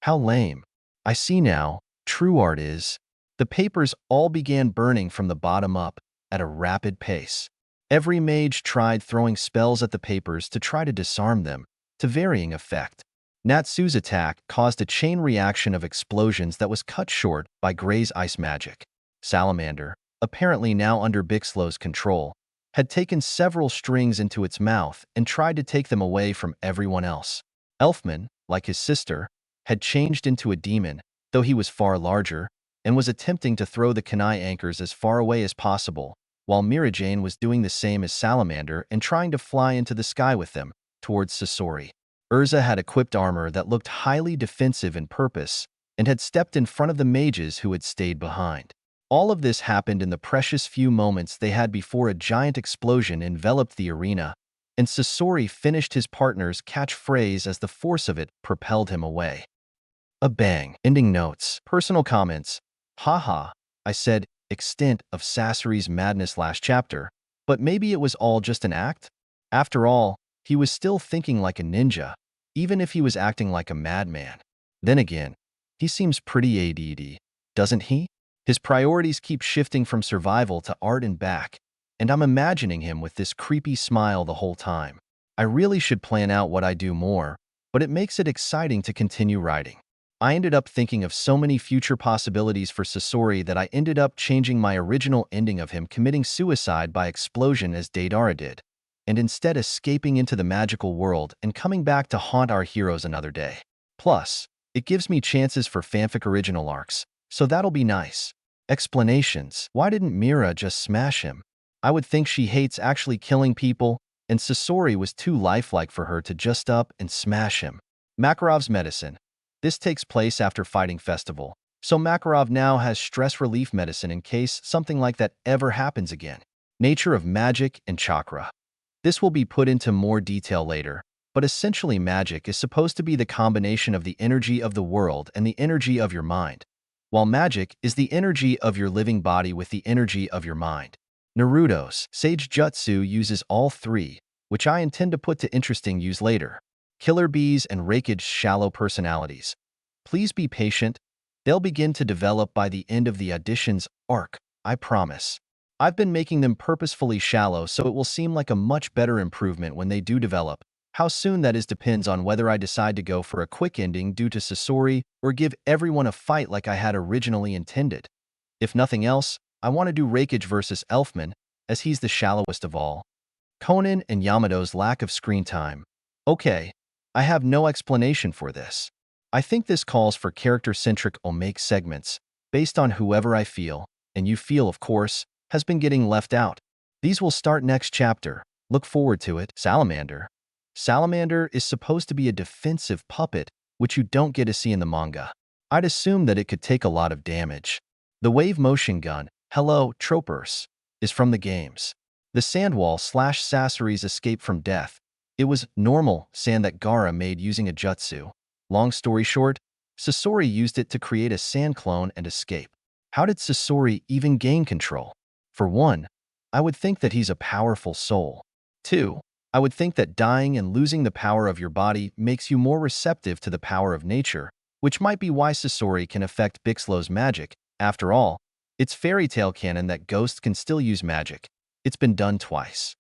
How lame. I see now, true art is. The papers all began burning from the bottom up at a rapid pace. Every mage tried throwing spells at the papers to try to disarm them, to varying effect. Natsu's attack caused a chain reaction of explosions that was cut short by Gray's ice magic. Salamander, apparently now under Bixlow's control, had taken several strings into its mouth and tried to take them away from everyone else. Elfman, like his sister, had changed into a demon, though he was far larger, and was attempting to throw the kunai anchors as far away as possible, while Mirajane was doing the same as Salamander and trying to fly into the sky with them, towards Sasori. Urza had equipped armor that looked highly defensive in purpose and had stepped in front of the mages who had stayed behind. All of this happened in the precious few moments they had before a giant explosion enveloped the arena, and Sasori finished his partner's catchphrase as the force of it propelled him away. A bang. Ending notes. Personal comments. Haha, I said, extent of Sasori's madness last chapter, but maybe it was all just an act? After all, he was still thinking like a ninja, even if he was acting like a madman. Then again, he seems pretty ADD, doesn't he? His priorities keep shifting from survival to art and back, and I'm imagining him with this creepy smile the whole time. I really should plan out what I do more, but it makes it exciting to continue writing. I ended up thinking of so many future possibilities for Sasori that I ended up changing my original ending of him committing suicide by explosion as Deidara did, and instead escaping into the magical world and coming back to haunt our heroes another day. Plus, it gives me chances for fanfic original arcs, so that'll be nice. Explanations. Why didn't Mira just smash him? I would think she hates actually killing people, and Sasori was too lifelike for her to just up and smash him. Makarov's medicine. This takes place after Fighting Festival, so Makarov now has stress relief medicine in case something like that ever happens again. Nature of magic and chakra. This will be put into more detail later, but essentially magic is supposed to be the combination of the energy of the world and the energy of your mind, while magic is the energy of your living body with the energy of your mind. Naruto's Sage Jutsu uses all three, which I intend to put to interesting use later. Killer Bees and Raikage's shallow personalities. Please be patient. They'll begin to develop by the end of the auditions arc, I promise. I've been making them purposefully shallow so it will seem like a much better improvement when they do develop. How soon that is depends on whether I decide to go for a quick ending due to Sasori or give everyone a fight like I had originally intended. If nothing else, I want to do Raikage versus Elfman, as he's the shallowest of all. Conan and Yamato's lack of screen time. Okay, I have no explanation for this. I think this calls for character-centric omake segments, based on whoever I feel, and you feel, of course, has been getting left out. These will start next chapter. Look forward to it. Salamander. Salamander is supposed to be a defensive puppet, which you don't get to see in the manga. I'd assume that it could take a lot of damage. The wave motion gun, hello, Tropers, is from the games. The sandwall/Sasori's escape from death. It was normal sand that Gaara made using a jutsu. Long story short, Sasori used it to create a sand clone and escape. How did Sasori even gain control? For one, I would think that he's a powerful soul. 2, I would think that dying and losing the power of your body makes you more receptive to the power of nature, which might be why Sasori can affect Bixlow's magic. After all, it's fairy tale canon that ghosts can still use magic. It's been done twice.